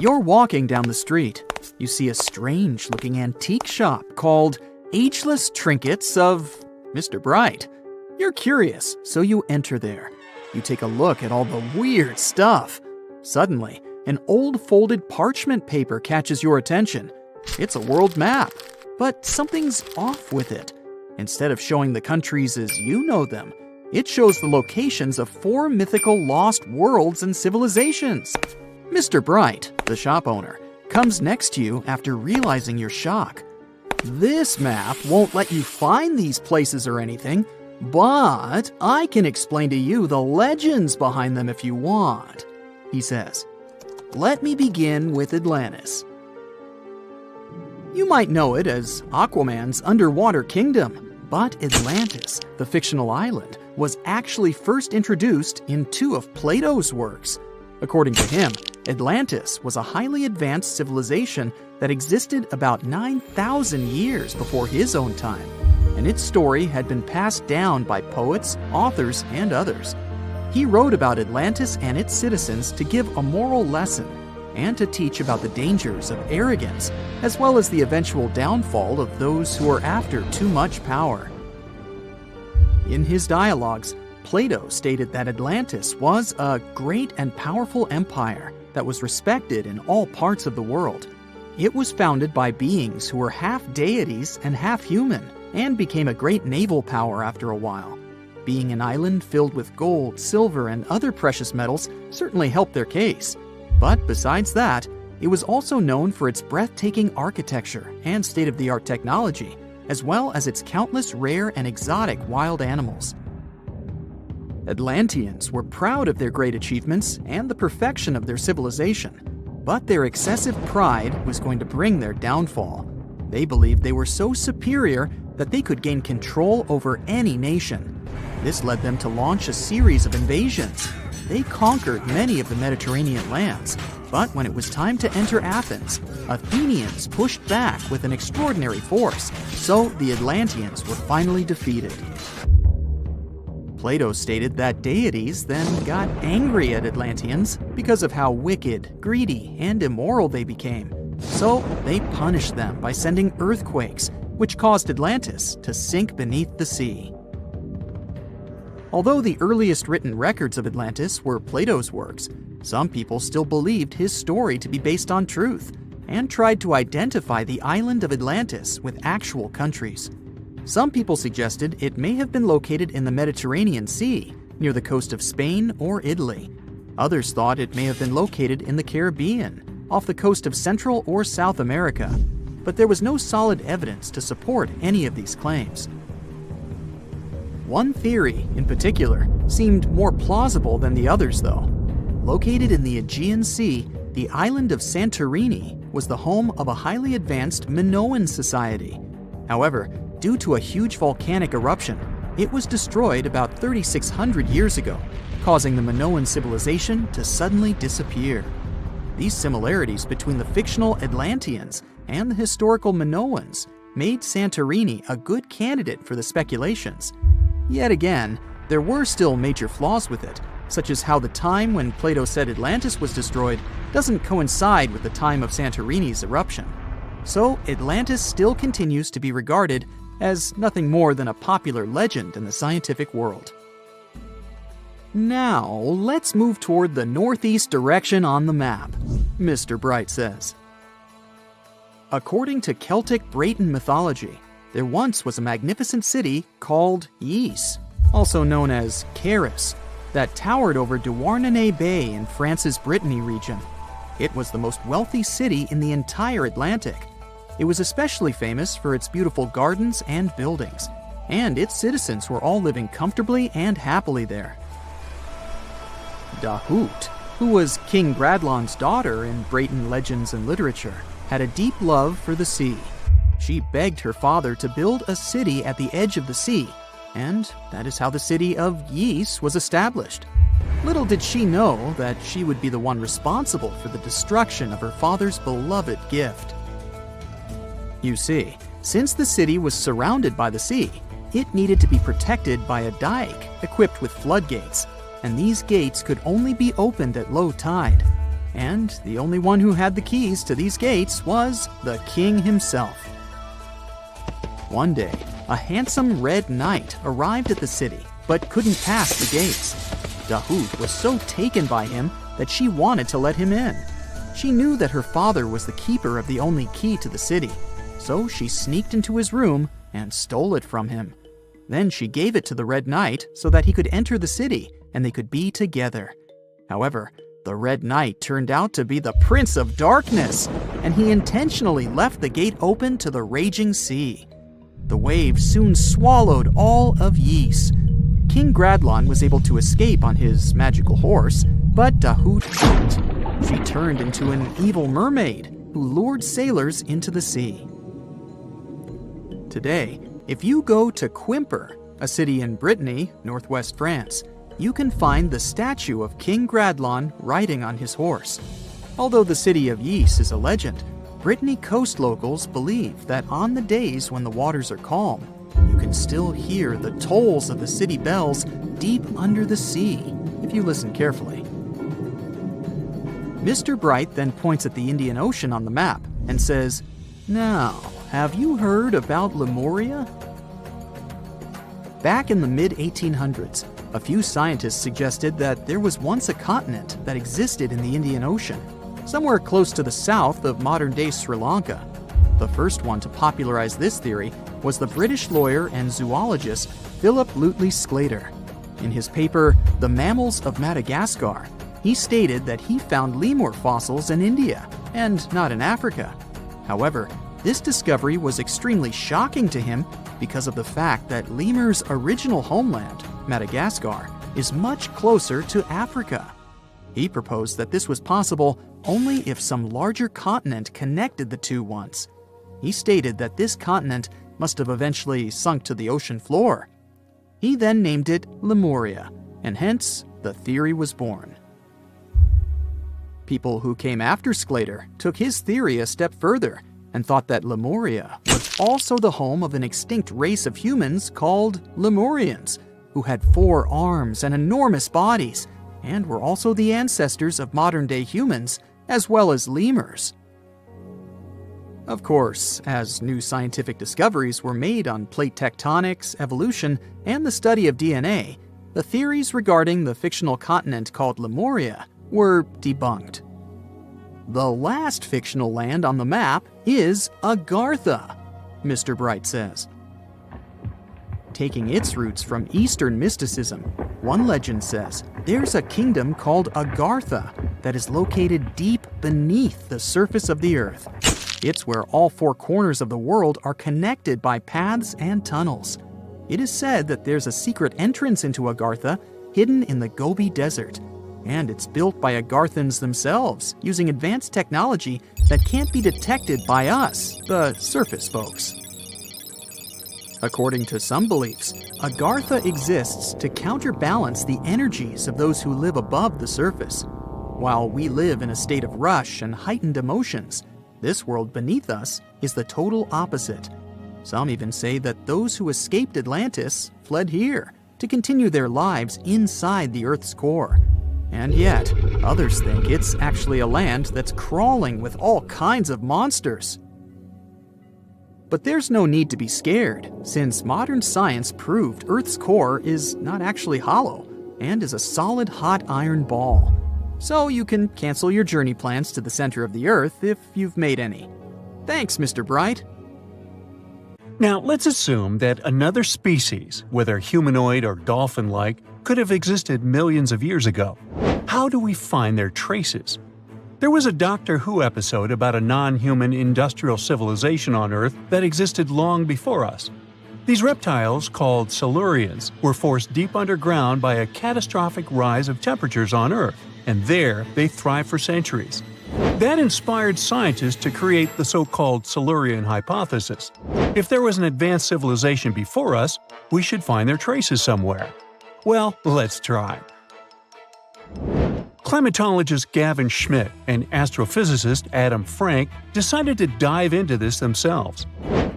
You're walking down the street. You see a strange-looking antique shop called Ageless Trinkets of Mr. Bright. You're curious, so you enter there. You take a look at all the weird stuff. Suddenly, an old folded parchment paper catches your attention. It's a world map, but something's off with it. Instead of showing the countries as you know them, it shows the locations of 4 mythical lost worlds and civilizations. Mr. Bright, the shop owner, comes next to you after realizing your shock. This map won't let you find these places or anything, but I can explain to you the legends behind them if you want, he says. Let me begin with Atlantis. You might know it as Aquaman's underwater kingdom, but Atlantis, the fictional island, was actually first introduced in 2 of Plato's works. According to him, Atlantis was a highly advanced civilization that existed about 9,000 years before his own time, and its story had been passed down by poets, authors, and others. He wrote about Atlantis and its citizens to give a moral lesson and to teach about the dangers of arrogance, as well as the eventual downfall of those who are after too much power. In his dialogues, Plato stated that Atlantis was a great and powerful empire that was respected in all parts of the world. It was founded by beings who were half deities and half human, and became a great naval power after a while. Being an island filled with gold, silver, and other precious metals certainly helped their case. But besides that, it was also known for its breathtaking architecture and state-of-the-art technology, as well as its countless rare and exotic wild animals. Atlanteans were proud of their great achievements and the perfection of their civilization, but their excessive pride was going to bring their downfall. They believed they were so superior that they could gain control over any nation. This led them to launch a series of invasions. They conquered many of the Mediterranean lands, but when it was time to enter Athens, Athenians pushed back with an extraordinary force, so the Atlanteans were finally defeated. Plato stated that deities then got angry at Atlanteans because of how wicked, greedy, and immoral they became. So they punished them by sending earthquakes, which caused Atlantis to sink beneath the sea. Although the earliest written records of Atlantis were Plato's works, some people still believed his story to be based on truth and tried to identify the island of Atlantis with actual countries. Some people suggested it may have been located in the Mediterranean Sea, near the coast of Spain or Italy. Others thought it may have been located in the Caribbean, off the coast of Central or South America, but there was no solid evidence to support any of these claims. One theory, in particular, seemed more plausible than the others, though. Located in the Aegean Sea, the island of Santorini was the home of a highly advanced Minoan society. However, due to a huge volcanic eruption, it was destroyed about 3,600 years ago, causing the Minoan civilization to suddenly disappear. These similarities between the fictional Atlanteans and the historical Minoans made Santorini a good candidate for the speculations. Yet again, there were still major flaws with it, such as how the time when Plato said Atlantis was destroyed doesn't coincide with the time of Santorini's eruption. So Atlantis still continues to be regarded as nothing more than a popular legend in the scientific world. Now, let's move toward the northeast direction on the map, Mr. Bright says. According to Celtic Breton mythology, there once was a magnificent city called Ys, also known as Caris, that towered over Douarnenez Bay in France's Brittany region. It was the most wealthy city in the entire Atlantic. It was especially famous for its beautiful gardens and buildings, and its citizens were all living comfortably and happily there. Dahut, who was King Bradlon's daughter in Breton legends and literature, had a deep love for the sea. She begged her father to build a city at the edge of the sea, and that is how the city of Ys was established. Little did she know that she would be the one responsible for the destruction of her father's beloved gift. You see, since the city was surrounded by the sea, it needed to be protected by a dike equipped with floodgates, and these gates could only be opened at low tide. and the only one who had the keys to these gates was the king himself. One day, a handsome red knight arrived at the city, but couldn't pass the gates. Dahut was so taken by him that she wanted to let him in. She knew that her father was the keeper of the only key to the city, so she sneaked into his room and stole it from him. Then she gave it to the Red Knight so that he could enter the city and they could be together. However, the Red Knight turned out to be the Prince of Darkness, and he intentionally left the gate open to the raging sea. The waves soon swallowed all of Ys. King Gradlon was able to escape on his magical horse, but Dahut couldn't. She turned into an evil mermaid who lured sailors into the sea. Today, if you go to Quimper, a city in Brittany, northwest France, you can find the statue of King Gradlon riding on his horse. Although the city of Ys is a legend, Brittany coast locals believe that on the days when the waters are calm, you can still hear the tolls of the city bells deep under the sea, if you listen carefully. Mr. Bright then points at the Indian Ocean on the map and says, "Now, have you heard about Lemuria?" Back in the mid-1800s, a few scientists suggested that there was once a continent that existed in the Indian Ocean, somewhere close to the south of modern-day Sri Lanka. The first one to popularize this theory was the British lawyer and zoologist Philip Lutley Sclater. In his paper, The Mammals of Madagascar, he stated that he found lemur fossils in India, and not in Africa. However, this discovery was extremely shocking to him because of the fact that lemurs' original homeland, Madagascar, is much closer to Africa. He proposed that this was possible only if some larger continent connected the two once. He stated that this continent must have eventually sunk to the ocean floor. He then named it Lemuria, and hence the theory was born. People who came after Sclater took his theory a step further and thought that Lemuria was also the home of an extinct race of humans called Lemurians, who had 4 arms and enormous bodies, and were also the ancestors of modern-day humans, as well as lemurs. Of course, as new scientific discoveries were made on plate tectonics, evolution, and the study of DNA, the theories regarding the fictional continent called Lemuria were debunked. The last fictional land on the map is Agartha, Mr. Bright says. Taking its roots from Eastern mysticism, one legend says there's a kingdom called Agartha that is located deep beneath the surface of the earth. It's where all 4 corners of the world are connected by paths and tunnels. It is said that there's a secret entrance into Agartha hidden in the Gobi Desert, and it's built by Agarthans themselves using advanced technology that can't be detected by us, the surface folks. According to some beliefs, Agartha exists to counterbalance the energies of those who live above the surface. While we live in a state of rush and heightened emotions, this world beneath us is the total opposite. Some even say that those who escaped Atlantis fled here to continue their lives inside the Earth's core. And yet, others think it's actually a land that's crawling with all kinds of monsters. But there's no need to be scared, since modern science proved Earth's core is not actually hollow and is a solid hot iron ball. So you can cancel your journey plans to the center of the Earth if you've made any. Thanks, Mr. Bright. Now, let's assume that another species, whether humanoid or dolphin-like, could have existed millions of years ago. How do we find their traces? There was a Doctor Who episode about a non-human industrial civilization on Earth that existed long before us. These reptiles, called Silurians, were forced deep underground by a catastrophic rise of temperatures on Earth, and there they thrived for centuries. That inspired scientists to create the so-called Silurian hypothesis. If there was an advanced civilization before us, we should find their traces somewhere. Well, let's try. Climatologist Gavin Schmidt and astrophysicist Adam Frank decided to dive into this themselves.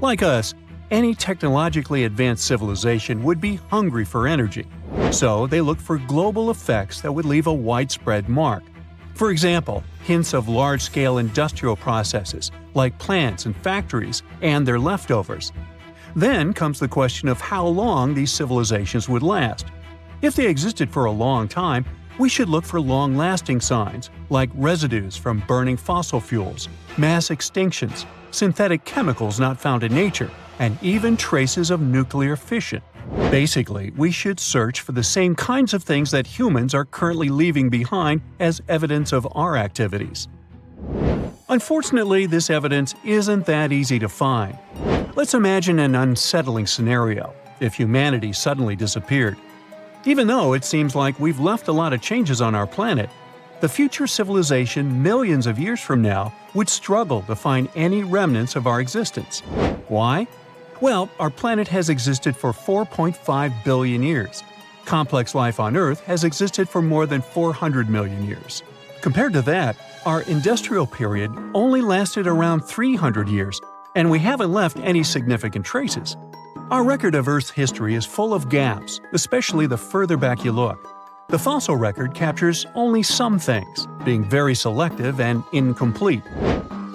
Like us, any technologically advanced civilization would be hungry for energy. So they looked for global effects that would leave a widespread mark. For example, hints of large-scale industrial processes, like plants and factories, and their leftovers. Then comes the question of how long these civilizations would last. If they existed for a long time, we should look for long-lasting signs, like residues from burning fossil fuels, mass extinctions, synthetic chemicals not found in nature, and even traces of nuclear fission. Basically, we should search for the same kinds of things that humans are currently leaving behind as evidence of our activities. Unfortunately, this evidence isn't that easy to find. Let's imagine an unsettling scenario if humanity suddenly disappeared. Even though it seems like we've left a lot of changes on our planet, the future civilization millions of years from now would struggle to find any remnants of our existence. Why? Well, our planet has existed for 4.5 billion years. Complex life on Earth has existed for more than 400 million years. Compared to that, our industrial period only lasted around 300 years, and we haven't left any significant traces. Our record of Earth's history is full of gaps, especially the further back you look. The fossil record captures only some things, being very selective and incomplete.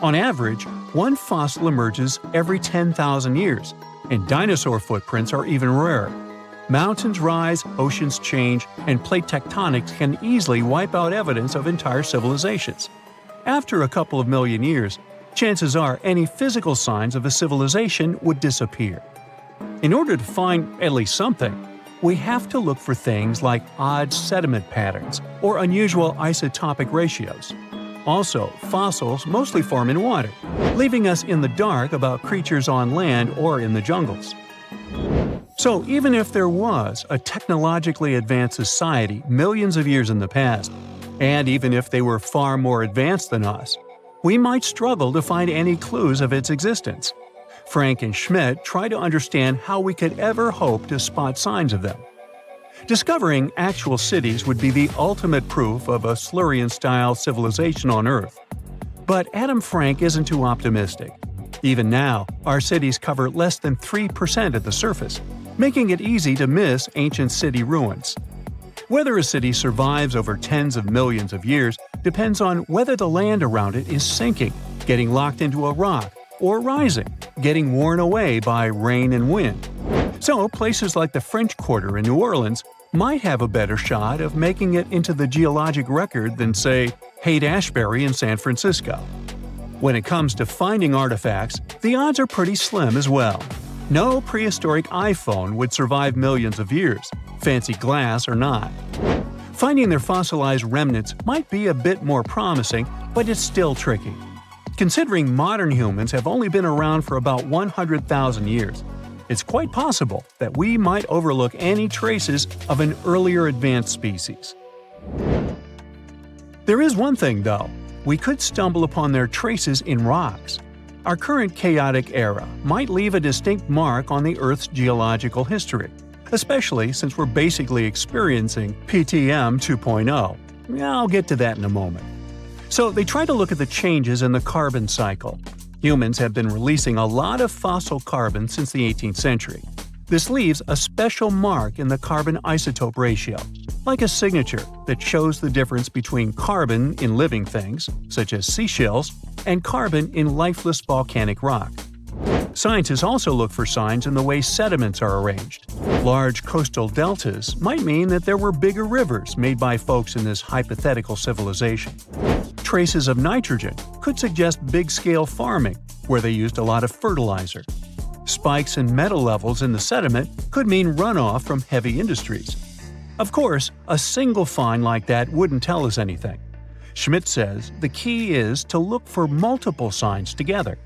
On average, one fossil emerges every 10,000 years, and dinosaur footprints are even rarer. Mountains rise, oceans change, and plate tectonics can easily wipe out evidence of entire civilizations. After a couple of million years, chances are any physical signs of a civilization would disappear. In order to find at least something, we have to look for things like odd sediment patterns or unusual isotopic ratios. Also, fossils mostly form in water, leaving us in the dark about creatures on land or in the jungles. So even if there was a technologically advanced society millions of years in the past, and even if they were far more advanced than us, we might struggle to find any clues of its existence. Frank and Schmidt try to understand how we could ever hope to spot signs of them. Discovering actual cities would be the ultimate proof of a Silurian-style civilization on Earth. But Adam Frank isn't too optimistic. Even now, our cities cover less than 3% of the surface, making it easy to miss ancient city ruins. Whether a city survives over tens of millions of years depends on whether the land around it is sinking, getting locked into a rock, or rising, getting worn away by rain and wind. So places like the French Quarter in New Orleans might have a better shot of making it into the geologic record than, say, Haight-Ashbury in San Francisco. When it comes to finding artifacts, the odds are pretty slim as well. No prehistoric iPhone would survive millions of years, fancy glass or not. Finding their fossilized remnants might be a bit more promising, but it's still tricky. Considering modern humans have only been around for about 100,000 years, it's quite possible that we might overlook any traces of an earlier advanced species. There is one thing, though. We could stumble upon their traces in rocks. Our current chaotic era might leave a distinct mark on the Earth's geological history, especially since we're basically experiencing PTM 2.0. I'll get to that in a moment. So they try to look at the changes in the carbon cycle. Humans have been releasing a lot of fossil carbon since the 18th century. This leaves a special mark in the carbon isotope ratio, like a signature that shows the difference between carbon in living things, such as seashells, and carbon in lifeless volcanic rock. Scientists also look for signs in the way sediments are arranged. Large coastal deltas might mean that there were bigger rivers made by folks in this hypothetical civilization. Traces of nitrogen could suggest big-scale farming, where they used a lot of fertilizer. Spikes in metal levels in the sediment could mean runoff from heavy industries. Of course, a single find like that wouldn't tell us anything. Schmidt says the key is to look for multiple signs together.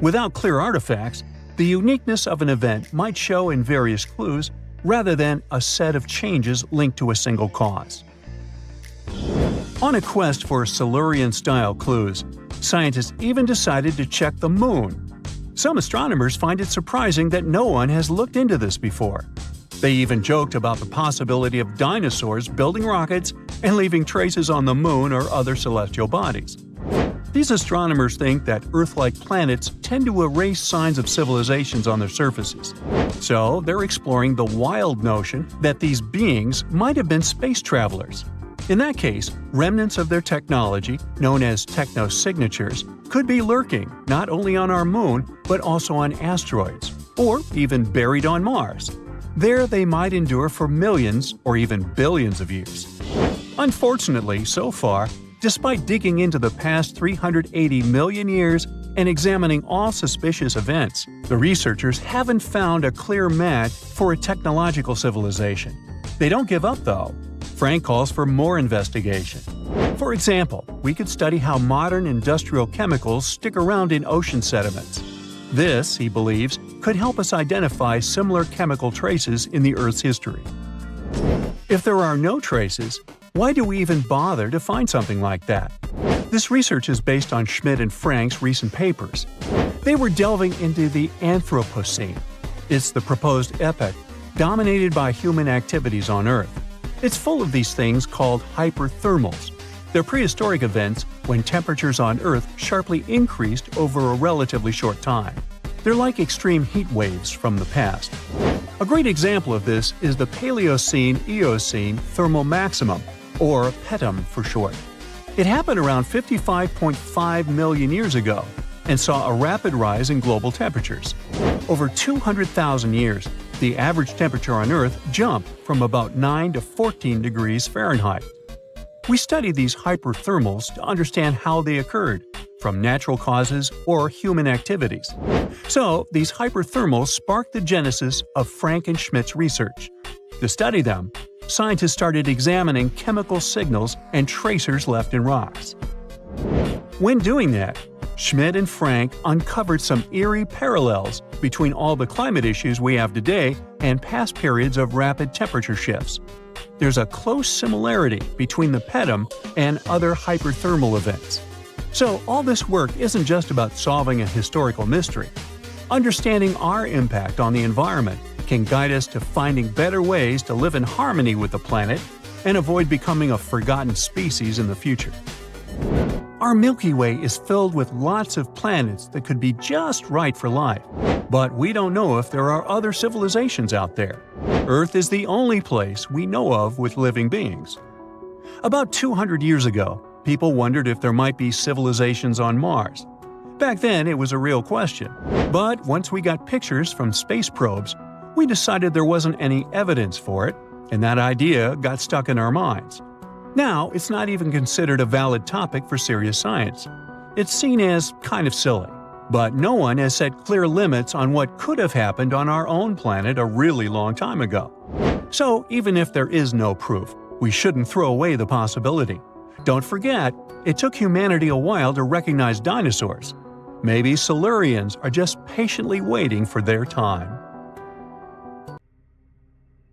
Without clear artifacts, the uniqueness of an event might show in various clues rather than a set of changes linked to a single cause. On a quest for Silurian-style clues, scientists even decided to check the Moon. Some astronomers find it surprising that no one has looked into this before. They even joked about the possibility of dinosaurs building rockets and leaving traces on the Moon or other celestial bodies. These astronomers think that Earth-like planets tend to erase signs of civilizations on their surfaces. So they're exploring the wild notion that these beings might have been space travelers. In that case, remnants of their technology, known as technosignatures, could be lurking not only on our moon, but also on asteroids, or even buried on Mars. There they might endure for millions or even billions of years. Unfortunately, so far, despite digging into the past 380 million years and examining all suspicious events, the researchers haven't found a clear match for a technological civilization. They don't give up, though. Frank calls for more investigation. For example, we could study how modern industrial chemicals stick around in ocean sediments. This, he believes, could help us identify similar chemical traces in the Earth's history. If there are no traces, why do we even bother to find something like that? This research is based on Schmidt and Frank's recent papers. They were delving into the Anthropocene. It's the proposed epoch, dominated by human activities on Earth. It's full of these things called hyperthermals. They're prehistoric events when temperatures on Earth sharply increased over a relatively short time. They're like extreme heat waves from the past. A great example of this is the Paleocene-Eocene thermal maximum, or PETM for short. It happened around 55.5 million years ago and saw a rapid rise in global temperatures. Over 200,000 years, the average temperature on Earth jumped from about 9 to 14 degrees Fahrenheit. We study these hyperthermals to understand how they occurred, from natural causes or human activities. So, these hyperthermals sparked the genesis of Frank and Schmidt's research. To study them, scientists started examining chemical signals and tracers left in rocks. When doing that, Schmidt and Frank uncovered some eerie parallels between all the climate issues we have today and past periods of rapid temperature shifts. There's a close similarity between the PETM and other hyperthermal events. So all this work isn't just about solving a historical mystery. Understanding our impact on the environment can guide us to finding better ways to live in harmony with the planet and avoid becoming a forgotten species in the future. Our Milky Way is filled with lots of planets that could be just right for life, but we don't know if there are other civilizations out there. Earth is the only place we know of with living beings. About 200 years ago, people wondered if there might be civilizations on Mars. Back then, it was a real question, but once we got pictures from space probes, we decided there wasn't any evidence for it, and that idea got stuck in our minds. Now, it's not even considered a valid topic for serious science. It's seen as kind of silly. But no one has set clear limits on what could have happened on our own planet a really long time ago. So, even if there is no proof, we shouldn't throw away the possibility. Don't forget, it took humanity a while to recognize dinosaurs. Maybe Silurians are just patiently waiting for their time.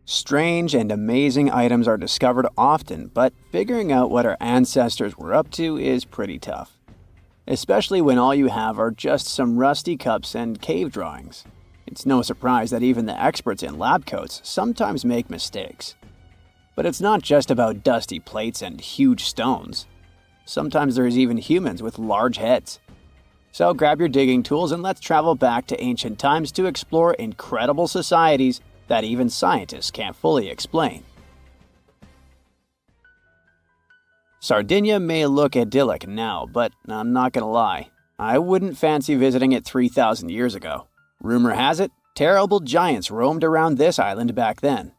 Strange and amazing items are discovered often, but figuring out what our ancestors were up to is pretty tough. Especially when all you have are just some rusty cups and cave drawings. It's no surprise that even the experts in lab coats sometimes make mistakes. But it's not just about dusty plates and huge stones. Sometimes there's even humans with large heads. So grab your digging tools and let's travel back to ancient times to explore incredible societies that even scientists can't fully explain. Sardinia may look idyllic now, but I'm not gonna lie, I wouldn't fancy visiting it 3,000 years ago. Rumor has it, terrible giants roamed around this island back then.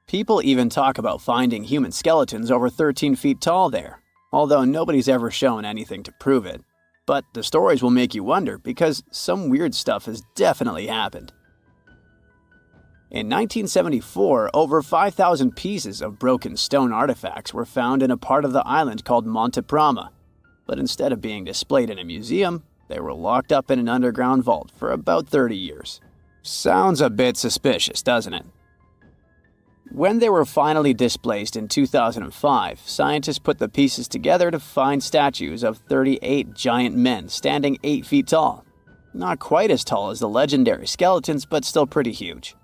People even talk about finding human skeletons over 13 feet tall there, although nobody's ever shown anything to prove it. But the stories will make you wonder because some weird stuff has definitely happened. In 1974, over 5,000 pieces of broken stone artifacts were found in a part of the island called Monte Prama, but instead of being displayed in a museum, they were locked up in an underground vault for about 30 years. Sounds a bit suspicious, doesn't it? When they were finally displaced in 2005, scientists put the pieces together to find statues of 38 giant men standing 8 feet tall. Not quite as tall as the legendary skeletons, but still pretty huge.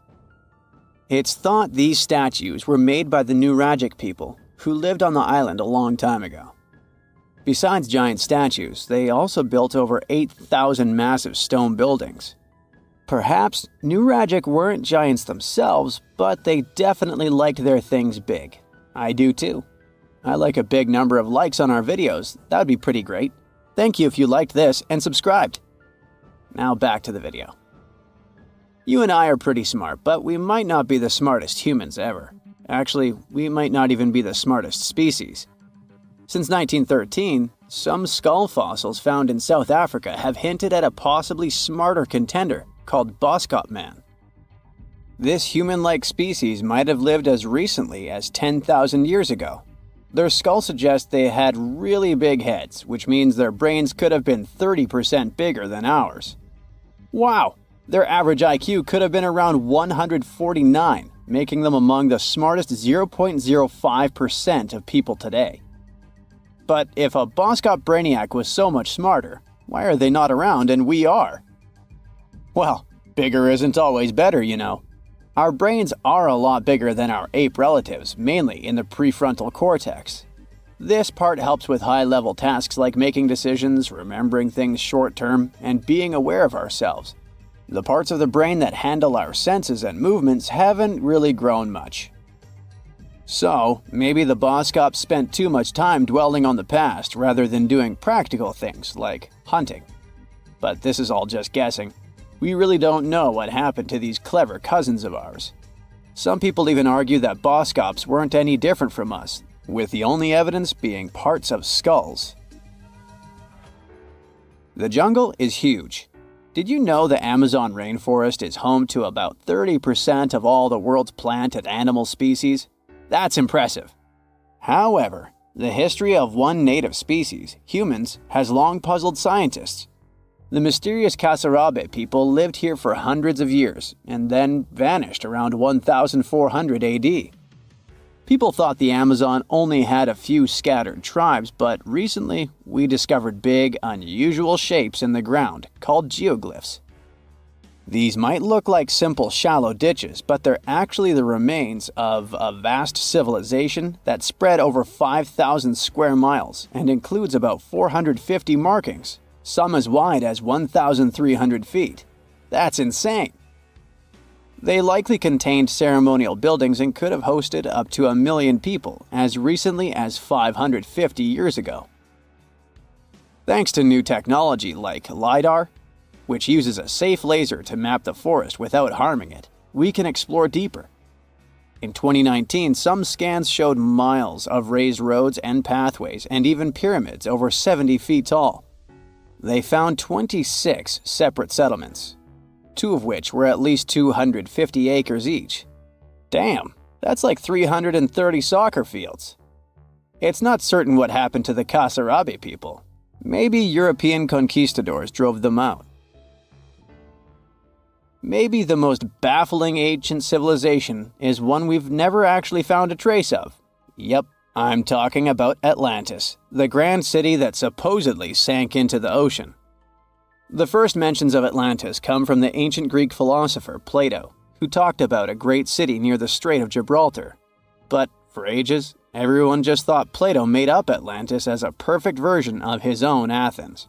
It's thought these statues were made by the Nuragic people, who lived on the island a long time ago. Besides giant statues, they also built over 8,000 massive stone buildings. Perhaps Nuragic weren't giants themselves, but they definitely liked their things big. I do too. I like a big number of likes on our videos. That would be pretty great. Thank you if you liked this and subscribed. Now back to the video. You and I are pretty smart, but we might not be the smartest humans ever. Actually, we might not even be the smartest species. Since 1913, some skull fossils found in South Africa have hinted at a possibly smarter contender called Boskop Man. This human-like species might have lived as recently as 10,000 years ago. Their skull suggests they had really big heads, which means their brains could have been 30% bigger than ours. Wow! Their average IQ could have been around 149, making them among the smartest 0.05% of people today. But if a Boskop brainiac was so much smarter, why are they not around and we are? Well, bigger isn't always better, you know. Our brains are a lot bigger than our ape relatives, mainly in the prefrontal cortex. This part helps with high-level tasks like making decisions, remembering things short-term, and being aware of ourselves. The parts of the brain that handle our senses and movements haven't really grown much. So, maybe the Boskops spent too much time dwelling on the past rather than doing practical things like hunting. But this is all just guessing. We really don't know what happened to these clever cousins of ours. Some people even argue that Boskops weren't any different from us, with the only evidence being parts of skulls. The jungle is huge. Did you know the Amazon rainforest is home to about 30% of all the world's plant and animal species? That's impressive. However, the history of one native species, humans, has long puzzled scientists. The mysterious Kasarabe people lived here for hundreds of years and then vanished around 1400 AD. People thought the Amazon only had a few scattered tribes, but recently we discovered big, unusual shapes in the ground called geoglyphs. These might look like simple shallow ditches, but they're actually the remains of a vast civilization that spread over 5,000 square miles and includes about 450 markings, some as wide as 1,300 feet. That's insane! They likely contained ceremonial buildings and could have hosted up to 1 million people as recently as 550 years ago. Thanks to new technology like LiDAR, which uses a safe laser to map the forest without harming it, we can explore deeper. In 2019, some scans showed miles of raised roads and pathways and even pyramids over 70 feet tall. They found 26 separate settlements, 2 of which were at least 250 acres each. Damn, that's like 330 soccer fields. It's not certain what happened to the Kasarabe people. Maybe European conquistadors drove them out. Maybe the most baffling ancient civilization is one we've never actually found a trace of. Yep, I'm talking about Atlantis, the grand city that supposedly sank into the ocean. The first mentions of Atlantis come from the ancient Greek philosopher Plato, who talked about a great city near the Strait of Gibraltar. But for ages, everyone just thought Plato made up Atlantis as a perfect version of his own Athens.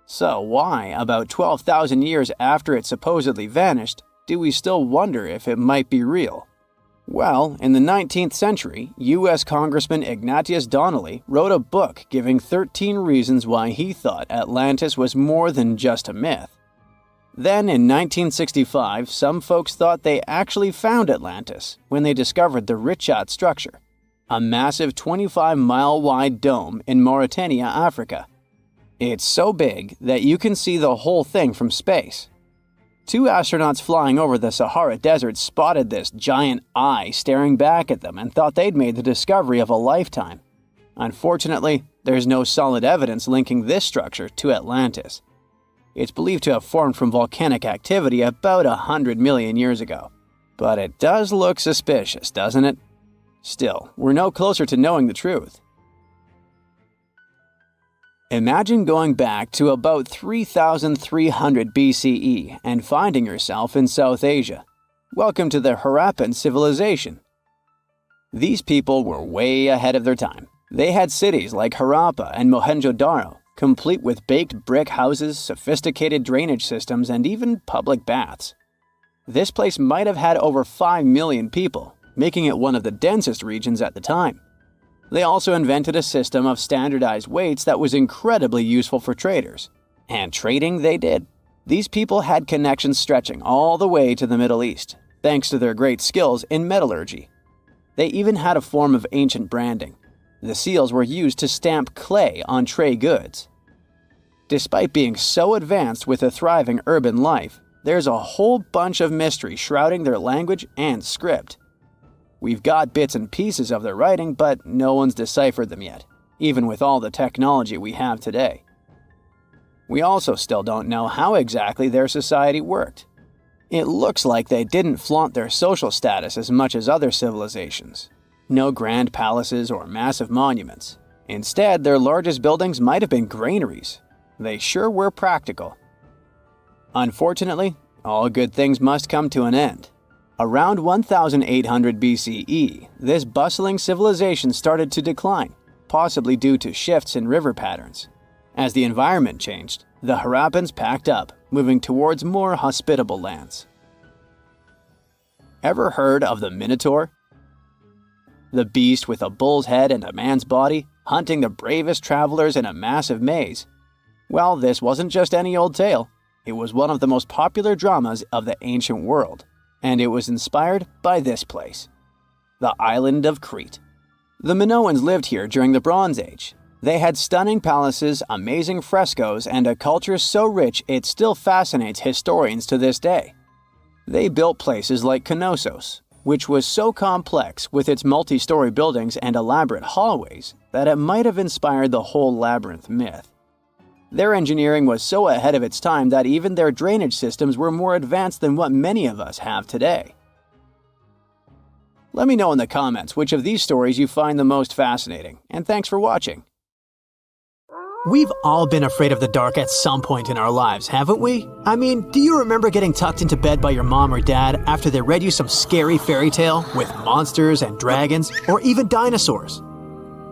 So why, about 12,000 years after it supposedly vanished, do we still wonder if it might be real? Well, in the 19th century, U.S. Congressman Ignatius Donnelly wrote a book giving 13 reasons why he thought Atlantis was more than just a myth. Then, in 1965, some folks thought they actually found Atlantis when they discovered the Richat structure, a massive 25-mile-wide dome in Mauritania, Africa. It's so big that you can see the whole thing from space. 2 astronauts flying over the Sahara Desert spotted this giant eye staring back at them and thought they'd made the discovery of a lifetime. Unfortunately, there's no solid evidence linking this structure to Atlantis. It's believed to have formed from volcanic activity about 100 million years ago. But it does look suspicious, doesn't it? Still, we're no closer to knowing the truth. Imagine going back to about 3,300 BCE and finding yourself in South Asia. Welcome to the Harappan civilization. These people were way ahead of their time. They had cities like Harappa and Mohenjo-Daro, complete with baked brick houses, sophisticated drainage systems, and even public baths. This place might have had over 5 million people, making it one of the densest regions at the time. They also invented a system of standardized weights that was incredibly useful for traders. And trading they did. These people had connections stretching all the way to the Middle East, thanks to their great skills in metallurgy. They even had a form of ancient branding. The seals were used to stamp clay on tray goods. Despite being so advanced with a thriving urban life, there's a whole bunch of mystery shrouding their language and script. We've got bits and pieces of their writing, but no one's deciphered them yet, even with all the technology we have today. We also still don't know how exactly their society worked. It looks like they didn't flaunt their social status as much as other civilizations. No grand palaces or massive monuments. Instead, their largest buildings might have been granaries. They sure were practical. Unfortunately, all good things must come to an end. Around 1800 BCE, this bustling civilization started to decline, possibly due to shifts in river patterns. As the environment changed, the Harappans packed up, moving towards more hospitable lands. Ever heard of the Minotaur? The beast with a bull's head and a man's body, hunting the bravest travelers in a massive maze. Well, this wasn't just any old tale. It was one of the most popular dramas of the ancient world, and it was inspired by this place, the island of Crete. The Minoans lived here during the Bronze Age. They had stunning palaces, amazing frescoes, and a culture so rich it still fascinates historians to this day. They built places like Knossos, which was so complex with its multi-story buildings and elaborate hallways that it might have inspired the whole labyrinth myth. Their engineering was so ahead of its time that even their drainage systems were more advanced than what many of us have today. Let me know in the comments which of these stories you find the most fascinating, and thanks for watching. We've all been afraid of the dark at some point in our lives, haven't we? I mean, do you remember getting tucked into bed by your mom or dad after they read you some scary fairy tale with monsters and dragons or even dinosaurs?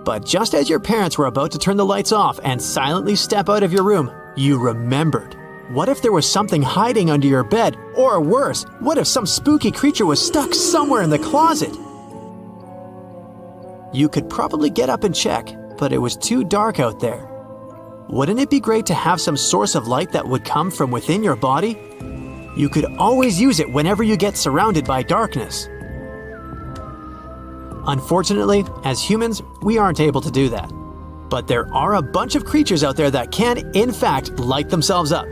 But just as your parents were about to turn the lights off and silently step out of your room, you remembered. What if there was something hiding under your bed? Or worse, what if some spooky creature was stuck somewhere in the closet? You could probably get up and check, but it was too dark out there. Wouldn't it be great to have some source of light that would come from within your body? You could always use it whenever you get surrounded by darkness. Unfortunately, as humans, we aren't able to do that. But there are a bunch of creatures out there that can, in fact, light themselves up.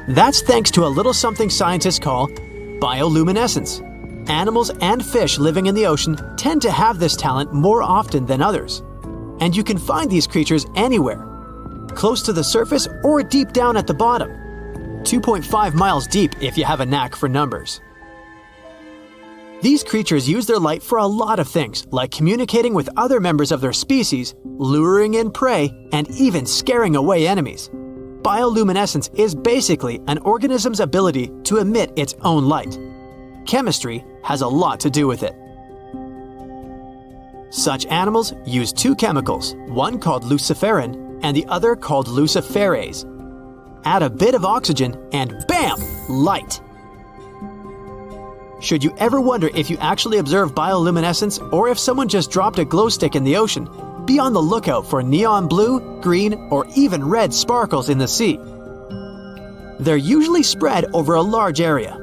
That's thanks to a little something scientists call bioluminescence. Animals and fish living in the ocean tend to have this talent more often than others. And you can find these creatures anywhere, close to the surface or deep down at the bottom. 2.5 miles deep if you have a knack for numbers. These creatures use their light for a lot of things, like communicating with other members of their species, luring in prey, and even scaring away enemies. Bioluminescence is basically an organism's ability to emit its own light. Chemistry has a lot to do with it. Such animals use two chemicals, one called luciferin and the other called luciferase. Add a bit of oxygen and bam! Light! Should you ever wonder if you actually observe bioluminescence or if someone just dropped a glow stick in the ocean, be on the lookout for neon blue, green, or even red sparkles in the sea. They're usually spread over a large area.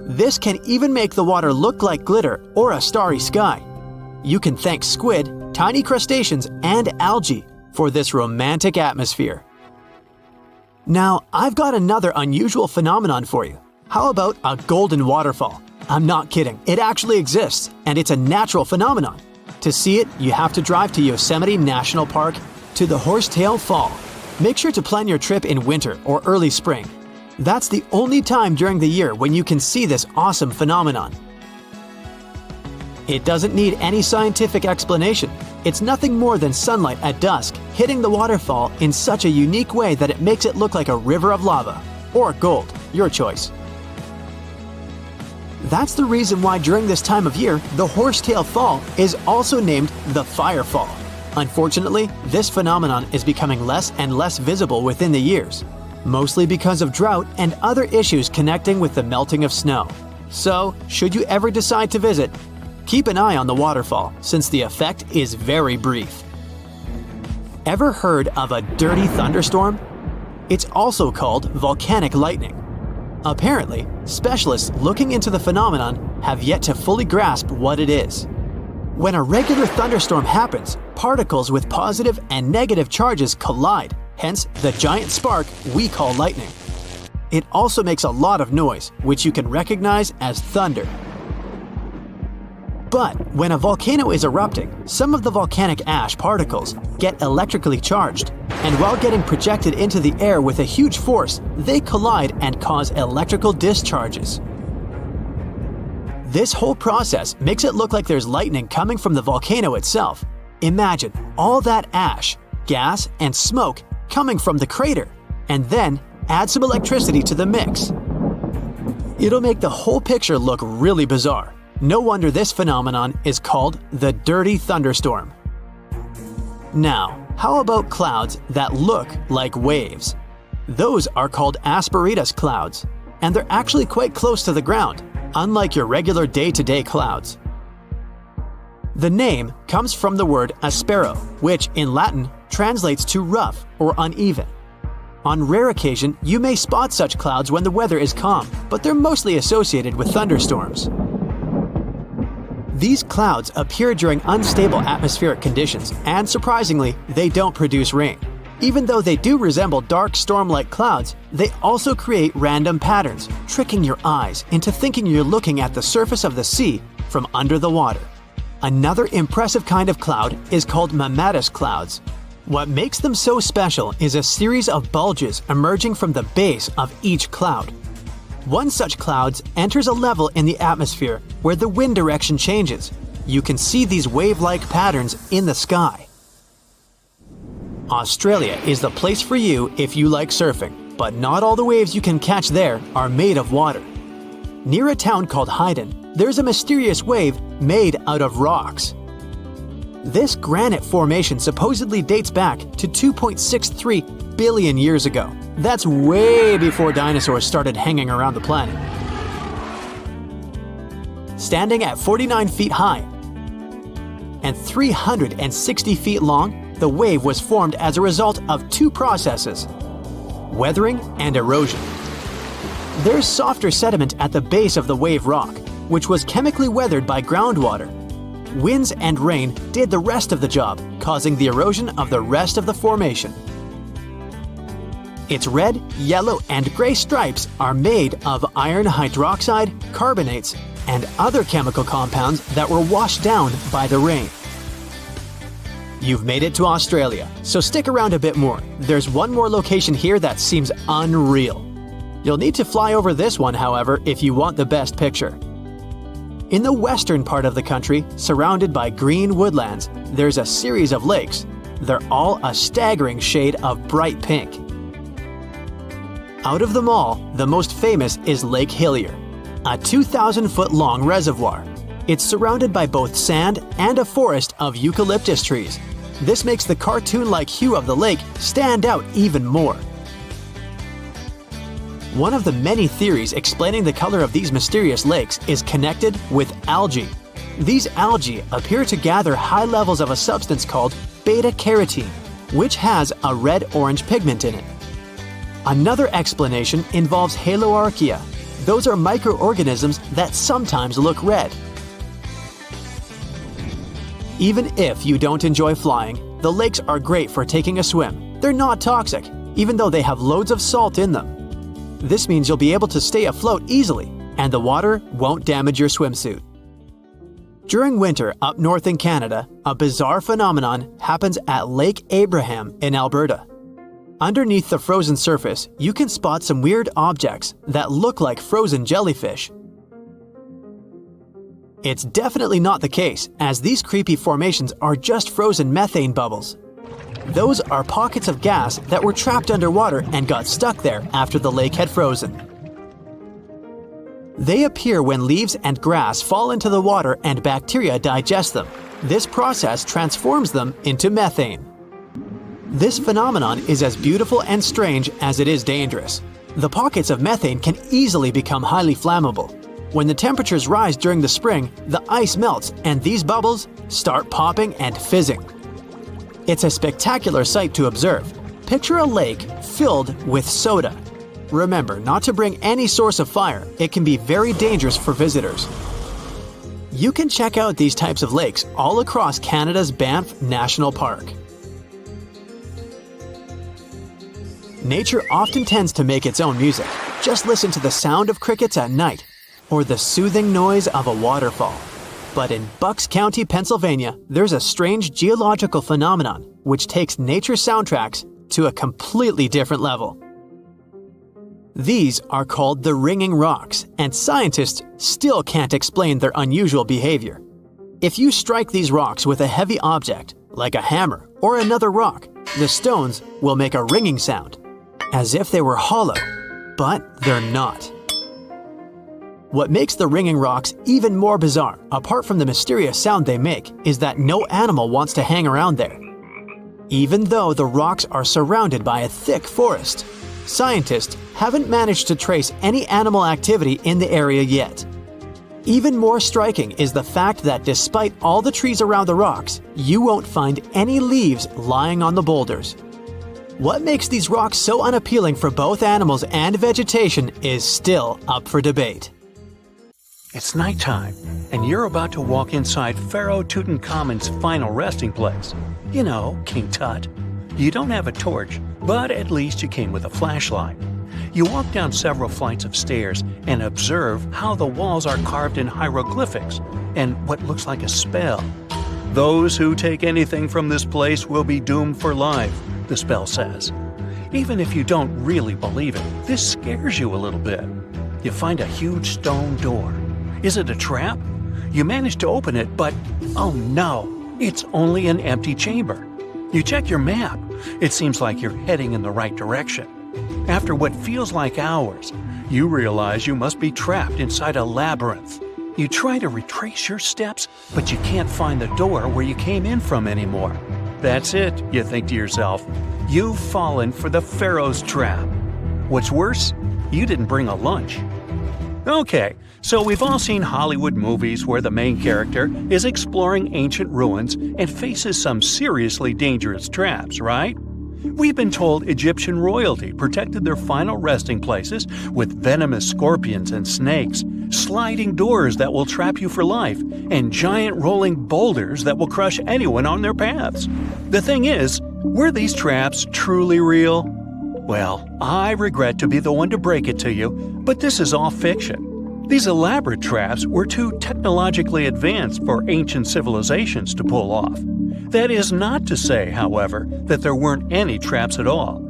This can even make the water look like glitter or a starry sky. You can thank squid, tiny crustaceans, and algae for this romantic atmosphere. Now, I've got another unusual phenomenon for you. How about a golden waterfall? I'm not kidding, it actually exists, and it's a natural phenomenon. To see it, you have to drive to Yosemite National Park to the Horsetail Fall. Make sure to plan your trip in winter or early spring. That's the only time during the year when you can see this awesome phenomenon. It doesn't need any scientific explanation. It's nothing more than sunlight at dusk hitting the waterfall in such a unique way that it makes it look like a river of lava. Or gold, your choice. That's the reason why during this time of year, the Horsetail Fall is also named the Fire Fall. Unfortunately, this phenomenon is becoming less and less visible within the years, mostly because of drought and other issues connecting with the melting of snow. So, should you ever decide to visit, keep an eye on the waterfall since the effect is very brief. Ever heard of a dirty thunderstorm? It's also called volcanic lightning. Apparently, specialists looking into the phenomenon have yet to fully grasp what it is. When a regular thunderstorm happens, particles with positive and negative charges collide, hence the giant spark we call lightning. It also makes a lot of noise, which you can recognize as thunder. But when a volcano is erupting, some of the volcanic ash particles get electrically charged, and while getting projected into the air with a huge force, they collide and cause electrical discharges. This whole process makes it look like there's lightning coming from the volcano itself. Imagine all that ash, gas, and smoke coming from the crater, and then add some electricity to the mix. It'll make the whole picture look really bizarre. No wonder this phenomenon is called the dirty thunderstorm. Now, how about clouds that look like waves? Those are called asperitas clouds, and they're actually quite close to the ground, unlike your regular day-to-day clouds. The name comes from the word aspero, which in Latin translates to rough or uneven. On rare occasion, you may spot such clouds when the weather is calm, but they're mostly associated with thunderstorms. These clouds appear during unstable atmospheric conditions, and surprisingly, they don't produce rain. Even though they do resemble dark storm-like clouds, they also create random patterns, tricking your eyes into thinking you're looking at the surface of the sea from under the water. Another impressive kind of cloud is called mammatus clouds. What makes them so special is a series of bulges emerging from the base of each cloud. One such cloud enters a level in the atmosphere where the wind direction changes. You can see these wave-like patterns in the sky. Australia is the place for you if you like surfing, but not all the waves you can catch there are made of water. Near a town called Hyden, there's a mysterious wave made out of rocks. This granite formation supposedly dates back to 2.63 billion years ago. That's way before dinosaurs started hanging around the planet. Standing at 49 feet high and 360 feet long, the wave was formed as a result of two processes: weathering and erosion. There's softer sediment at the base of the wave rock, which was chemically weathered by groundwater. Winds and rain did the rest of the job, causing the erosion of the rest of the formation. Its red, yellow, and gray stripes are made of iron hydroxide, carbonates, and other chemical compounds that were washed down by the rain. You've made it to Australia, so stick around a bit more. There's one more location here that seems unreal. You'll need to fly over this one, however, if you want the best picture. In the western part of the country, surrounded by green woodlands, there's a series of lakes. They're all a staggering shade of bright pink. Out of them all, the most famous is Lake Hillier, a 2,000-foot-long reservoir. It's surrounded by both sand and a forest of eucalyptus trees. This makes the cartoon-like hue of the lake stand out even more. One of the many theories explaining the color of these mysterious lakes is connected with algae. These algae appear to gather high levels of a substance called beta-carotene, which has a red-orange pigment in it. Another explanation involves haloarchaea. Those are microorganisms that sometimes look red. Even if you don't enjoy flying, the lakes are great for taking a swim. They're not toxic, even though they have loads of salt in them. This means you'll be able to stay afloat easily, and the water won't damage your swimsuit. During winter up north in Canada, a bizarre phenomenon happens at Lake Abraham in Alberta. Underneath the frozen surface, you can spot some weird objects that look like frozen jellyfish. It's definitely not the case, as these creepy formations are just frozen methane bubbles. Those are pockets of gas that were trapped underwater and got stuck there after the lake had frozen. They appear when leaves and grass fall into the water and bacteria digest them. This process transforms them into methane. This phenomenon is as beautiful and strange as it is dangerous. The pockets of methane can easily become highly flammable. When the temperatures rise during the spring, the ice melts and these bubbles start popping and fizzing. It's a spectacular sight to observe. Picture a lake filled with soda. Remember not to bring any source of fire. It can be very dangerous for visitors. You can check out these types of lakes all across Canada's Banff National Park. Nature often tends to make its own music. Just listen to the sound of crickets at night, or the soothing noise of a waterfall. But in Bucks County, Pennsylvania, there's a strange geological phenomenon which takes nature soundtracks to a completely different level. These are called the ringing rocks, and scientists still can't explain their unusual behavior. If you strike these rocks with a heavy object, like a hammer or another rock, the stones will make a ringing sound, as if they were hollow, but they're not. What makes the ringing rocks even more bizarre, apart from the mysterious sound they make, is that no animal wants to hang around there. Even though the rocks are surrounded by a thick forest, scientists haven't managed to trace any animal activity in the area yet. Even more striking is the fact that despite all the trees around the rocks, you won't find any leaves lying on the boulders. What makes these rocks so unappealing for both animals and vegetation is still up for debate. It's nighttime, and you're about to walk inside Pharaoh Tutankhamun's final resting place. You know, King Tut. You don't have a torch, but at least you came with a flashlight. You walk down several flights of stairs and observe how the walls are carved in hieroglyphics and what looks like a spell. Those who take anything from this place will be doomed for life, the spell says. Even if you don't really believe it, this scares you a little bit. You find a huge stone door. Is it a trap? You manage to open it, but oh no, it's only an empty chamber. You check your map. It seems like you're heading in the right direction. After what feels like hours, you realize you must be trapped inside a labyrinth. You try to retrace your steps, but you can't find the door where you came in from anymore. That's it, you think to yourself. You've fallen for the Pharaoh's trap. What's worse, you didn't bring a lunch. Okay, so we've all seen Hollywood movies where the main character is exploring ancient ruins and faces some seriously dangerous traps, right? We've been told Egyptian royalty protected their final resting places with venomous scorpions and snakes, sliding doors that will trap you for life, and giant rolling boulders that will crush anyone on their paths. The thing is, were these traps truly real? Well, I regret to be the one to break it to you, but this is all fiction. These elaborate traps were too technologically advanced for ancient civilizations to pull off. That is not to say, however, that there weren't any traps at all.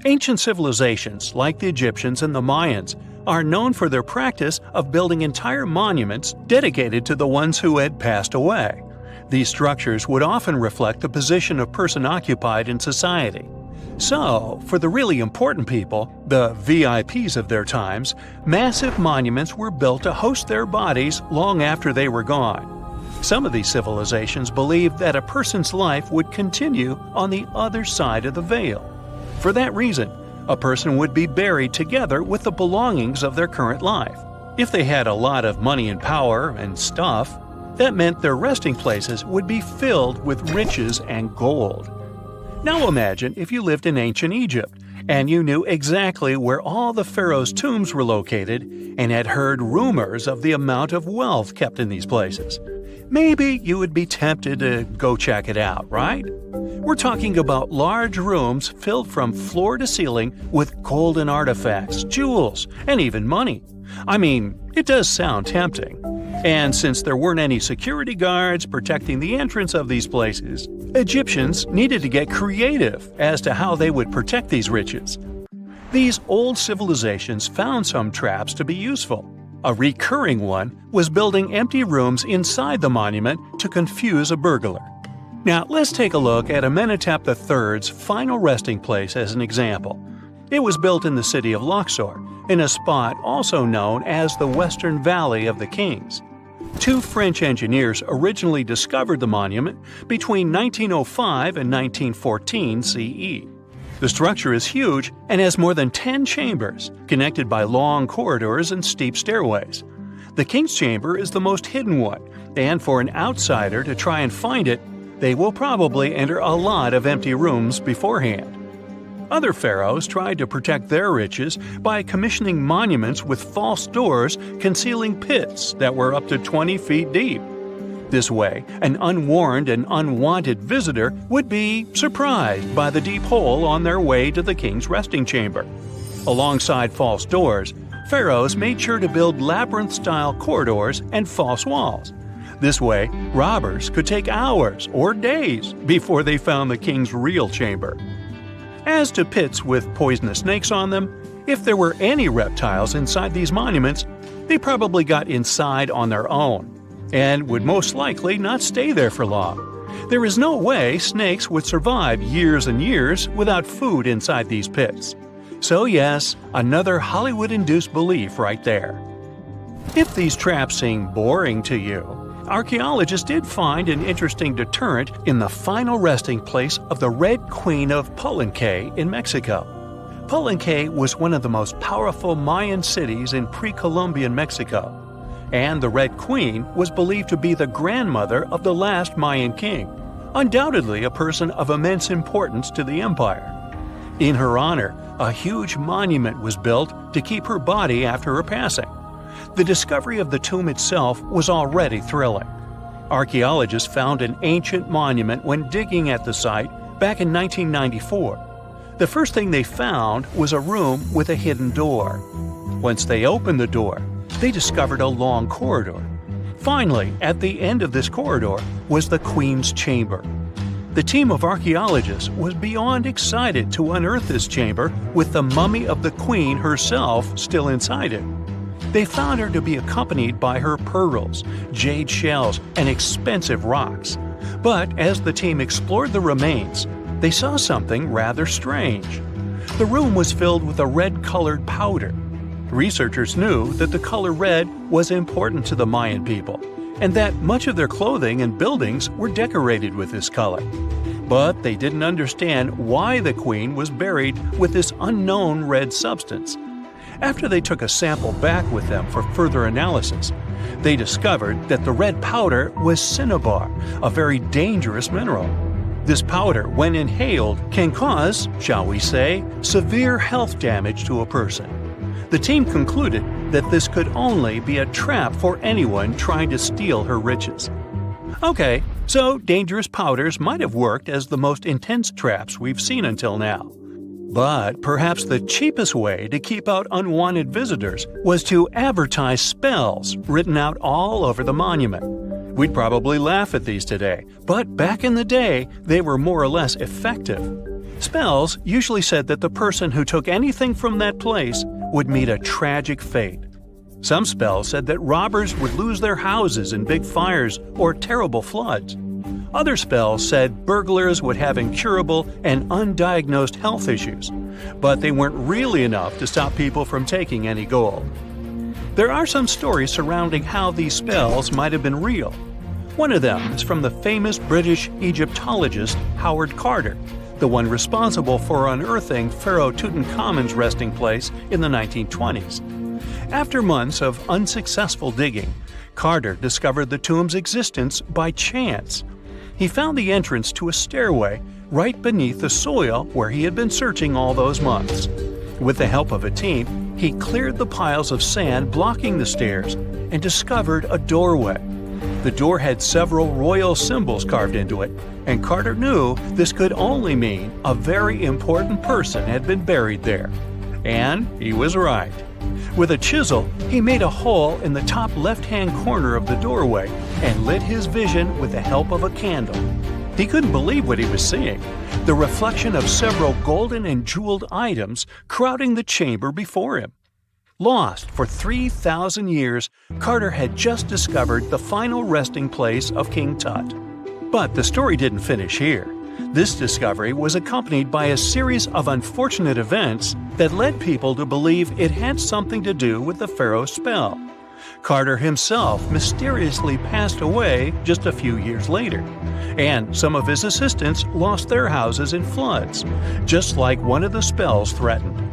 Ancient civilizations, like the Egyptians and the Mayans, are known for their practice of building entire monuments dedicated to the ones who had passed away. These structures would often reflect the position of person occupied in society. So, for the really important people, the VIPs of their times, massive monuments were built to host their bodies long after they were gone. Some of these civilizations believed that a person's life would continue on the other side of the veil. For that reason, a person would be buried together with the belongings of their current life. If they had a lot of money and power and stuff, that meant their resting places would be filled with riches and gold. Now imagine if you lived in ancient Egypt and you knew exactly where all the pharaohs' tombs were located and had heard rumors of the amount of wealth kept in these places. Maybe you would be tempted to go check it out, right? We're talking about large rooms filled from floor to ceiling with golden artifacts, jewels, and even money. I mean, it does sound tempting. And since there weren't any security guards protecting the entrance of these places, Egyptians needed to get creative as to how they would protect these riches. These old civilizations found some traps to be useful. A recurring one was building empty rooms inside the monument to confuse a burglar. Now, let's take a look at Amenhotep III's final resting place as an example. It was built in the city of Luxor, in a spot also known as the Western Valley of the Kings. Two French engineers originally discovered the monument between 1905 and 1914 CE. The structure is huge and has more than 10 chambers, connected by long corridors and steep stairways. The King's Chamber is the most hidden one, and for an outsider to try and find it they will probably enter a lot of empty rooms beforehand. Other pharaohs tried to protect their riches by commissioning monuments with false doors concealing pits that were up to 20 feet deep. This way, an unwarned and unwanted visitor would be surprised by the deep hole on their way to the king's resting chamber. Alongside false doors, pharaohs made sure to build labyrinth-style corridors and false walls. This way, robbers could take hours or days before they found the king's real chamber. As to pits with poisonous snakes on them, if there were any reptiles inside these monuments, they probably got inside on their own and would most likely not stay there for long. There is no way snakes would survive years and years without food inside these pits. So yes, another Hollywood-induced belief right there. If these traps seem boring to you, archaeologists did find an interesting deterrent in the final resting place of the Red Queen of Palenque in Mexico. Palenque was one of the most powerful Mayan cities in pre-Columbian Mexico, and the Red Queen was believed to be the grandmother of the last Mayan king, undoubtedly a person of immense importance to the empire. In her honor, a huge monument was built to keep her body after her passing. The discovery of the tomb itself was already thrilling. Archaeologists found an ancient monument when digging at the site back in 1994. The first thing they found was a room with a hidden door. Once they opened the door, they discovered a long corridor. Finally, at the end of this corridor was the Queen's chamber. The team of archaeologists was beyond excited to unearth this chamber with the mummy of the Queen herself still inside it. They found her to be accompanied by her pearls, jade shells, and expensive rocks. But as the team explored the remains, they saw something rather strange. The room was filled with a red-colored powder. Researchers knew that the color red was important to the Mayan people, and that much of their clothing and buildings were decorated with this color. But they didn't understand why the queen was buried with this unknown red substance. After they took a sample back with them for further analysis, they discovered that the red powder was cinnabar, a very dangerous mineral. This powder, when inhaled, can cause, shall we say, severe health damage to a person. The team concluded that this could only be a trap for anyone trying to steal her riches. Okay, so dangerous powders might have worked as the most intense traps we've seen until now. But perhaps the cheapest way to keep out unwanted visitors was to advertise spells written out all over the monument. We'd probably laugh at these today, but back in the day, they were more or less effective. Spells usually said that the person who took anything from that place would meet a tragic fate. Some spells said that robbers would lose their houses in big fires or terrible floods. Other spells said burglars would have incurable and undiagnosed health issues, but they weren't really enough to stop people from taking any gold. There are some stories surrounding how these spells might have been real. One of them is from the famous British Egyptologist Howard Carter, the one responsible for unearthing Pharaoh Tutankhamun's resting place in the 1920s. After months of unsuccessful digging, Carter discovered the tomb's existence by chance. He found the entrance to a stairway right beneath the soil where he had been searching all those months. With the help of a team, he cleared the piles of sand blocking the stairs and discovered a doorway. The door had several royal symbols carved into it, and Carter knew this could only mean a very important person had been buried there. And he was right. With a chisel, he made a hole in the top left-hand corner of the doorway and lit his vision with the help of a candle. He couldn't believe what he was seeing, the reflection of several golden and jeweled items crowding the chamber before him. Lost for 3,000 years, Carter had just discovered the final resting place of King Tut. But the story didn't finish here. This discovery was accompanied by a series of unfortunate events that led people to believe it had something to do with the pharaoh's spell. Carter himself mysteriously passed away just a few years later, and some of his assistants lost their houses in floods, just like one of the spells threatened.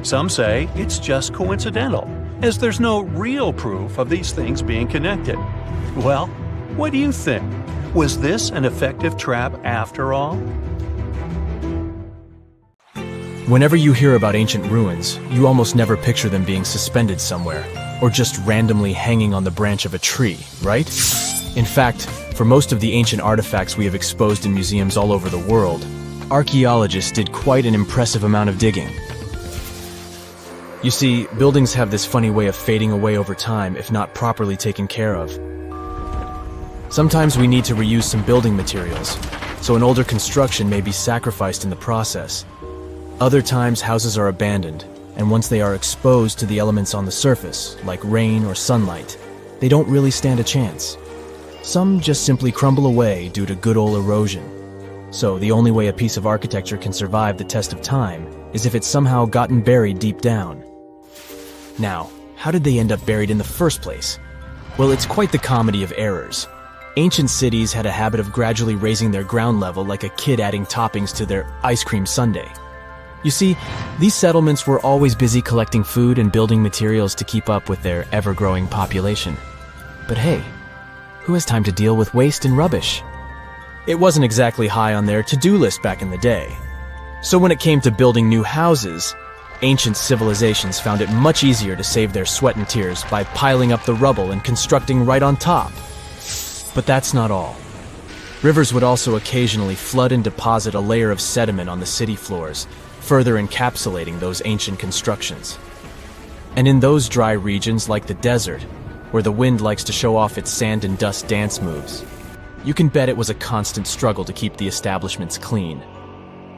Some say it's just coincidental, as there's no real proof of these things being connected. Well, what do you think? Was this an effective trap after all? Whenever you hear about ancient ruins, you almost never picture them being suspended somewhere, or just randomly hanging on the branch of a tree, right? In fact, for most of the ancient artifacts we have exposed in museums all over the world, archaeologists did quite an impressive amount of digging. You see, buildings have this funny way of fading away over time if not properly taken care of. Sometimes we need to reuse some building materials, so an older construction may be sacrificed in the process. Other times, houses are abandoned, and once they are exposed to the elements on the surface, like rain or sunlight, they don't really stand a chance. Some just simply crumble away due to good old erosion. So the only way a piece of architecture can survive the test of time is if it's somehow gotten buried deep down. Now, how did they end up buried in the first place? Well, it's quite the comedy of errors. Ancient cities had a habit of gradually raising their ground level like a kid adding toppings to their ice cream sundae. You see, these settlements were always busy collecting food and building materials to keep up with their ever-growing population. But hey, who has time to deal with waste and rubbish? It wasn't exactly high on their to-do list back in the day. So when it came to building new houses, ancient civilizations found it much easier to save their sweat and tears by piling up the rubble and constructing right on top. But that's not all. Rivers would also occasionally flood and deposit a layer of sediment on the city floors, further encapsulating those ancient constructions. And in those dry regions like the desert, where the wind likes to show off its sand and dust dance moves, you can bet it was a constant struggle to keep the establishments clean.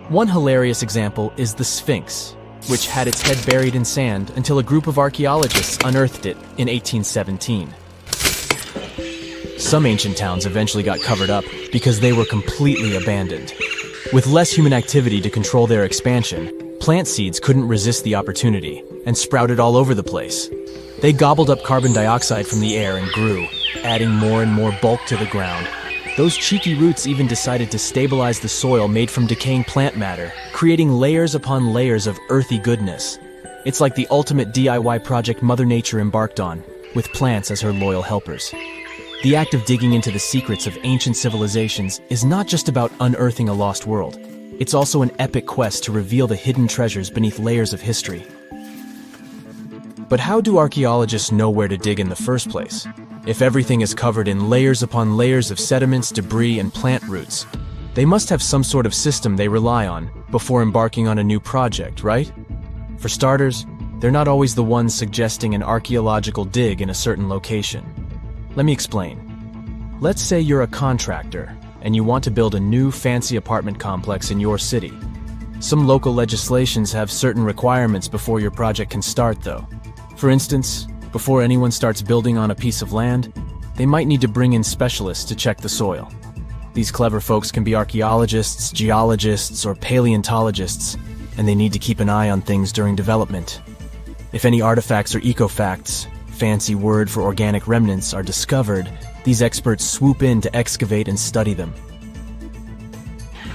One hilarious example is the Sphinx, which had its head buried in sand until a group of archaeologists unearthed it in 1817. Some ancient towns eventually got covered up because they were completely abandoned. With less human activity to control their expansion, plant seeds couldn't resist the opportunity and sprouted all over the place. They gobbled up carbon dioxide from the air and grew, adding more and more bulk to the ground. Those cheeky roots even decided to stabilize the soil made from decaying plant matter, creating layers upon layers of earthy goodness. It's like the ultimate DIY project Mother Nature embarked on, with plants as her loyal helpers. The act of digging into the secrets of ancient civilizations is not just about unearthing a lost world. It's also an epic quest to reveal the hidden treasures beneath layers of history. But how do archaeologists know where to dig in the first place? If everything is covered in layers upon layers of sediments, debris, and plant roots, they must have some sort of system they rely on before embarking on a new project, right? For starters, they're not always the ones suggesting an archaeological dig in a certain location. Let me explain. Let's say you're a contractor and you want to build a new fancy apartment complex in your city. Some local legislations have certain requirements before your project can start, though. For instance, before anyone starts building on a piece of land, they might need to bring in specialists to check the soil. These clever folks can be archaeologists, geologists, or paleontologists, and they need to keep an eye on things during development. If any artifacts or ecofacts, fancy word for organic remnants, are discovered, these experts swoop in to excavate and study them.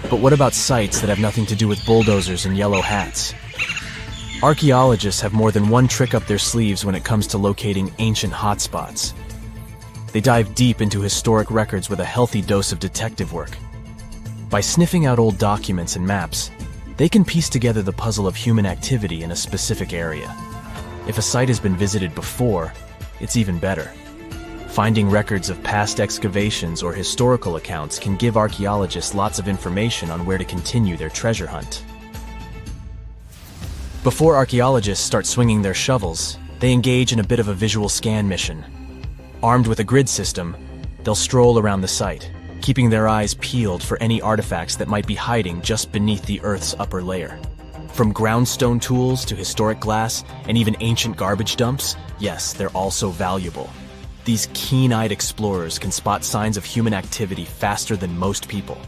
But what about sites that have nothing to do with bulldozers and yellow hats? Archaeologists have more than one trick up their sleeves when it comes to locating ancient hotspots. They dive deep into historic records with a healthy dose of detective work. By sniffing out old documents and maps, they can piece together the puzzle of human activity in a specific area. If a site has been visited before, it's even better. Finding records of past excavations or historical accounts can give archaeologists lots of information on where to continue their treasure hunt. Before archaeologists start swinging their shovels, they engage in a bit of a visual scan mission. Armed with a grid system, they'll stroll around the site, keeping their eyes peeled for any artifacts that might be hiding just beneath the Earth's upper layer. From groundstone tools to historic glass and even ancient garbage dumps, yes, they're all so valuable. These keen-eyed explorers can spot signs of human activity faster than most people.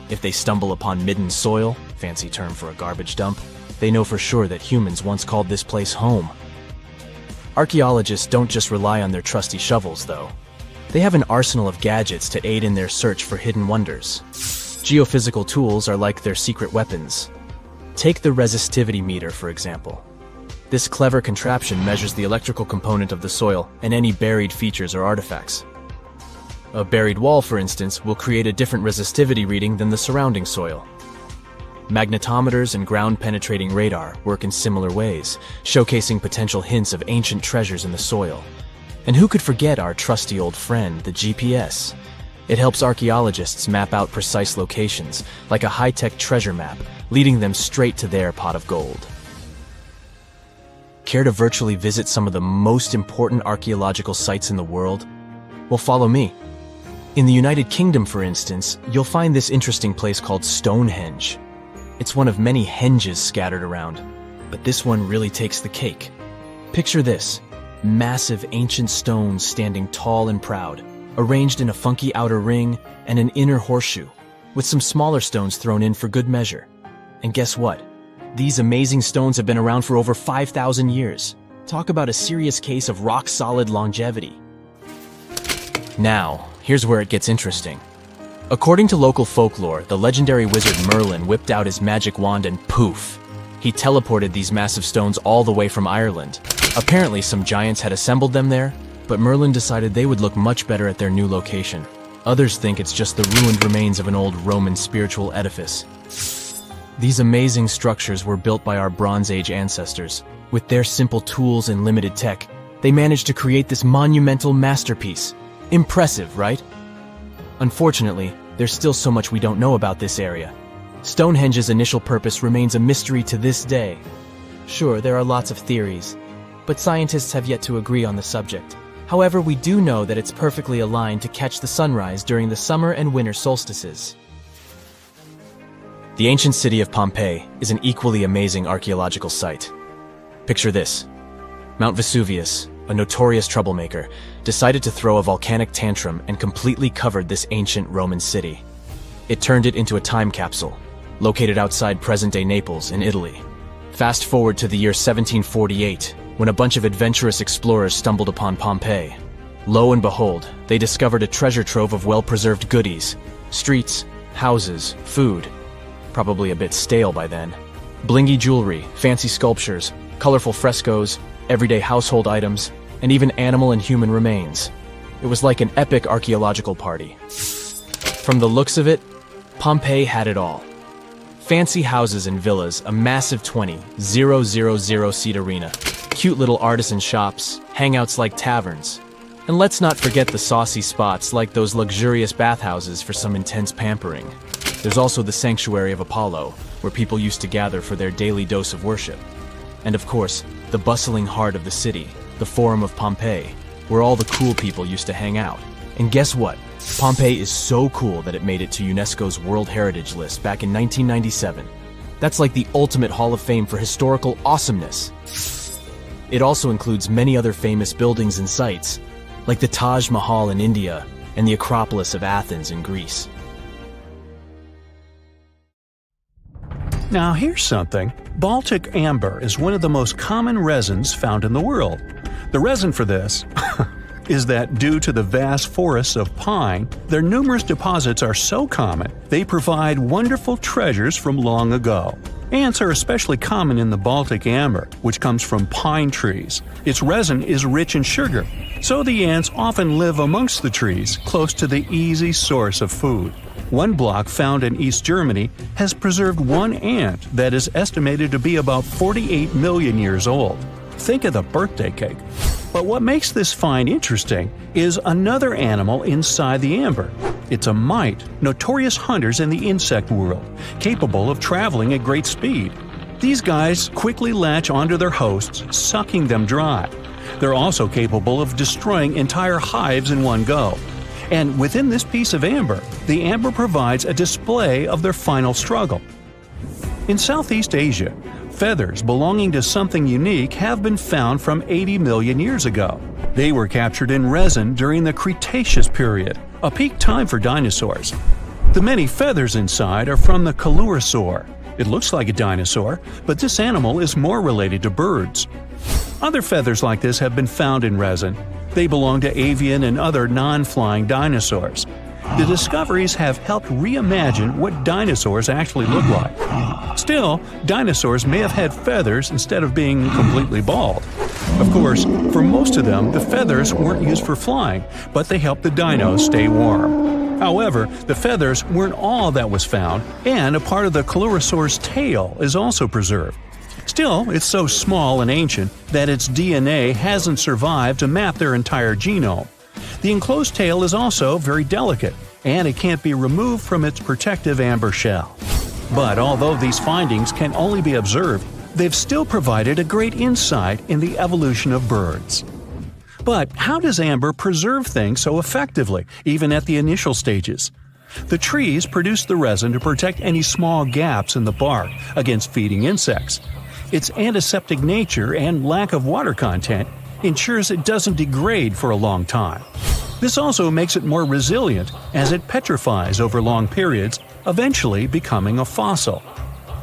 If they stumble upon midden soil, fancy term for a garbage dump, they know for sure that humans once called this place home. Archaeologists don't just rely on their trusty shovels, though. They have an arsenal of gadgets to aid in their search for hidden wonders. Geophysical tools are like their secret weapons. Take the resistivity meter, for example. This clever contraption measures the electrical component of the soil and any buried features or artifacts. A buried wall, for instance, will create a different resistivity reading than the surrounding soil. Magnetometers and ground-penetrating radar work in similar ways, showcasing potential hints of ancient treasures in the soil. And who could forget our trusty old friend, the GPS? It helps archaeologists map out precise locations, like a high-tech treasure map, leading them straight to their pot of gold. Care to virtually visit some of the most important archaeological sites in the world? Well, follow me. In the United Kingdom, for instance, you'll find this interesting place called Stonehenge. It's one of many henges scattered around, but this one really takes the cake. Picture this: massive ancient stones standing tall and proud, arranged in a funky outer ring and an inner horseshoe, with some smaller stones thrown in for good measure. And guess what? These amazing stones have been around for over 5,000 years. Talk about a serious case of rock-solid longevity. Now, here's where it gets interesting. According to local folklore, the legendary wizard Merlin whipped out his magic wand and poof! He teleported these massive stones all the way from Ireland. Apparently, some giants had assembled them there, but Merlin decided they would look much better at their new location. Others think it's just the ruined remains of an old Roman spiritual edifice. These amazing structures were built by our Bronze Age ancestors. With their simple tools and limited tech, they managed to create this monumental masterpiece. Impressive, right? Unfortunately, there's still so much we don't know about this area. Stonehenge's initial purpose remains a mystery to this day. Sure, there are lots of theories, but scientists have yet to agree on the subject. However, we do know that it's perfectly aligned to catch the sunrise during the summer and winter solstices. The ancient city of Pompeii is an equally amazing archaeological site. Picture this: Mount Vesuvius, a notorious troublemaker, decided to throw a volcanic tantrum and completely covered this ancient Roman city. It turned it into a time capsule, located outside present-day Naples in Italy. Fast forward to the year 1748, when a bunch of adventurous explorers stumbled upon Pompeii. Lo and behold, they discovered a treasure trove of well-preserved goodies: streets, houses, food. Probably a bit stale by then. Blingy jewelry, fancy sculptures, colorful frescoes, everyday household items, and even animal and human remains. It was like an epic archaeological party. From the looks of it, Pompeii had it all. Fancy houses and villas, a massive 20,000-seat arena, cute little artisan shops, hangouts like taverns. And let's not forget the saucy spots like those luxurious bathhouses for some intense pampering. There's also the Sanctuary of Apollo, where people used to gather for their daily dose of worship. And of course, the bustling heart of the city, the Forum of Pompeii, where all the cool people used to hang out. And guess what? Pompeii is so cool that it made it to UNESCO's World Heritage List back in 1997. That's like the ultimate Hall of Fame for historical awesomeness. It also includes many other famous buildings and sites, like the Taj Mahal in India and the Acropolis of Athens in Greece. Now here's something. Baltic amber is one of the most common resins found in the world. The reason for this is that due to the vast forests of pine, their numerous deposits are so common, they provide wonderful treasures from long ago. Ants are especially common in the Baltic amber, which comes from pine trees. Its resin is rich in sugar, so the ants often live amongst the trees, close to the easy source of food. One block found in East Germany has preserved one ant that is estimated to be about 48 million years old. Think of the birthday cake. But what makes this find interesting is another animal inside the amber. It's a mite, notorious hunters in the insect world, capable of traveling at great speed. These guys quickly latch onto their hosts, sucking them dry. They're also capable of destroying entire hives in one go. And within this piece of amber, the amber provides a display of their final struggle. In Southeast Asia, feathers belonging to something unique have been found from 80 million years ago. They were captured in resin during the Cretaceous period, a peak time for dinosaurs. The many feathers inside are from the coelurosaur. It looks like a dinosaur, but this animal is more related to birds. Other feathers like this have been found in resin. They belong to avian and other non-flying dinosaurs. The discoveries have helped reimagine what dinosaurs actually look like. Still, dinosaurs may have had feathers instead of being completely bald. Of course, for most of them, the feathers weren't used for flying, but they helped the dinos stay warm. However, the feathers weren't all that was found, and a part of the coelurosaur's tail is also preserved. Still, it's so small and ancient that its DNA hasn't survived to map their entire genome. The enclosed tail is also very delicate, and it can't be removed from its protective amber shell. But although these findings can only be observed, they've still provided a great insight in the evolution of birds. But how does amber preserve things so effectively, even at the initial stages? The trees produce the resin to protect any small gaps in the bark against feeding insects. Its antiseptic nature and lack of water content ensures it doesn't degrade for a long time. This also makes it more resilient as it petrifies over long periods, eventually becoming a fossil.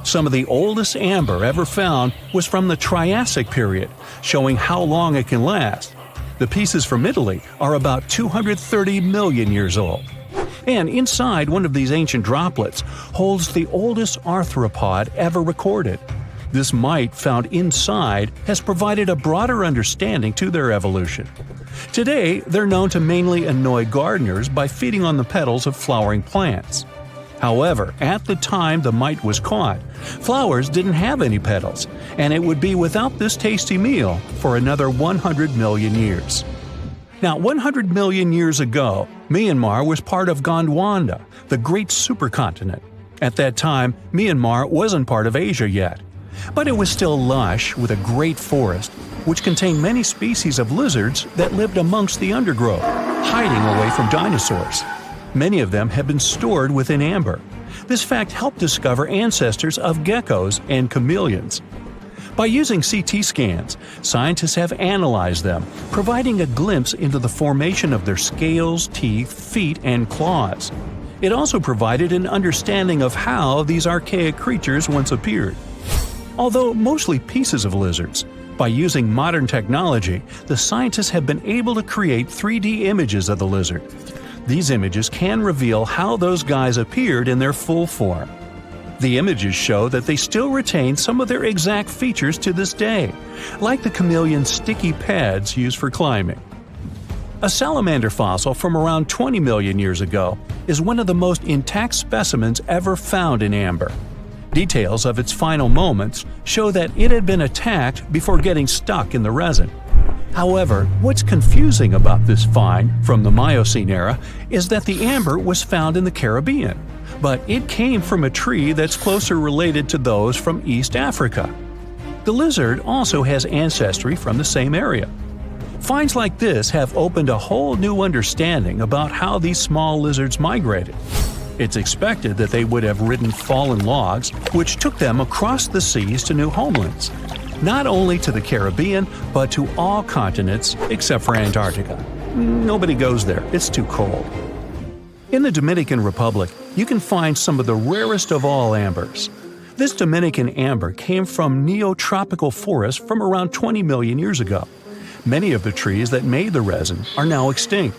Some of the oldest amber ever found was from the Triassic period, showing how long it can last. The pieces from Italy are about 230 million years old. And inside one of these ancient droplets holds the oldest arthropod ever recorded. This mite found inside has provided a broader understanding to their evolution. Today, they're known to mainly annoy gardeners by feeding on the petals of flowering plants. However, at the time the mite was caught, flowers didn't have any petals, and it would be without this tasty meal for another 100 million years. Now, 100 million years ago, Myanmar was part of Gondwana, the great supercontinent. At that time, Myanmar wasn't part of Asia yet. But it was still lush with a great forest, which contained many species of lizards that lived amongst the undergrowth, hiding away from dinosaurs. Many of them have been stored within amber. This fact helped discover ancestors of geckos and chameleons. By using CT scans, scientists have analyzed them, providing a glimpse into the formation of their scales, teeth, feet, and claws. It also provided an understanding of how these archaic creatures once appeared. Although mostly pieces of lizards, by using modern technology, the scientists have been able to create 3D images of the lizard. These images can reveal how those guys appeared in their full form. The images show that they still retain some of their exact features to this day, like the chameleon's sticky pads used for climbing. A salamander fossil from around 20 million years ago is one of the most intact specimens ever found in amber. Details of its final moments show that it had been attacked before getting stuck in the resin. However, what's confusing about this find from the Miocene era is that the amber was found in the Caribbean, but it came from a tree that's closer related to those from East Africa. The lizard also has ancestry from the same area. Finds like this have opened a whole new understanding about how these small lizards migrated. It's expected that they would have ridden fallen logs, which took them across the seas to new homelands, not only to the Caribbean, but to all continents except for Antarctica. Nobody goes there, it's too cold. In the Dominican Republic, you can find some of the rarest of all ambers. This Dominican amber came from neotropical forests from around 20 million years ago. Many of the trees that made the resin are now extinct.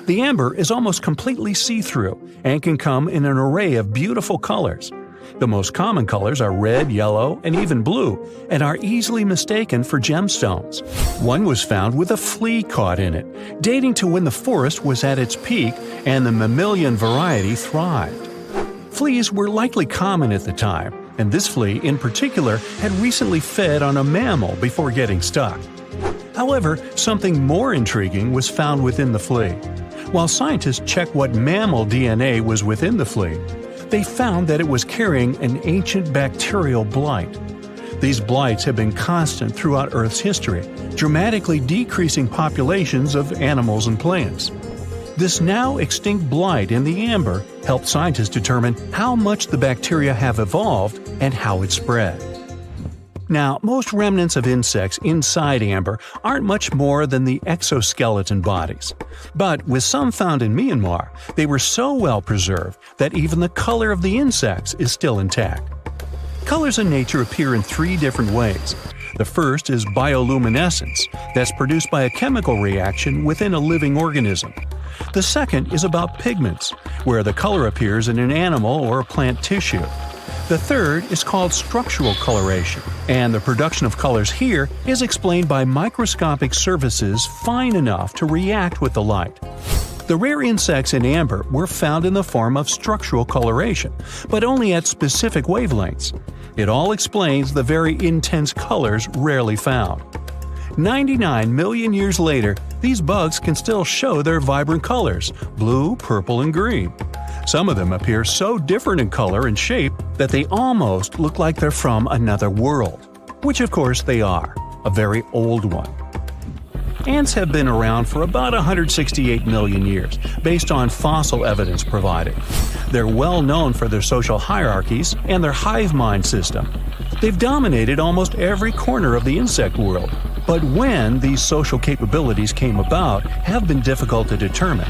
The amber is almost completely see-through and can come in an array of beautiful colors. The most common colors are red, yellow, and even blue, and are easily mistaken for gemstones. One was found with a flea caught in it, dating to when the forest was at its peak and the mammalian variety thrived. Fleas were likely common at the time, and this flea in particular had recently fed on a mammal before getting stuck. However, something more intriguing was found within the flea. While scientists checked what mammal DNA was within the flea, they found that it was carrying an ancient bacterial blight. These blights have been constant throughout Earth's history, dramatically decreasing populations of animals and plants. This now extinct blight in the amber helped scientists determine how much the bacteria have evolved and how it spread. Now, most remnants of insects inside amber aren't much more than the exoskeleton bodies. But with some found in Myanmar, they were so well preserved that even the color of the insects is still intact. Colors in nature appear in 3 different ways. The first is bioluminescence, that's produced by a chemical reaction within a living organism. The second is about pigments, where the color appears in an animal or plant tissue. The third is called structural coloration, and the production of colors here is explained by microscopic surfaces fine enough to react with the light. The rare insects in amber were found in the form of structural coloration, but only at specific wavelengths. It all explains the very intense colors rarely found. 99 million years later, these bugs can still show their vibrant colors – blue, purple, and green. Some of them appear so different in color and shape that they almost look like they're from another world. Which of course they are, a very old one. Ants have been around for about 168 million years, based on fossil evidence provided. They're well known for their social hierarchies and their hive mind system. They've dominated almost every corner of the insect world, but when these social capabilities came about have been difficult to determine.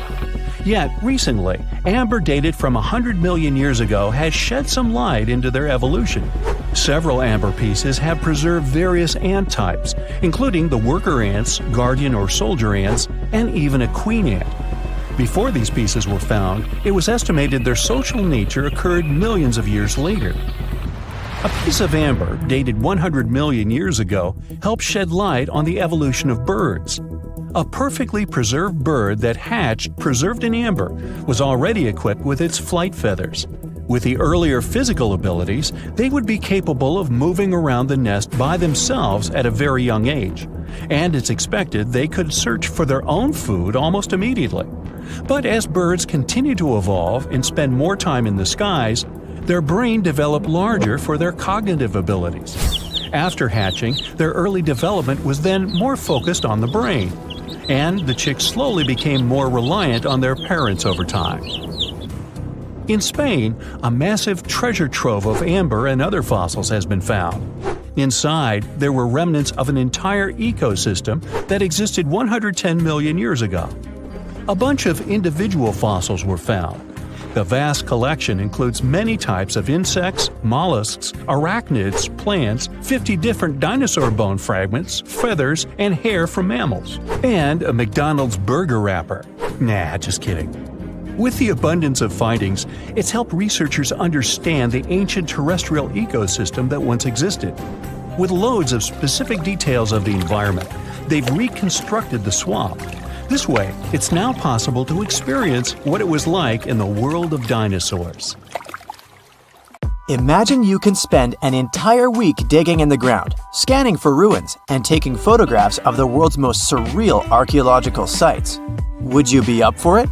Yet, recently, amber dated from 100 million years ago has shed some light into their evolution. Several amber pieces have preserved various ant types, including the worker ants, guardian or soldier ants, and even a queen ant. Before these pieces were found, it was estimated their social nature occurred millions of years later. A piece of amber, dated 100 million years ago, helped shed light on the evolution of birds. A perfectly preserved bird that hatched preserved in amber was already equipped with its flight feathers. With the earlier physical abilities, they would be capable of moving around the nest by themselves at a very young age, and it's expected they could search for their own food almost immediately. But as birds continue to evolve and spend more time in the skies, their brain developed larger for their cognitive abilities. After hatching, their early development was then more focused on the brain, and the chicks slowly became more reliant on their parents over time. In Spain, a massive treasure trove of amber and other fossils has been found. Inside, there were remnants of an entire ecosystem that existed 110 million years ago. A bunch of individual fossils were found. The vast collection includes many types of insects, mollusks, arachnids, plants, 50 different dinosaur bone fragments, feathers, and hair from mammals, and a McDonald's burger wrapper. Nah, just kidding. With the abundance of findings, it's helped researchers understand the ancient terrestrial ecosystem that once existed. With loads of specific details of the environment, they've reconstructed the swamp. This way, it's now possible to experience what it was like in the world of dinosaurs. Imagine you can spend an entire week digging in the ground, scanning for ruins, and taking photographs of the world's most surreal archaeological sites. Would you be up for it?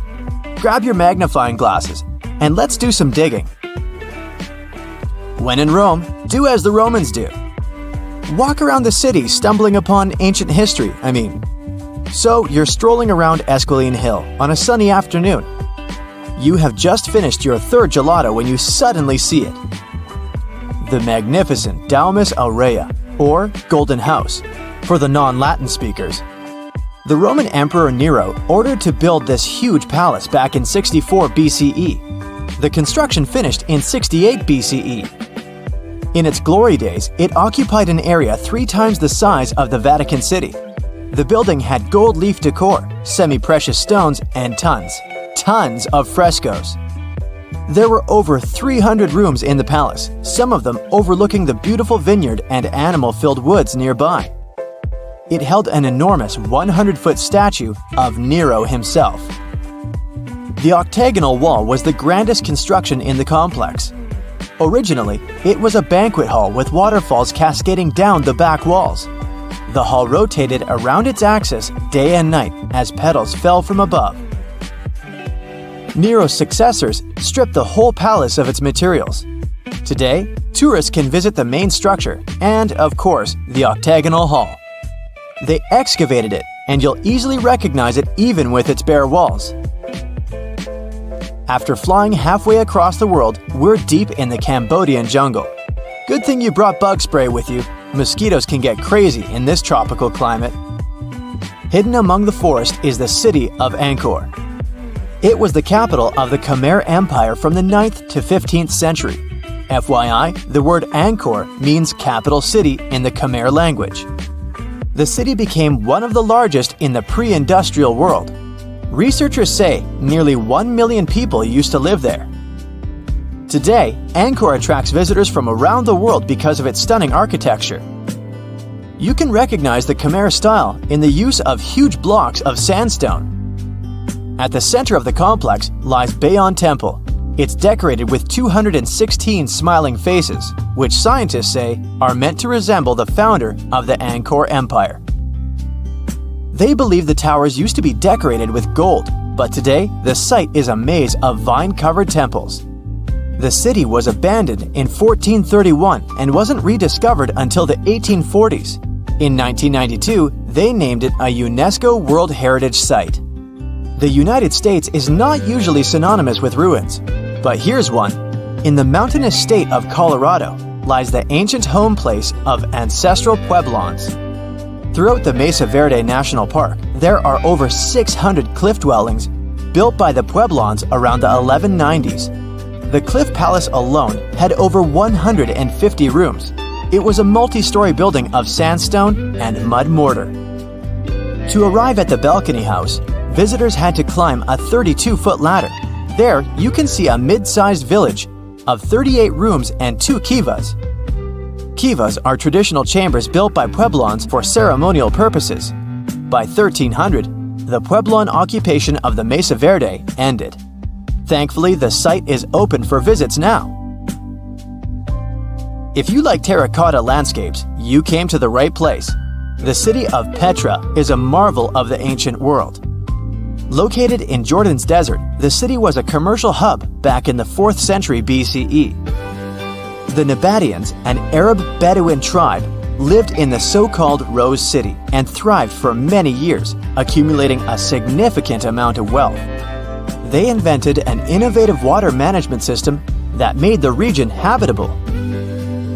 Grab your magnifying glasses, and let's do some digging. When in Rome, do as the Romans do. Walk around the city stumbling upon ancient history, So, you're strolling around Esquiline Hill on a sunny afternoon. You have just finished your third gelato when you suddenly see it. The magnificent Domus Aurea, or Golden House, for the non-Latin speakers. The Roman Emperor Nero ordered to build this huge palace back in 64 BCE. The construction finished in 68 BCE. In its glory days, it occupied an area 3 times the size of the Vatican City. The building had gold leaf decor, semi-precious stones, and tons of frescoes. There were over 300 rooms in the palace, some of them overlooking the beautiful vineyard and animal-filled woods nearby. It held an enormous 100-foot statue of Nero himself. The octagonal wall was the grandest construction in the complex. Originally, it was a banquet hall with waterfalls cascading down the back walls. The hall rotated around its axis day and night as petals fell from above. Nero's successors stripped the whole palace of its materials. Today, tourists can visit the main structure and, of course, the octagonal hall. They excavated it, and you'll easily recognize it even with its bare walls. After flying halfway across the world, we're deep in the Cambodian jungle. Good thing you brought bug spray with you. Mosquitoes can get crazy in this tropical climate. Hidden among the forest is the city of Angkor. It was the capital of the Khmer Empire from the 9th to 15th century. FYI, the word Angkor means capital city in the Khmer language. The city became one of the largest in the pre-industrial world. Researchers say nearly 1 million people used to live there. Today, Angkor attracts visitors from around the world because of its stunning architecture. You can recognize the Khmer style in the use of huge blocks of sandstone. At the center of the complex lies Bayon Temple. It's decorated with 216 smiling faces, which scientists say are meant to resemble the founder of the Angkor Empire. They believe the towers used to be decorated with gold, but today the site is a maze of vine-covered temples. The city was abandoned in 1431 and wasn't rediscovered until the 1840s. In 1992, they named it a UNESCO World Heritage Site. The United States is not usually synonymous with ruins, but here's one. In the mountainous state of Colorado lies the ancient home place of ancestral Pueblans. Throughout the Mesa Verde National Park, there are over 600 cliff dwellings built by the Pueblans around the 1190s. The Cliff Palace alone had over 150 rooms. It was a multi-story building of sandstone and mud mortar. To arrive at the balcony house, visitors had to climb a 32-foot ladder. There, you can see a mid-sized village of 38 rooms and 2 kivas. Kivas are traditional chambers built by Pueblans for ceremonial purposes. By 1300, the Pueblan occupation of the Mesa Verde ended. Thankfully, the site is open for visits now. If you like terracotta landscapes, you came to the right place. The city of Petra is a marvel of the ancient world. Located in Jordan's desert, the city was a commercial hub back in the 4th century BCE. The Nabataeans, an Arab Bedouin tribe, lived in the so-called Rose City and thrived for many years, accumulating a significant amount of wealth. They invented an innovative water management system that made the region habitable.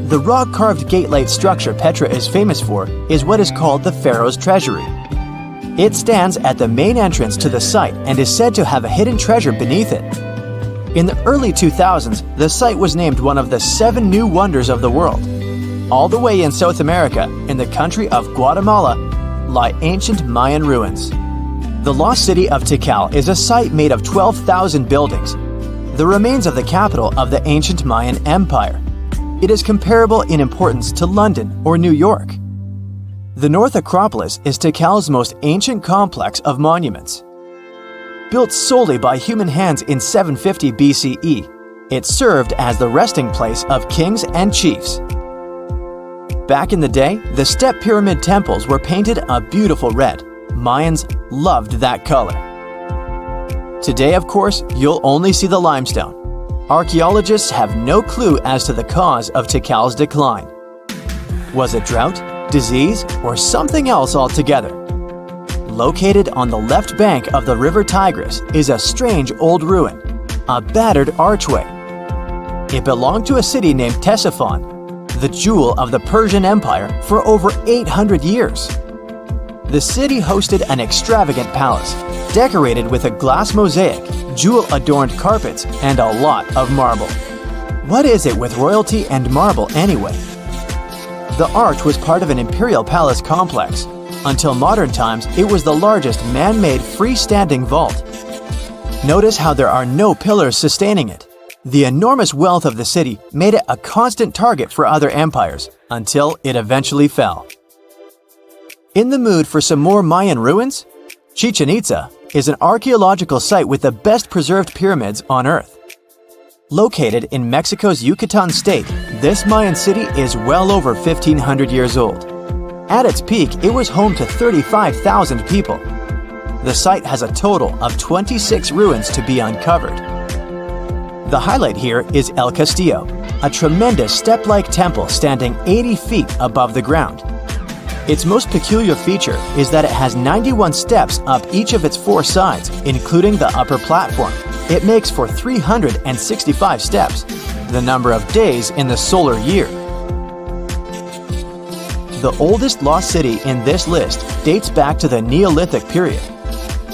The rock-carved gate-like structure Petra is famous for is what is called the Pharaoh's Treasury. It stands at the main entrance to the site and is said to have a hidden treasure beneath it. In the early 2000s, the site was named one of the 7 new wonders of the world. All the way in South America, in the country of Guatemala, lie ancient Mayan ruins. The lost city of Tikal is a site made of 12,000 buildings, the remains of the capital of the ancient Mayan Empire. It is comparable in importance to London or New York. The North Acropolis is Tikal's most ancient complex of monuments. Built solely by human hands in 750 BCE, it served as the resting place of kings and chiefs. Back in the day, the step pyramid temples were painted a beautiful red. Mayans loved that color. Today, of course, you'll only see the limestone. Archaeologists have no clue as to the cause of Tikal's decline. Was it drought, disease, or something else altogether? Located on the left bank of the river Tigris is a strange old ruin, a battered archway. It belonged to a city named Ctesiphon, the jewel of the Persian Empire, for over 800 years. The city hosted an extravagant palace, decorated with a glass mosaic, jewel-adorned carpets, and a lot of marble. What is it with royalty and marble anyway? The arch was part of an imperial palace complex. Until modern times, it was the largest man-made freestanding vault. Notice how there are no pillars sustaining it. The enormous wealth of the city made it a constant target for other empires, until it eventually fell. In the mood for some more Mayan ruins? Chichen Itza is an archaeological site with the best preserved pyramids on Earth. Located in Mexico's Yucatan state, this Mayan city is well over 1,500 years old. At its peak, it was home to 35,000 people. The site has a total of 26 ruins to be uncovered. The highlight here is El Castillo, a tremendous step-like temple standing 80 feet above the ground. Its most peculiar feature is that it has 91 steps up each of its 4 sides, including the upper platform. It makes for 365 steps, the number of days in the solar year. The oldest lost city in this list dates back to the Neolithic period.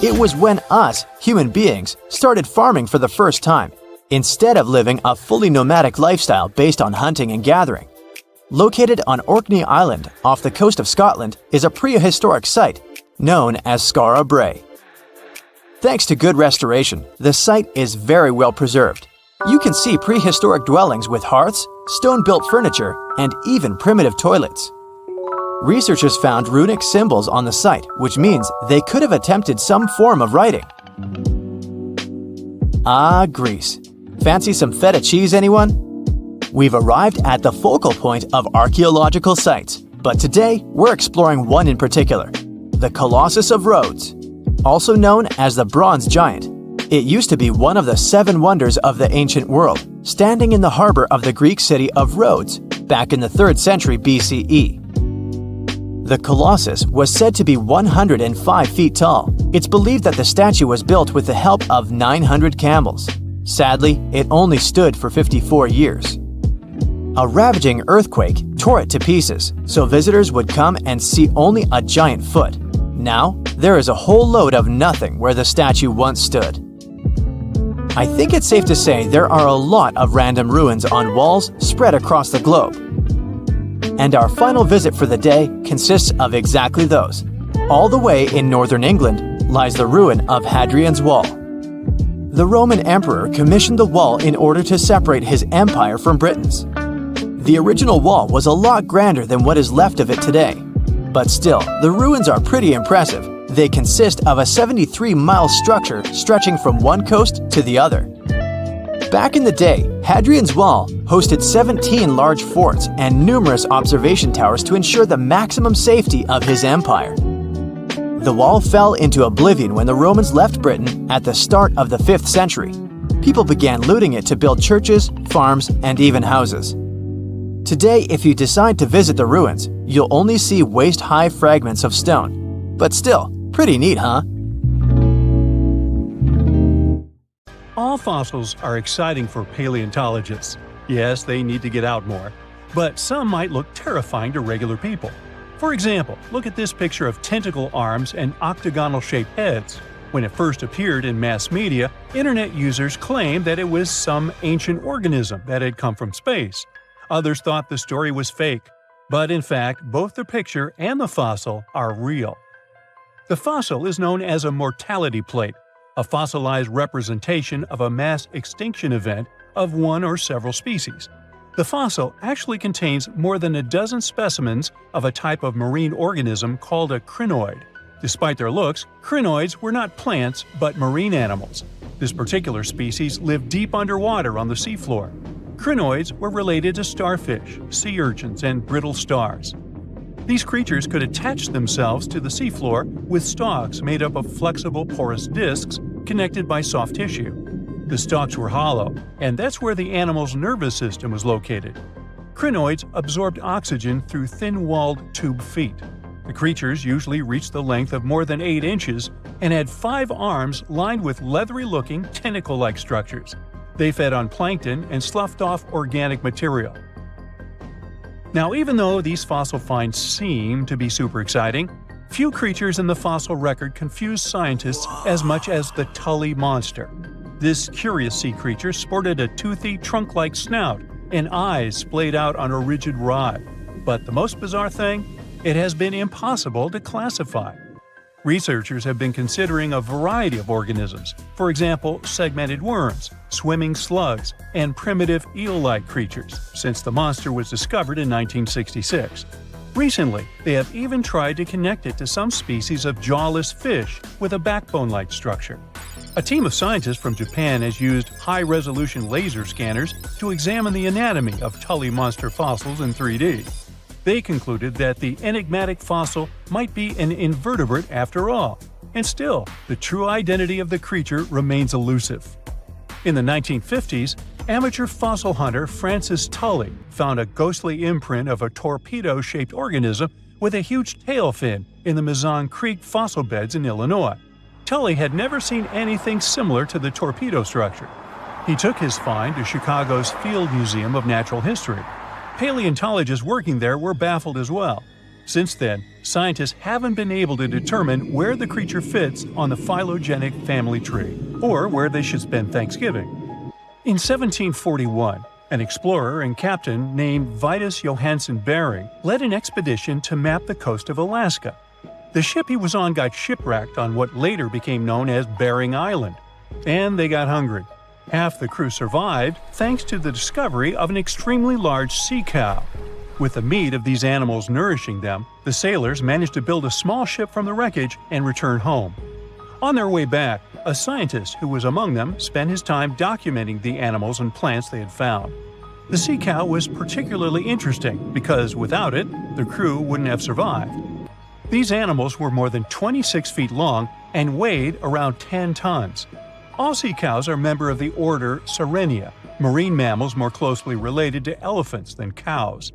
It was when us, human beings, started farming for the first time, instead of living a fully nomadic lifestyle based on hunting and gathering. Located on Orkney Island off the coast of Scotland is a prehistoric site known as Skara Brae. Thanks to good restoration, the site is very well preserved. You can see prehistoric dwellings with hearths, stone-built furniture, and even primitive toilets. Researchers found runic symbols on the site, which means they could have attempted some form of writing. Ah, Greece. Fancy some feta cheese, anyone? We've arrived at the focal point of archaeological sites, but today we're exploring one in particular, the Colossus of Rhodes. Also known as the Bronze Giant, it used to be one of the 7 wonders of the ancient world, standing in the harbor of the Greek city of Rhodes back in the 3rd century BCE. The Colossus was said to be 105 feet tall. It's believed that the statue was built with the help of 900 camels. Sadly, it only stood for 54 years. A ravaging earthquake tore it to pieces, so visitors would come and see only a giant foot. Now, there is a whole load of nothing where the statue once stood. I think it's safe to say there are a lot of random ruins on walls spread across the globe. And our final visit for the day consists of exactly those. All the way in northern England lies the ruin of Hadrian's Wall. The Roman emperor commissioned the wall in order to separate his empire from Britain's. The original wall was a lot grander than what is left of it today. But still, the ruins are pretty impressive. They consist of a 73-mile structure stretching from one coast to the other. Back in the day, Hadrian's Wall hosted 17 large forts and numerous observation towers to ensure the maximum safety of his empire. The wall fell into oblivion when the Romans left Britain at the start of the 5th century. People began looting it to build churches, farms, and even houses. Today, if you decide to visit the ruins, you'll only see waist-high fragments of stone. But still, pretty neat, huh? All fossils are exciting for paleontologists. Yes, they need to get out more. But some might look terrifying to regular people. For example, look at this picture of tentacle arms and octagonal-shaped heads. When it first appeared in mass media, internet users claimed that it was some ancient organism that had come from space. Others thought the story was fake. But in fact, both the picture and the fossil are real. The fossil is known as a mortality plate, a fossilized representation of a mass extinction event of one or several species. The fossil actually contains more than a dozen specimens of a type of marine organism called a crinoid. Despite their looks, crinoids were not plants but marine animals. This particular species lived deep underwater on the seafloor. Crinoids were related to starfish, sea urchins, and brittle stars. These creatures could attach themselves to the seafloor with stalks made up of flexible porous discs connected by soft tissue. The stalks were hollow, and that's where the animal's nervous system was located. Crinoids absorbed oxygen through thin-walled tube feet. The creatures usually reached the length of more than 8 inches and had 5 arms lined with leathery-looking, tentacle-like structures. They fed on plankton and sloughed off organic material. Now, even though these fossil finds seem to be super exciting, few creatures in the fossil record confuse scientists as much as the Tully monster. This curious sea creature sported a toothy, trunk-like snout and eyes splayed out on a rigid rod. But the most bizarre thing? It has been impossible to classify. Researchers have been considering a variety of organisms, for example, segmented worms, swimming slugs, and primitive eel-like creatures, since the monster was discovered in 1966. Recently, they have even tried to connect it to some species of jawless fish with a backbone-like structure. A team of scientists from Japan has used high-resolution laser scanners to examine the anatomy of Tully monster fossils in 3D. They concluded that the enigmatic fossil might be an invertebrate after all, and still, the true identity of the creature remains elusive. In the 1950s, amateur fossil hunter Francis Tully found a ghostly imprint of a torpedo-shaped organism with a huge tail fin in the Mizon Creek fossil beds in Illinois. Tully had never seen anything similar to the torpedo structure. He took his find to Chicago's Field Museum of Natural History. Paleontologists working there were baffled as well. Since then, scientists haven't been able to determine where the creature fits on the phylogenetic family tree, or where they should spend Thanksgiving. In 1741, an explorer and captain named Vitus Johansen Bering led an expedition to map the coast of Alaska. The ship he was on got shipwrecked on what later became known as Bering Island, and they got hungry. Half the crew survived thanks to the discovery of an extremely large sea cow. With the meat of these animals nourishing them, the sailors managed to build a small ship from the wreckage and return home. On their way back, a scientist who was among them spent his time documenting the animals and plants they had found. The sea cow was particularly interesting because without it, the crew wouldn't have survived. These animals were more than 26 feet long and weighed around 10 tons. All sea cows are member of the order Sirenia, marine mammals more closely related to elephants than cows.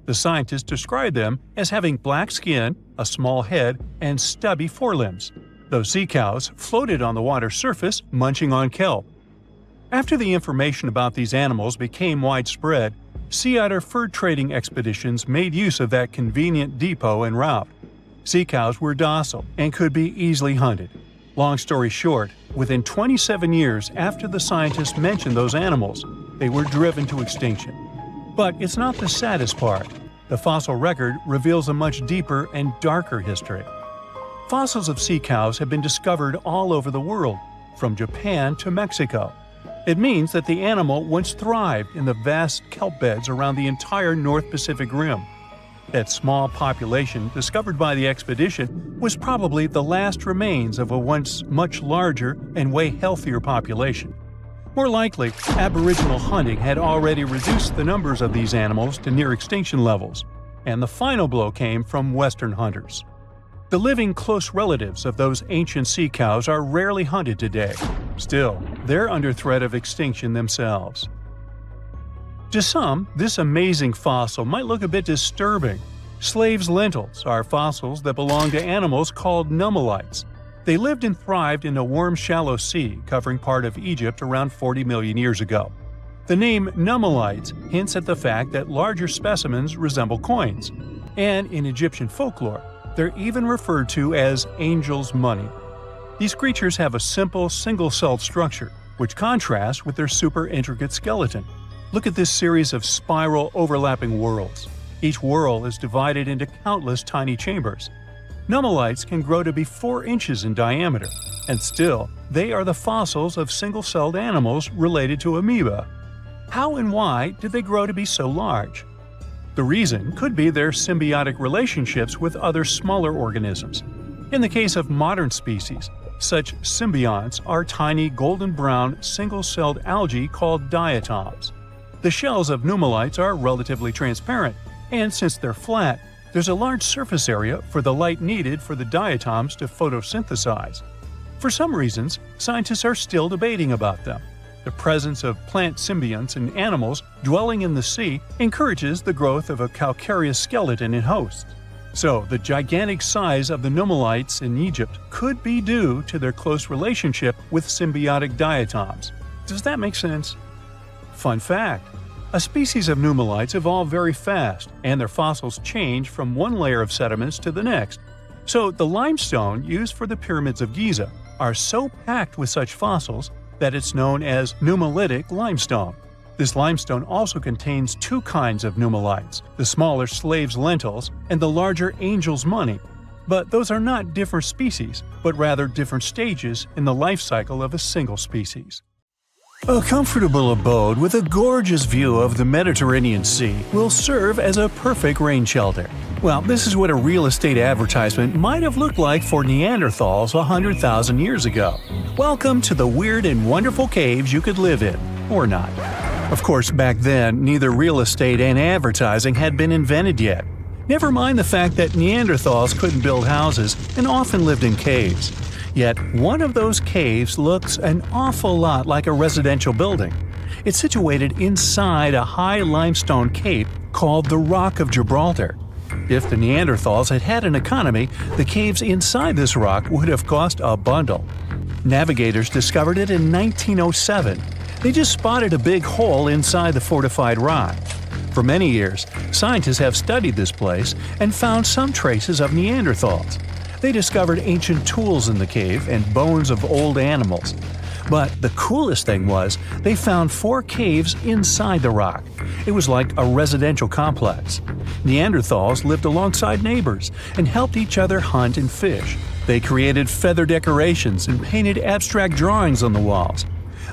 The scientists described them as having black skin, a small head, and stubby forelimbs. Those sea cows floated on the water's surface, munching on kelp. After the information about these animals became widespread, sea otter fur trading expeditions made use of that convenient depot en route. Sea cows were docile and could be easily hunted. Long story short, within 27 years after the scientists mentioned those animals, they were driven to extinction. But it's not the saddest part. The fossil record reveals a much deeper and darker history. Fossils of sea cows have been discovered all over the world, from Japan to Mexico. It means that the animal once thrived in the vast kelp beds around the entire North Pacific Rim. That small population discovered by the expedition was probably the last remains of a once much larger and way healthier population. More likely, Aboriginal hunting had already reduced the numbers of these animals to near extinction levels, and the final blow came from Western hunters. The living close relatives of those ancient sea cows are rarely hunted today. Still, they're under threat of extinction themselves. To some, this amazing fossil might look a bit disturbing. Slaves' lentils are fossils that belong to animals called nummelites. They lived and thrived in a warm, shallow sea covering part of Egypt around 40 million years ago. The name nummelites hints at the fact that larger specimens resemble coins, and in Egyptian folklore, they're even referred to as angel's money. These creatures have a simple, single-celled structure, which contrasts with their super intricate skeleton. Look at this series of spiral overlapping whorls. Each whorl is divided into countless tiny chambers. Nummelites can grow to be 4 inches in diameter, and still, they are the fossils of single-celled animals related to amoeba. How and why did they grow to be so large? The reason could be their symbiotic relationships with other smaller organisms. In the case of modern species, such symbionts are tiny golden-brown single-celled algae called diatoms. The shells of nummelites are relatively transparent, and since they're flat, there's a large surface area for the light needed for the diatoms to photosynthesize. For some reasons, scientists are still debating about them. The presence of plant symbionts in animals dwelling in the sea encourages the growth of a calcareous skeleton in hosts. So, the gigantic size of the nummelites in Egypt could be due to their close relationship with symbiotic diatoms. Does that make sense? Fun fact: a species of nummelites evolve very fast, and their fossils change from one layer of sediments to the next. So, the limestone used for the pyramids of Giza are so packed with such fossils that it's known as nummelitic limestone. This limestone also contains 2 kinds of nummelites, the smaller slave's lentils and the larger angel's money. But those are not different species, but rather different stages in the life cycle of a single species. A comfortable abode with a gorgeous view of the Mediterranean Sea will serve as a perfect rain shelter. Well, this is what a real estate advertisement might have looked like for Neanderthals 100,000 years ago. Welcome to the weird and wonderful caves you could live in, or not. Of course, back then, neither real estate and advertising had been invented yet. Never mind the fact that Neanderthals couldn't build houses and often lived in caves. Yet, one of those caves looks an awful lot like a residential building. It's situated inside a high limestone cape called the Rock of Gibraltar. If the Neanderthals had had an economy, the caves inside this rock would have cost a bundle. Navigators discovered it in 1907. They just spotted a big hole inside the fortified rock. For many years, scientists have studied this place and found some traces of Neanderthals. They discovered ancient tools in the cave and bones of old animals. But the coolest thing was, they found 4 caves inside the rock. It was like a residential complex. Neanderthals lived alongside neighbors and helped each other hunt and fish. They created feather decorations and painted abstract drawings on the walls.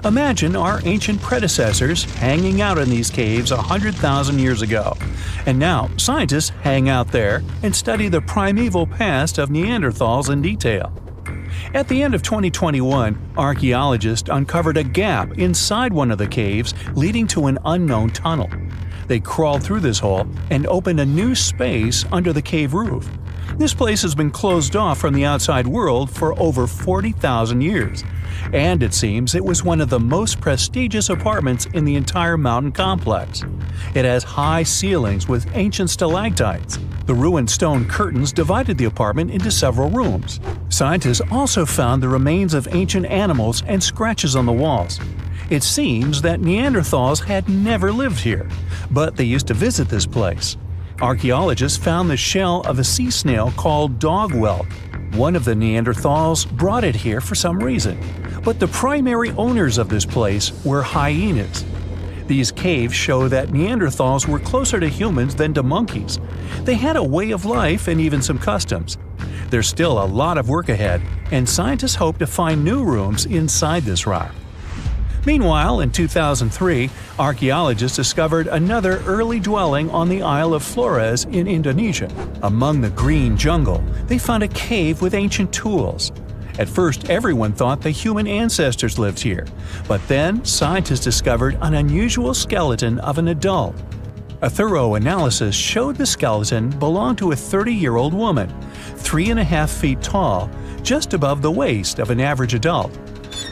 Imagine our ancient predecessors hanging out in these caves 100,000 years ago. And now, scientists hang out there and study the primeval past of Neanderthals in detail. At the end of 2021, archaeologists uncovered a gap inside one of the caves leading to an unknown tunnel. They crawled through this hole and opened a new space under the cave roof. This place has been closed off from the outside world for over 40,000 years. And it seems it was one of the most prestigious apartments in the entire mountain complex. It has high ceilings with ancient stalactites. The ruined stone curtains divided the apartment into several rooms. Scientists also found the remains of ancient animals and scratches on the walls. It seems that Neanderthals had never lived here, but they used to visit this place. Archaeologists found the shell of a sea snail called dog whelk. One of the Neanderthals brought it here for some reason, but the primary owners of this place were hyenas. These caves show that Neanderthals were closer to humans than to monkeys. They had a way of life and even some customs. There's still a lot of work ahead, and scientists hope to find new rooms inside this rock. Meanwhile, in 2003, archaeologists discovered another early dwelling on the Isle of Flores in Indonesia. Among the green jungle, they found a cave with ancient tools. At first, everyone thought the human ancestors lived here, but then scientists discovered an unusual skeleton of an adult. A thorough analysis showed the skeleton belonged to a 30-year-old woman, 3.5 feet tall, just above the waist of an average adult.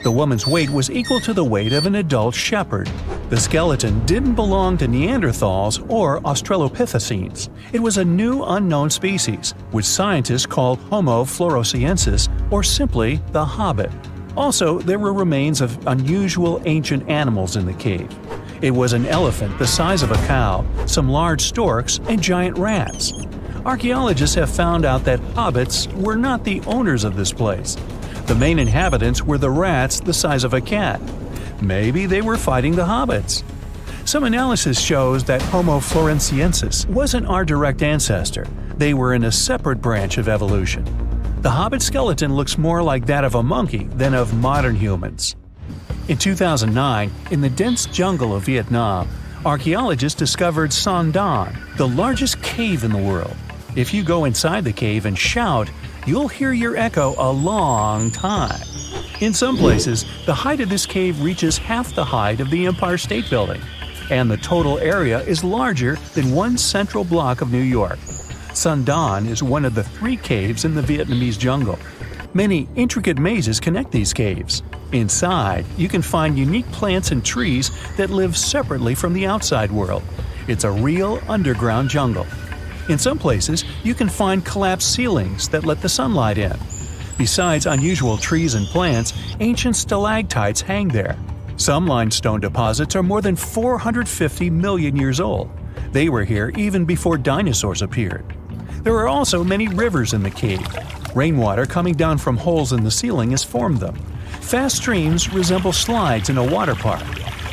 The woman's weight was equal to the weight of an adult shepherd. The skeleton didn't belong to Neanderthals or Australopithecines. It was a new unknown species, which scientists called Homo floresiensis, or simply the Hobbit. Also, there were remains of unusual ancient animals in the cave. It was an elephant the size of a cow, some large storks, and giant rats. Archaeologists have found out that hobbits were not the owners of this place. The main inhabitants were the rats the size of a cat. Maybe they were fighting the hobbits. Some analysis shows that Homo floresiensis wasn't our direct ancestor. They were in a separate branch of evolution. The hobbit skeleton looks more like that of a monkey than of modern humans. In 2009, in the dense jungle of Vietnam, archaeologists discovered Sandan, the largest cave in the world. If you go inside the cave and shout, you'll hear your echo a long time. In some places, the height of this cave reaches half the height of the Empire State Building, and the total area is larger than one central block of New York. Sandan is one of the 3 caves in the Vietnamese jungle. Many intricate mazes connect these caves. Inside, you can find unique plants and trees that live separately from the outside world. It's a real underground jungle. In some places, you can find collapsed ceilings that let the sunlight in. Besides unusual trees and plants, ancient stalactites hang there. Some limestone deposits are more than 450 million years old. They were here even before dinosaurs appeared. There are also many rivers in the cave. Rainwater coming down from holes in the ceiling has formed them. Fast streams resemble slides in a water park.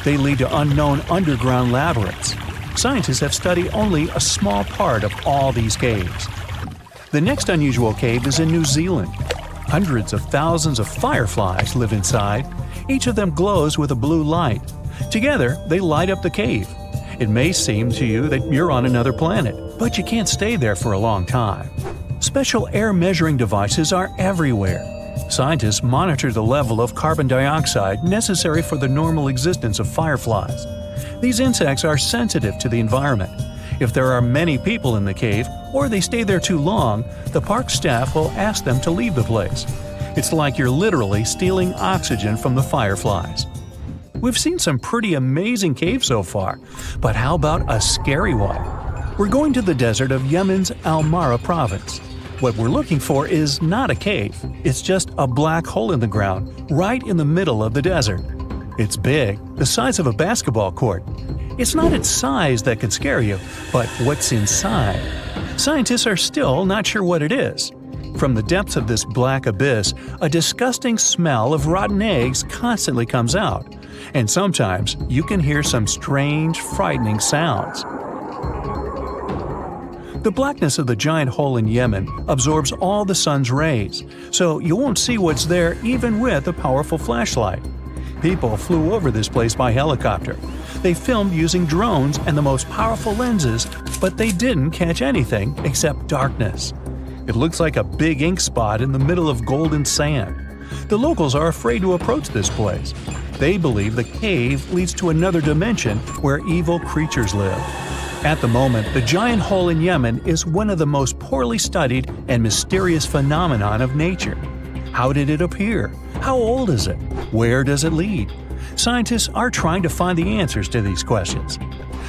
They lead to unknown underground labyrinths. Scientists have studied only a small part of all these caves. The next unusual cave is in New Zealand. Hundreds of thousands of fireflies live inside. Each of them glows with a blue light. Together, they light up the cave. It may seem to you that you're on another planet, but you can't stay there for a long time. Special air measuring devices are everywhere. Scientists monitor the level of carbon dioxide necessary for the normal existence of fireflies. These insects are sensitive to the environment. If there are many people in the cave, or they stay there too long, the park staff will ask them to leave the place. It's like you're literally stealing oxygen from the fireflies. We've seen some pretty amazing caves so far, but how about a scary one? We're going to the desert of Yemen's Al-Mara province. What we're looking for is not a cave, it's just a black hole in the ground, right in the middle of the desert. It's big, the size of a basketball court. It's not its size that could scare you, but what's inside. Scientists are still not sure what it is. From the depths of this black abyss, a disgusting smell of rotten eggs constantly comes out, and sometimes you can hear some strange, frightening sounds. The blackness of the giant hole in Yemen absorbs all the sun's rays, so you won't see what's there even with a powerful flashlight. People flew over this place by helicopter. They filmed using drones and the most powerful lenses, but they didn't catch anything except darkness. It looks like a big ink spot in the middle of golden sand. The locals are afraid to approach this place. They believe the cave leads to another dimension where evil creatures live. At the moment, the giant hole in Yemen is one of the most poorly studied and mysterious phenomenon of nature. How did it appear? How old is it? Where does it lead? Scientists are trying to find the answers to these questions.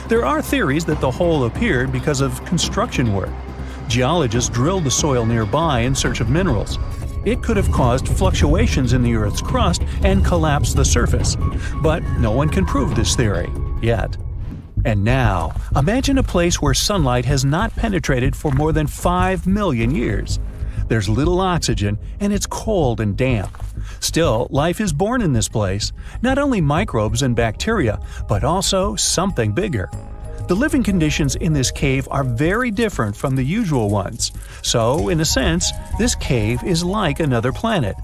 There are theories that the hole appeared because of construction work. Geologists drilled the soil nearby in search of minerals. It could have caused fluctuations in the Earth's crust and collapsed the surface. But no one can prove this theory, yet. And now, imagine a place where sunlight has not penetrated for more than 5 million years. There's little oxygen, and it's cold and damp. Still, life is born in this place, not only microbes and bacteria, but also something bigger. The living conditions in this cave are very different from the usual ones, so, in a sense, this cave is like another planet.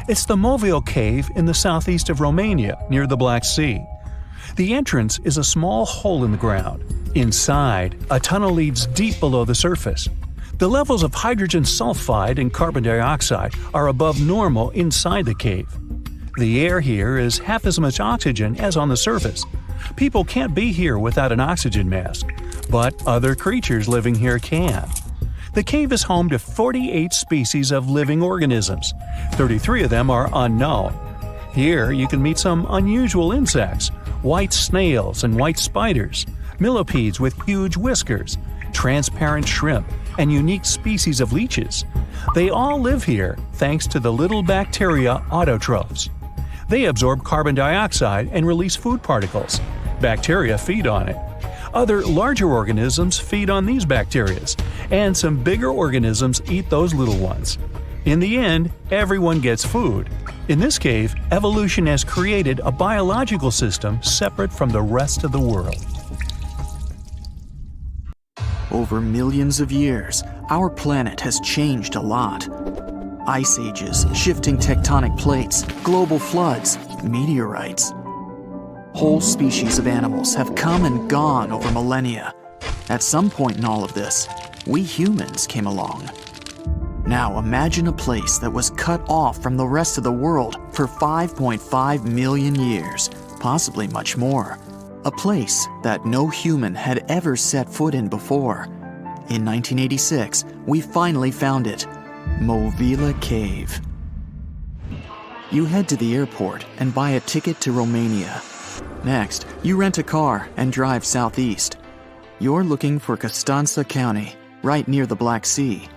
It's the Movile cave in the southeast of Romania, near the Black Sea. The entrance is a small hole in the ground. Inside, a tunnel leads deep below the surface. The levels of hydrogen sulfide and carbon dioxide are above normal inside the cave. The air here is half as much oxygen as on the surface. People can't be here without an oxygen mask, but other creatures living here can. The cave is home to 48 species of living organisms. 33 of them are unknown. Here you can meet some unusual insects, white snails and white spiders, millipedes with huge whiskers, transparent shrimp, and unique species of leeches. They all live here thanks to the little bacteria autotrophs. They absorb carbon dioxide and release food particles. Bacteria feed on it. Other larger organisms feed on these bacteria, and some bigger organisms eat those little ones. In the end, everyone gets food. In this cave, evolution has created a biological system separate from the rest of the world. Over millions of years, our planet has changed a lot. Ice ages, shifting tectonic plates, global floods, meteorites. Whole species of animals have come and gone over millennia. At some point in all of this, we humans came along. Now imagine a place that was cut off from the rest of the world for 5.5 million years, possibly much more. A place that no human had ever set foot in before. In 1986, we finally found it, Movile Cave. You head to the airport and buy a ticket to Romania. Next, you rent a car and drive southeast. You're looking for Constanța County, right near the Black Sea.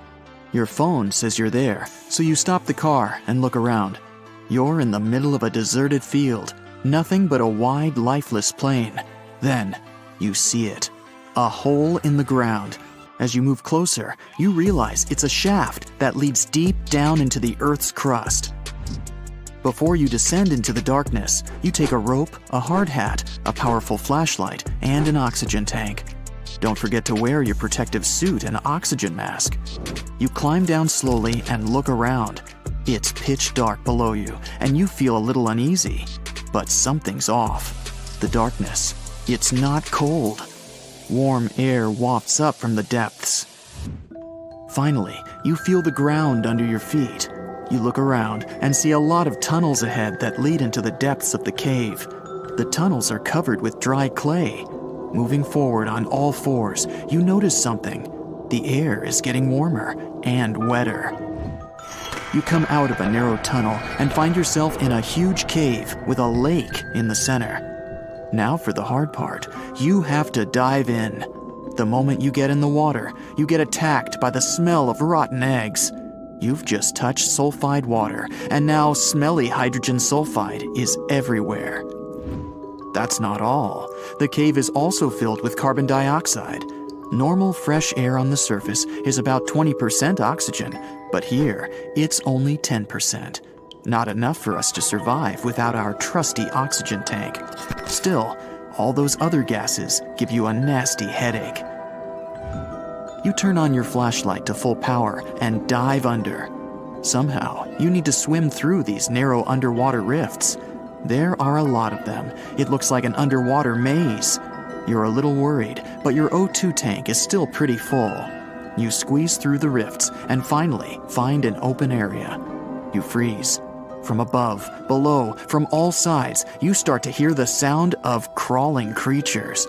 Your phone says you're there, so you stop the car and look around. You're in the middle of a deserted field, nothing but a wide, lifeless plain. Then, you see it. A hole in the ground. As you move closer, you realize it's a shaft that leads deep down into the Earth's crust. Before you descend into the darkness, you take a rope, a hard hat, a powerful flashlight, and an oxygen tank. Don't forget to wear your protective suit and oxygen mask. You climb down slowly and look around. It's pitch dark below you, and you feel a little uneasy. But something's off. The darkness. It's not cold. Warm air wafts up from the depths. Finally, you feel the ground under your feet. You look around and see a lot of tunnels ahead that lead into the depths of the cave. The tunnels are covered with dry clay. Moving forward on all fours, you notice something. The air is getting warmer and wetter. You come out of a narrow tunnel and find yourself in a huge cave with a lake in the center. Now for the hard part, you have to dive in. The moment you get in the water, you get attacked by the smell of rotten eggs. You've just touched sulfide water, and now smelly hydrogen sulfide is everywhere. That's not all. The cave is also filled with carbon dioxide. Normal fresh air on the surface is about 20% oxygen, But here, it's only 10%. Not enough for us to survive without our trusty oxygen tank. Still, all those other gases give you a nasty headache. You turn on your flashlight to full power and dive under. Somehow, you need to swim through these narrow underwater rifts. There are a lot of them. It looks like an underwater maze. You're a little worried, but your O2 tank is still pretty full. You squeeze through the rifts and finally find an open area. You freeze. From above, below, from all sides, you start to hear the sound of crawling creatures.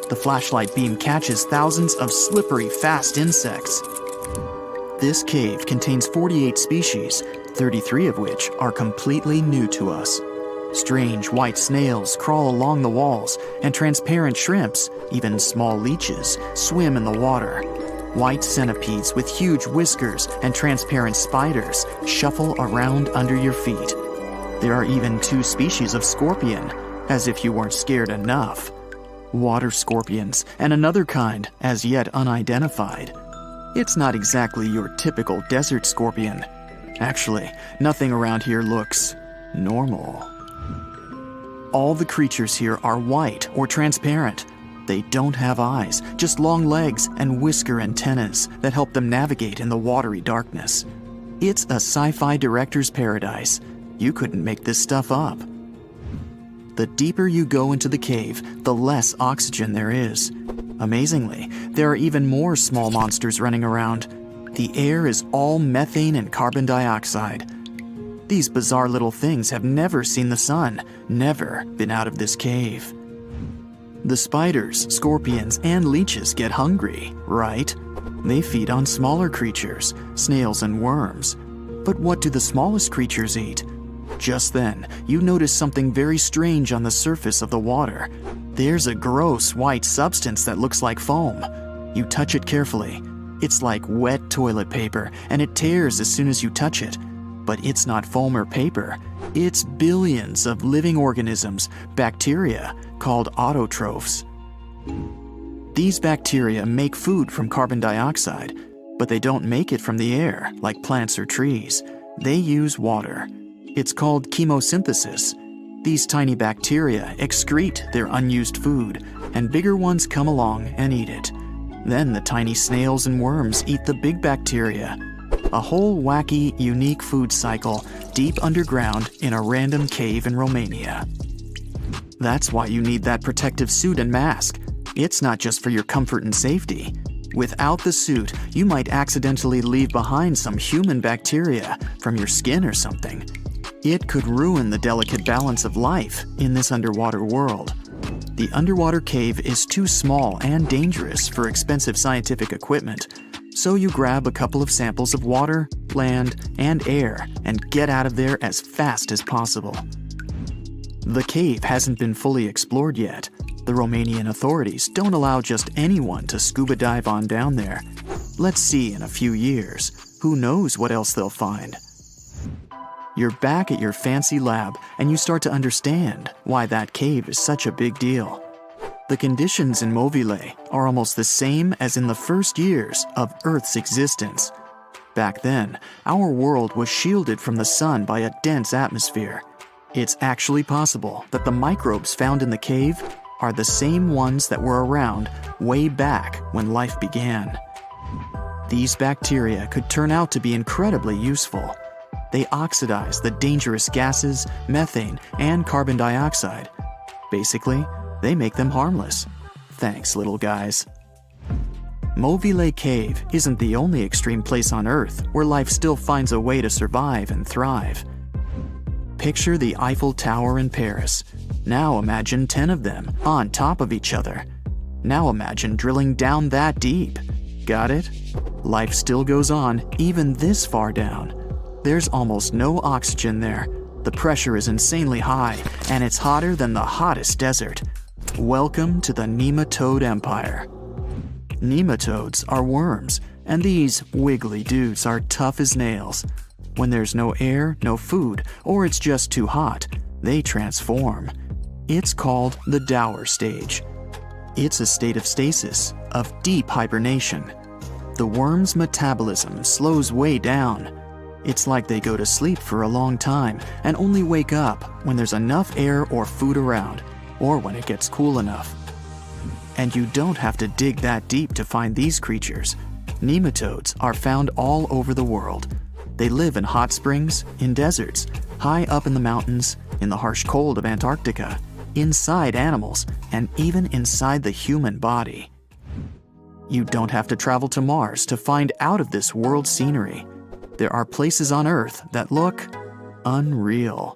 The flashlight beam catches thousands of slippery, fast insects. This cave contains 48 species, 33 of which are completely new to us. Strange white snails crawl along the walls, and transparent shrimps, even small leeches, swim in the water. White centipedes with huge whiskers and transparent spiders shuffle around under your feet. There are even 2 species of scorpion, as if you weren't scared enough. Water scorpions, and another kind, as yet unidentified. It's not exactly your typical desert scorpion. Actually, nothing around here looks normal. All the creatures here are white or transparent. They don't have eyes, just long legs and whisker antennas that help them navigate in the watery darkness. It's a sci-fi director's paradise. You couldn't make this stuff up. The deeper you go into the cave, the less oxygen there is. Amazingly, there are even more small monsters running around. The air is all methane and carbon dioxide. These bizarre little things have never seen the sun, never been out of this cave. The spiders, scorpions, and leeches get hungry, right? They feed on smaller creatures, snails and worms. But what do the smallest creatures eat? Just then, you notice something very strange on the surface of the water. There's a gross white substance that looks like foam. You touch it carefully. It's like wet toilet paper, and it tears as soon as you touch it. But it's not foam or paper. It's billions of living organisms, bacteria, called autotrophs. These bacteria make food from carbon dioxide, but they don't make it from the air like plants or trees. They use water. It's called chemosynthesis. These tiny bacteria excrete their unused food, and bigger ones come along and eat it. Then the tiny snails and worms eat the big bacteria. A whole wacky, unique food cycle deep underground in a random cave in Romania. That's why you need that protective suit and mask. It's not just for your comfort and safety. Without the suit, you might accidentally leave behind some human bacteria from your skin or something. It could ruin the delicate balance of life in this underwater world. The underwater cave is too small and dangerous for expensive scientific equipment, so you grab a couple of samples of water, land, and air and get out of there as fast as possible. The cave hasn't been fully explored yet. The Romanian authorities don't allow just anyone to scuba dive on down there. Let's see in a few years. Who knows what else they'll find? You're back at your fancy lab, and you start to understand why that cave is such a big deal. The conditions in Movile are almost the same as in the first years of Earth's existence. Back then, our world was shielded from the sun by a dense atmosphere. It's actually possible that the microbes found in the cave are the same ones that were around way back when life began. These bacteria could turn out to be incredibly useful. They oxidize the dangerous gases, methane, and carbon dioxide. Basically, they make them harmless. Thanks, little guys. Movile Cave isn't the only extreme place on Earth where life still finds a way to survive and thrive. Picture the Eiffel Tower in Paris. Now imagine 10 of them on top of each other. Now imagine drilling down that deep. Got it? Life still goes on, even this far down. There's almost no oxygen there. The pressure is insanely high, and it's hotter than the hottest desert. Welcome to the nematode empire. Nematodes are worms, and these wiggly dudes are tough as nails. When there's no air, no food, or it's just too hot, they transform. It's called the Dower stage. It's a state of stasis, of deep hibernation. the worm's metabolism slows way down. It's like they go to sleep for a long time and only wake up when there's enough air or food around, or when it gets cool enough. And you don't have to dig that deep to find these creatures. Nematodes are found all over the world. They live in hot springs, in deserts, high up in the mountains, in the harsh cold of Antarctica, inside animals, and even inside the human body. You don't have to travel to Mars to find out of this world scenery. There are places on Earth that look unreal.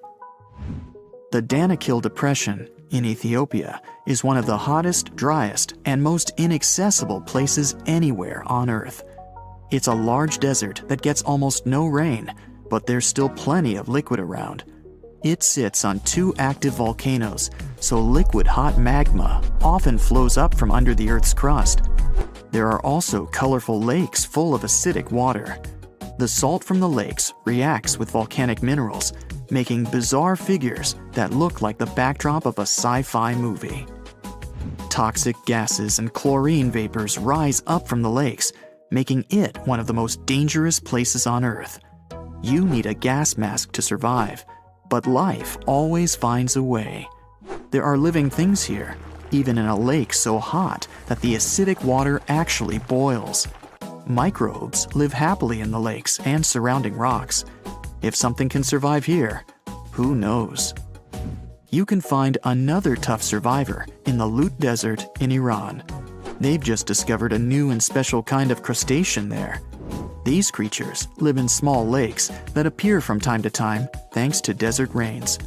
The Danakil Depression in Ethiopia is one of the hottest, driest, and most inaccessible places anywhere on Earth. It's a large desert that gets almost no rain, but there's still plenty of liquid around. It sits on 2 active volcanoes, so liquid hot magma often flows up from under the Earth's crust. There are also colorful lakes full of acidic water. The salt from the lakes reacts with volcanic minerals, making bizarre figures that look like the backdrop of a sci-fi movie. Toxic gases and chlorine vapors rise up from the lakes, making it one of the most dangerous places on Earth. You need a gas mask to survive, but life always finds a way. There are living things here, even in a lake so hot that the acidic water actually boils. Microbes live happily in the lakes and surrounding rocks. If something can survive here, who knows? You can find another tough survivor in the Lut Desert in Iran. They've just discovered a new and special kind of crustacean there. These creatures live in small lakes that appear from time to time thanks to desert rains.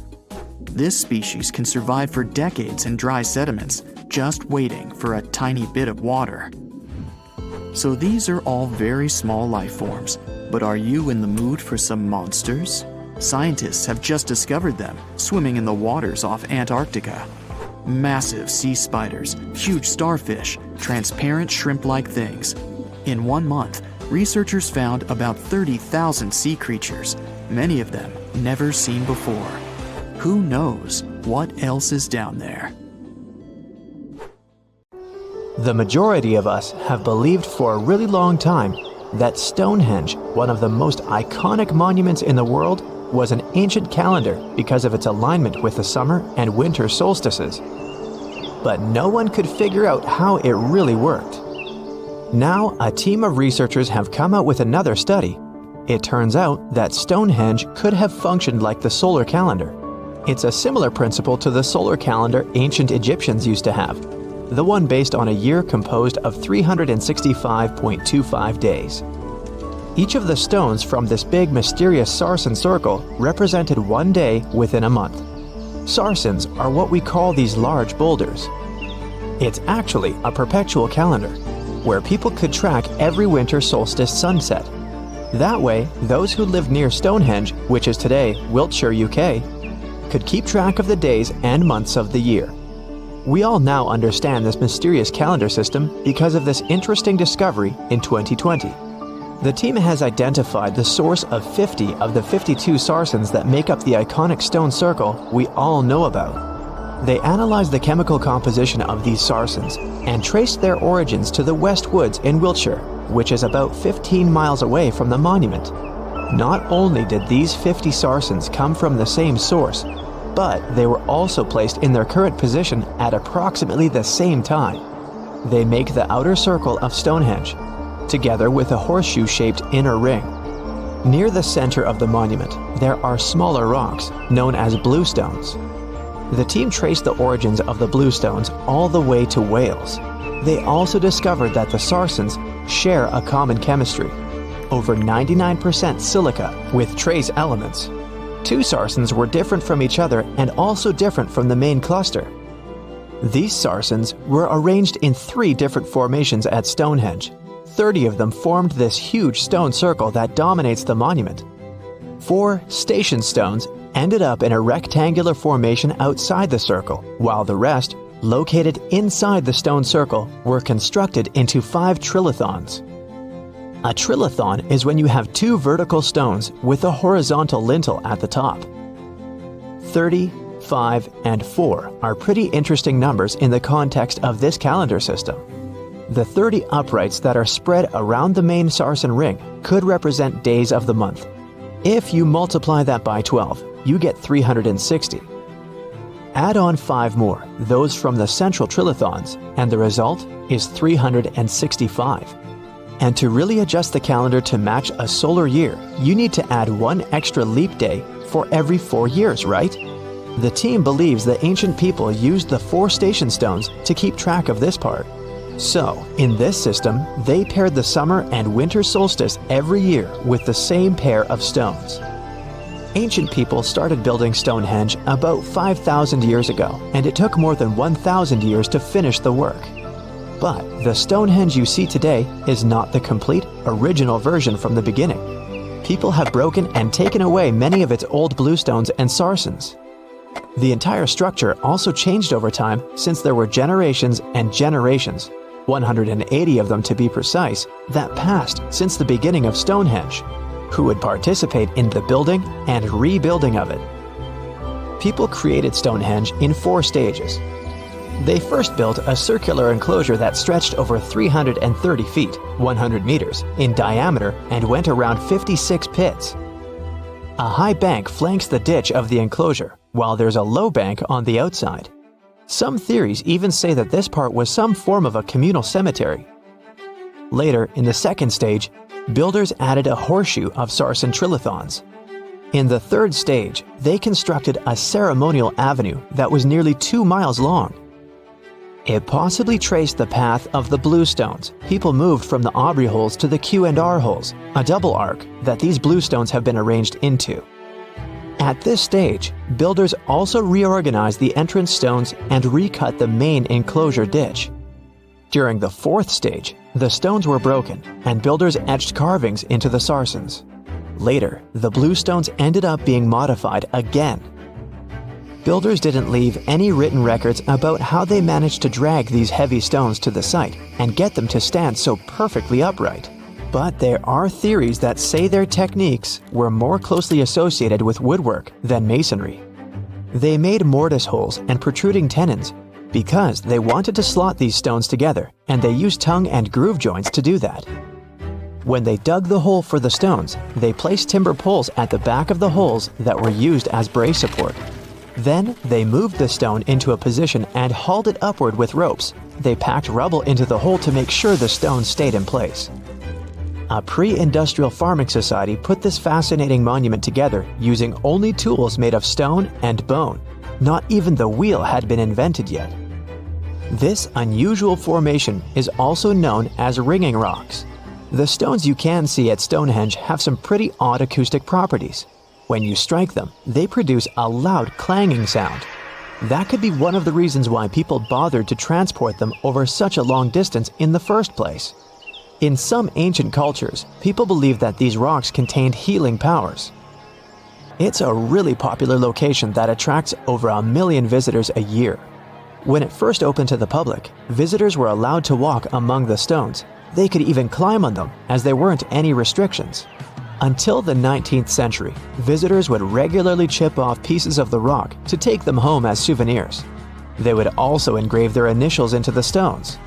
This species can survive for decades in dry sediments, just waiting for a tiny bit of water. So these are all very small life forms, but are you in the mood for some monsters? Scientists have just discovered them swimming in the waters off Antarctica. Massive sea spiders, huge starfish, transparent shrimp-like things. In 1 month, researchers found about 30,000 sea creatures, many of them never seen before. Who knows what else is down there? The majority of us have believed for a really long time that Stonehenge, one of the most iconic monuments in the world, was an ancient calendar because of its alignment with the summer and winter solstices. But no one could figure out how it really worked. Now, a team of researchers have come out with another study. It turns out that Stonehenge could have functioned like the solar calendar. It's a similar principle to the solar calendar ancient Egyptians used to have, the one based on a year composed of 365.25 days. Each of the stones from this big mysterious sarsen circle represented 1 day within a month. Sarsens are what we call these large boulders. It's actually a perpetual calendar, where people could track every winter solstice sunset. That way, those who lived near Stonehenge, which is today Wiltshire, UK, could keep track of the days and months of the year. We all now understand this mysterious calendar system because of this interesting discovery in 2020. The team has identified the source of 50 of the 52 sarsens that make up the iconic stone circle we all know about. They analyzed the chemical composition of these sarsens and traced their origins to the West Woods in Wiltshire, which is about 15 miles away from the monument. Not only did these 50 sarsens come from the same source, but they were also placed in their current position at approximately the same time. They make the outer circle of Stonehenge, together with a horseshoe-shaped inner ring. Near the center of the monument, there are smaller rocks, known as bluestones. The team traced the origins of the bluestones all the way to Wales. They also discovered that the sarsens share a common chemistry, over 99% silica with trace elements. 2 sarsens were different from each other and also different from the main cluster. These sarsens were arranged in 3 different formations at Stonehenge. 30 of them formed this huge stone circle that dominates the monument. 4 station stones ended up in a rectangular formation outside the circle, while the rest, located inside the stone circle, were constructed into 5 trilithons. A trilithon is when you have 2 vertical stones with a horizontal lintel at the top. 30, 5, and 4 are pretty interesting numbers in the context of this calendar system. The 30 uprights that are spread around the main Sarsen ring could represent days of the month. If you multiply that by 12, you get 360. Add on 5 more, those from the central trilithons, and the result is 365. And to really adjust the calendar to match a solar year, you need to add 1 extra leap day for every 4 years, right? The team believes the ancient people used the 4 station stones to keep track of this part. So, in this system, they paired the summer and winter solstice every year with the same pair of stones. Ancient people started building Stonehenge about 5,000 years ago, and it took more than 1,000 years to finish the work. But the Stonehenge you see today is not the complete, original version from the beginning. People have broken and taken away many of its old bluestones and sarsens. The entire structure also changed over time since there were generations and generations, 180 of them to be precise, that passed since the beginning of Stonehenge, who would participate in the building and rebuilding of it. People created Stonehenge in 4 stages. They first built a circular enclosure that stretched over 330 feet, 100 meters, in diameter and went around 56 pits. A high bank flanks the ditch of the enclosure, while there's a low bank on the outside. Some theories even say that this part was some form of a communal cemetery. Later, in the second stage, builders added a horseshoe of Sarsen trilithons. In the third stage, they constructed a ceremonial avenue that was nearly 2 miles long. It possibly traced the path of the bluestones. People moved from the Aubrey holes to the Q&R holes, a double arc that these bluestones have been arranged into. At this stage, builders also reorganized the entrance stones and recut the main enclosure ditch. During the fourth stage, the stones were broken and builders etched carvings into the sarsens. Later, the bluestones ended up being modified again. Builders didn't leave any written records about how they managed to drag these heavy stones to the site and get them to stand so perfectly upright. But there are theories that say their techniques were more closely associated with woodwork than masonry. They made mortise holes and protruding tenons because they wanted to slot these stones together, and they used tongue and groove joints to do that. When they dug the hole for the stones, they placed timber poles at the back of the holes that were used as brace support. Then, they moved the stone into a position and hauled it upward with ropes. They packed rubble into the hole to make sure the stone stayed in place. A pre-industrial farming society put this fascinating monument together using only tools made of stone and bone. Not even the wheel had been invented yet. This unusual formation is also known as ringing rocks. The stones you can see at Stonehenge have some pretty odd acoustic properties. When you strike them, they produce a loud clanging sound. That could be one of the reasons why people bothered to transport them over such a long distance in the first place. In some ancient cultures, people believed that these rocks contained healing powers. It's a really popular location that attracts over 1 million visitors a year. When it first opened to the public, visitors were allowed to walk among the stones. They could even climb on them, as there weren't any restrictions. Until the 19th century, visitors would regularly chip off pieces of the rock to take them home as souvenirs. They would also engrave their initials into the stones.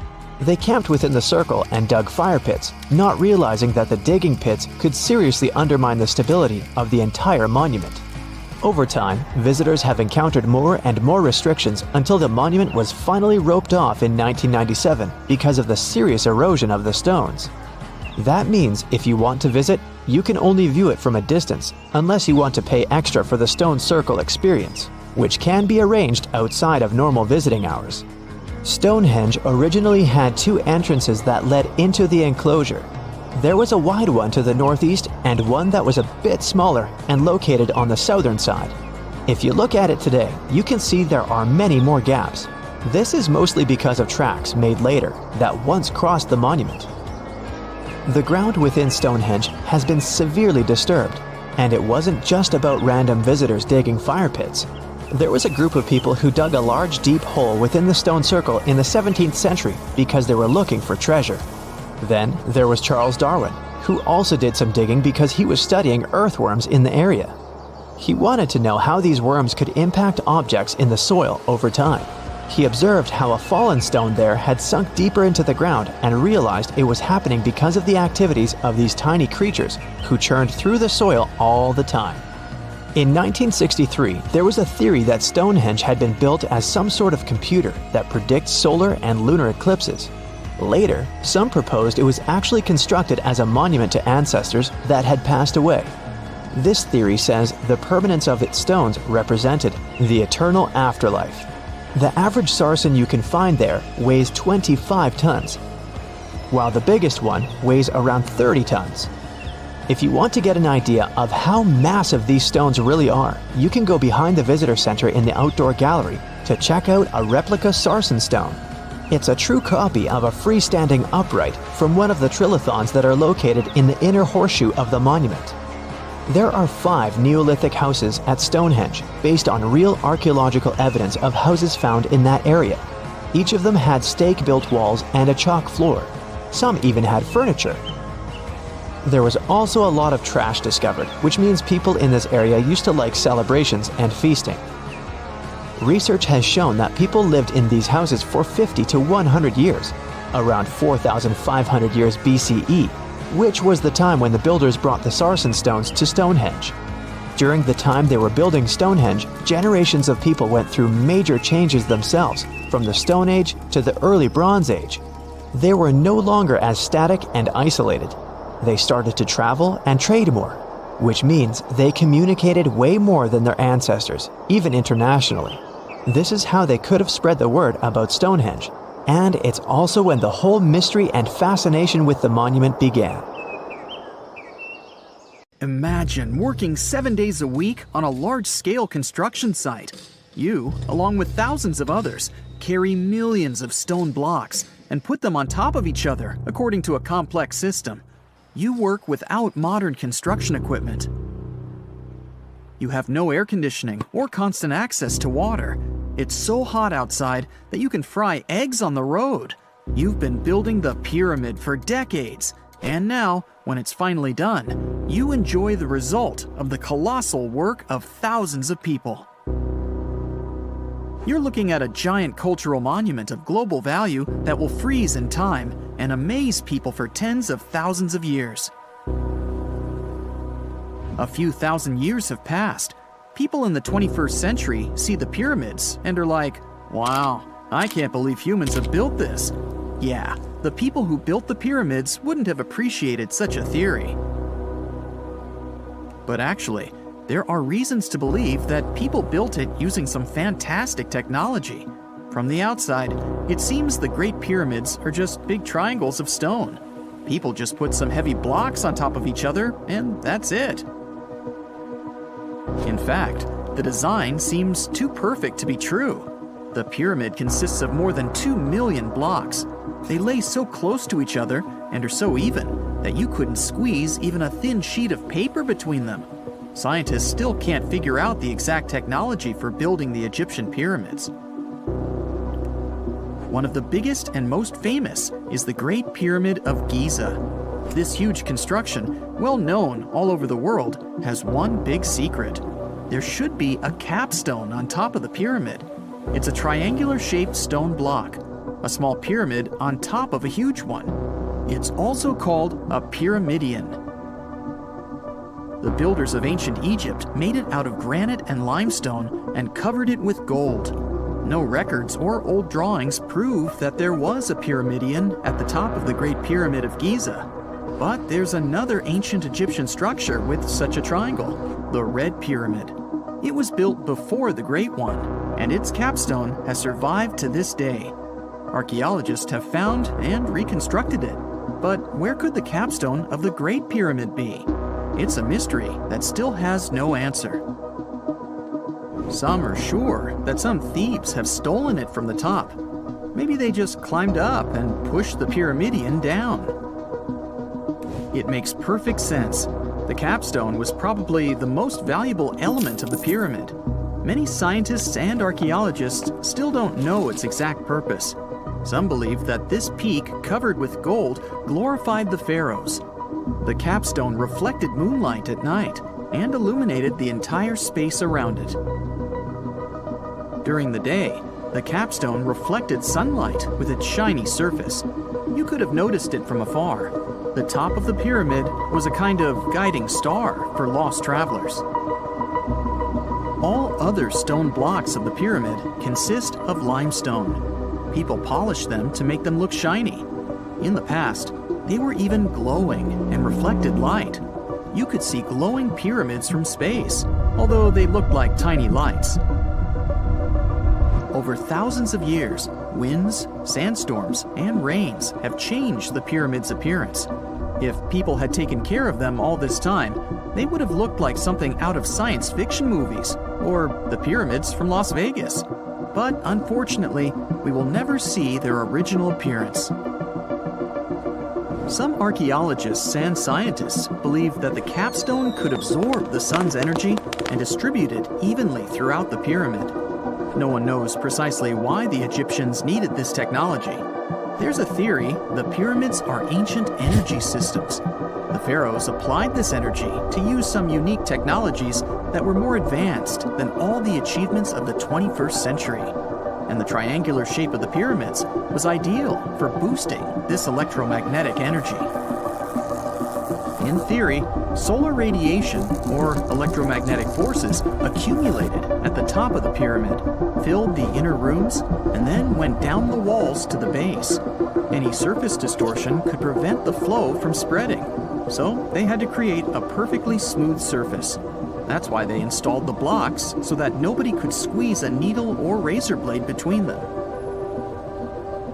They camped within the circle and dug fire pits, not realizing that the digging pits could seriously undermine the stability of the entire monument. Over time, visitors have encountered more and more restrictions until the monument was finally roped off in 1997 because of the serious erosion of the stones. That means if you want to visit, you can only view it from a distance unless you want to pay extra for the stone circle experience, which can be arranged outside of normal visiting hours. Stonehenge originally had 2 entrances that led into the enclosure. There was a wide one to the northeast and one that was a bit smaller and located on the southern side. If you look at it today, you can see there are many more gaps. This is mostly because of tracks made later that once crossed the monument. The ground within Stonehenge has been severely disturbed, and it wasn't just about random visitors digging fire pits. There was a group of people who dug a large deep hole within the stone circle in the 17th century because they were looking for treasure. Then there was Charles Darwin, who also did some digging because he was studying earthworms in the area. He wanted to know how these worms could impact objects in the soil over time. He observed how a fallen stone there had sunk deeper into the ground and realized it was happening because of the activities of these tiny creatures who churned through the soil all the time. In 1963, there was a theory that Stonehenge had been built as some sort of computer that predicts solar and lunar eclipses. Later, some proposed it was actually constructed as a monument to ancestors that had passed away. This theory says the permanence of its stones represented the eternal afterlife. The average sarsen you can find there weighs 25 tons, while the biggest one weighs around 30 tons. If you want to get an idea of how massive these stones really are, you can go behind the visitor center in the outdoor gallery to check out a replica sarsen stone. It's a true copy of a freestanding upright from one of the trilithons that are located in the inner horseshoe of the monument. There are 5 Neolithic houses at Stonehenge based on real archaeological evidence of houses found in that area. Each of them had stake-built walls and a chalk floor. Some even had furniture. There was also a lot of trash discovered, which means people in this area used to like celebrations and feasting. Research has shown that people lived in these houses for 50 to 100 years, around 4,500 years BCE, which was the time when the builders brought the sarsen stones to Stonehenge. During the time they were building Stonehenge, generations of people went through major changes themselves, from the Stone Age to the early Bronze Age. They were no longer as static and isolated. They started to travel and trade more, which means they communicated way more than their ancestors, even internationally. This is how they could have spread the word about Stonehenge, and it's also when the whole mystery and fascination with the monument began. Imagine working 7 days a week on a large-scale construction site. You, along with thousands of others, carry millions of stone blocks and put them on top of each other according to a complex system. You work without modern construction equipment. You have no air conditioning or constant access to water. It's so hot outside that you can fry eggs on the road. You've been building the pyramid for decades, and now, when it's finally done, you enjoy the result of the colossal work of thousands of people. You're looking at a giant cultural monument of global value that will freeze in time and amaze people for tens of thousands of years. A few thousand years have passed. People in the 21st century see the pyramids and are like, wow, I can't believe humans have built this. Yeah, the people who built the pyramids wouldn't have appreciated such a theory. But actually, there are reasons to believe that people built it using some fantastic technology. From the outside, it seems the Great Pyramids are just big triangles of stone. People just put some heavy blocks on top of each other, and that's it. In fact, the design seems too perfect to be true. The pyramid consists of more than 2 million blocks. They lay so close to each other and are so even that you couldn't squeeze even a thin sheet of paper between them. Scientists still can't figure out the exact technology for building the Egyptian pyramids. One of the biggest and most famous is the Great Pyramid of Giza. This huge construction, well known all over the world, has one big secret. There should be a capstone on top of the pyramid. It's a triangular-shaped stone block, a small pyramid on top of a huge one. It's also called a pyramidion. The builders of ancient Egypt made it out of granite and limestone and covered it with gold. No records or old drawings prove that there was a pyramidion at the top of the Great Pyramid of Giza. But there's another ancient Egyptian structure with such a triangle, the Red Pyramid. It was built before the Great One, and its capstone has survived to this day. Archaeologists have found and reconstructed it. But where could the capstone of the Great Pyramid be? It's a mystery that still has no answer. Some are sure that some thieves have stolen it from the top. Maybe they just climbed up and pushed the pyramidion down. It makes perfect sense. The capstone was probably the most valuable element of the pyramid. Many scientists and archaeologists still don't know its exact purpose. Some believe that this peak covered with gold glorified the pharaohs. The capstone reflected moonlight at night and illuminated the entire space around it. During the day, The capstone reflected sunlight with its shiny surface. You could have noticed it from afar. The top of the pyramid was a kind of guiding star for lost travelers. All other stone blocks of the pyramid consist of limestone. People polished them to make them look shiny. In the past, they were even glowing and reflected light. You could see glowing pyramids from space, although they looked like tiny lights. Over thousands of years, winds, sandstorms, and rains have changed the pyramid's appearance. If people had taken care of them all this time, they would have looked like something out of science fiction movies, or the pyramids from Las Vegas. But unfortunately, we will never see their original appearance. Some archaeologists and scientists believe that the capstone could absorb the sun's energy and distribute it evenly throughout the pyramid. No one knows precisely why the Egyptians needed this technology. There's a theory the pyramids are ancient energy systems. The pharaohs applied this energy to use some unique technologies that were more advanced than all the achievements of the 21st century. And the triangular shape of the pyramids was ideal for boosting this electromagnetic energy. In theory, solar radiation, or electromagnetic forces, accumulated at the top of the pyramid, filled the inner rooms, and then went down the walls to the base. Any surface distortion could prevent the flow from spreading, so they had to create a perfectly smooth surface. That's why they installed the blocks so that nobody could squeeze a needle or razor blade between them.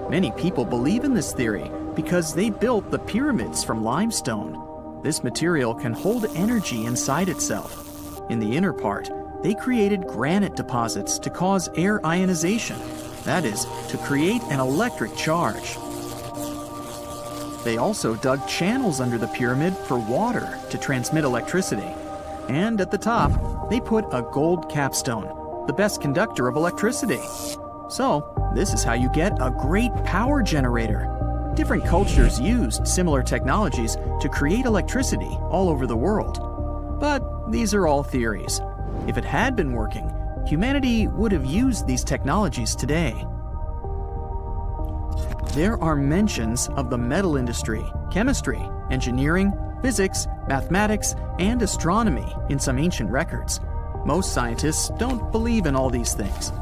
Many people believe in this theory because they built the pyramids from limestone. This material can hold energy inside itself. In the inner part, they created granite deposits to cause air ionization, that is, to create an electric charge. They also dug channels under the pyramid for water to transmit electricity. And at the top, they put a gold capstone, the best conductor of electricity. So, this is how you get a great power generator. Different cultures used similar technologies to create electricity all over the world. But these are all theories. If it had been working, humanity would have used these technologies today. There are mentions of the metal industry, chemistry, engineering, physics, mathematics, and astronomy in some ancient records. Most scientists don't believe in all these things.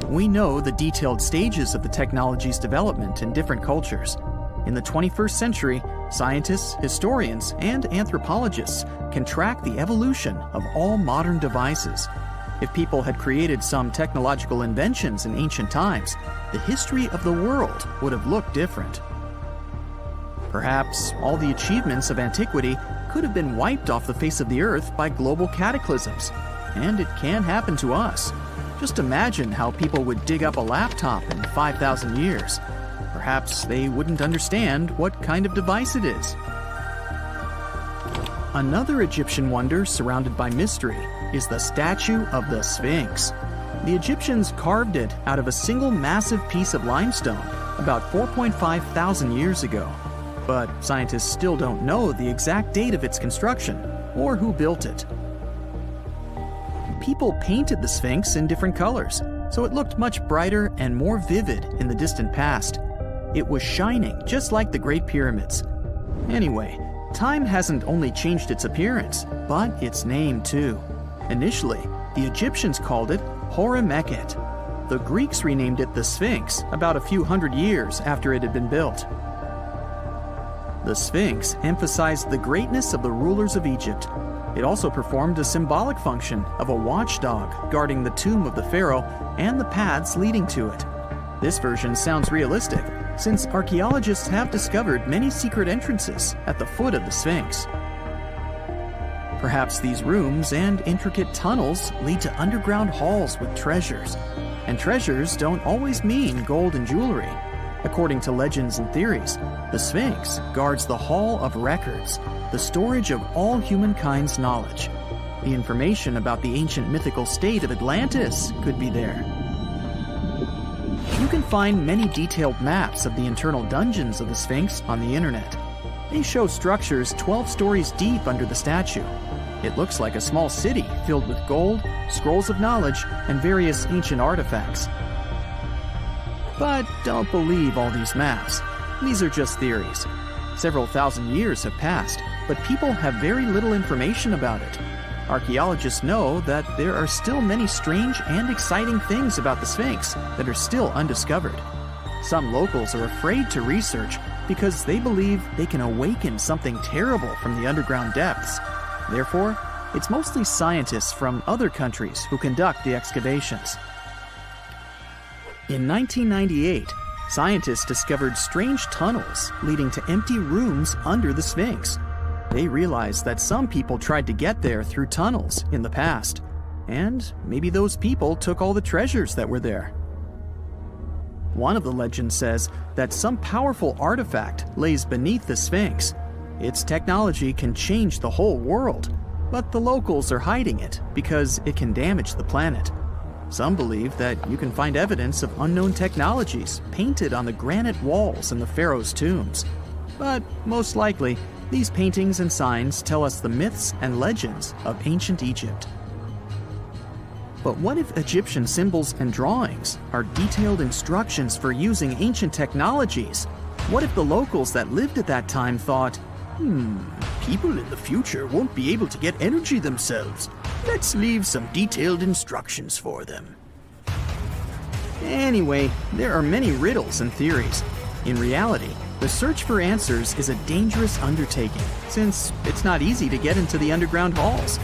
We know the detailed stages of the technology's development in different cultures. In the 21st century, scientists, historians, and anthropologists can track the evolution of all modern devices. If people had created some technological inventions in ancient times, the history of the world would have looked different. Perhaps all the achievements of antiquity could have been wiped off the face of the earth by global cataclysms, and it can happen to us. Just imagine how people would dig up a laptop in 5,000 years. Perhaps they wouldn't understand what kind of device it is. Another Egyptian wonder surrounded by mystery is the statue of the Sphinx. The Egyptians carved it out of a single massive piece of limestone about 4.5 thousand years ago. But scientists still don't know the exact date of its construction or who built it. People painted the Sphinx in different colors, so it looked much brighter and more vivid in the distant past. It was shining just like the Great Pyramids. Anyway, time hasn't only changed its appearance, but its name too. Initially, the Egyptians called it Horemakhet. The Greeks renamed it the Sphinx about a few hundred years after it had been built. The Sphinx emphasized the greatness of the rulers of Egypt. It also performed a symbolic function of a watchdog guarding the tomb of the pharaoh and the paths leading to it. This version sounds realistic, since archaeologists have discovered many secret entrances at the foot of the Sphinx. Perhaps these rooms and intricate tunnels lead to underground halls with treasures. And treasures don't always mean gold and jewelry. According to legends and theories, the Sphinx guards the Hall of Records, the storage of all humankind's knowledge. The information about the ancient mythical state of Atlantis could be there. You can find many detailed maps of the internal dungeons of the Sphinx on the internet. They show structures 12 stories deep under the statue. It looks like a small city filled with gold, scrolls of knowledge, and various ancient artifacts. But don't believe all these maps. These are just theories. Several thousand years have passed, but people have very little information about it. Archaeologists know that there are still many strange and exciting things about the Sphinx that are still undiscovered. Some locals are afraid to research because they believe they can awaken something terrible from the underground depths. Therefore, it's mostly scientists from other countries who conduct the excavations. In 1998, scientists discovered strange tunnels leading to empty rooms under the Sphinx. They realized that some people tried to get there through tunnels in the past, and maybe those people took all the treasures that were there. One of the legends says that some powerful artifact lays beneath the Sphinx. Its technology can change the whole world, but the locals are hiding it because it can damage the planet. Some believe that you can find evidence of unknown technologies painted on the granite walls in the pharaoh's tombs. But most likely, these paintings and signs tell us the myths and legends of ancient Egypt. But what if Egyptian symbols and drawings are detailed instructions for using ancient technologies? What if the locals that lived at that time thought, people in the future won't be able to get energy themselves. Let's leave some detailed instructions for them. Anyway, there are many riddles and theories. In reality, the search for answers is a dangerous undertaking, since it's not easy to get into the underground halls.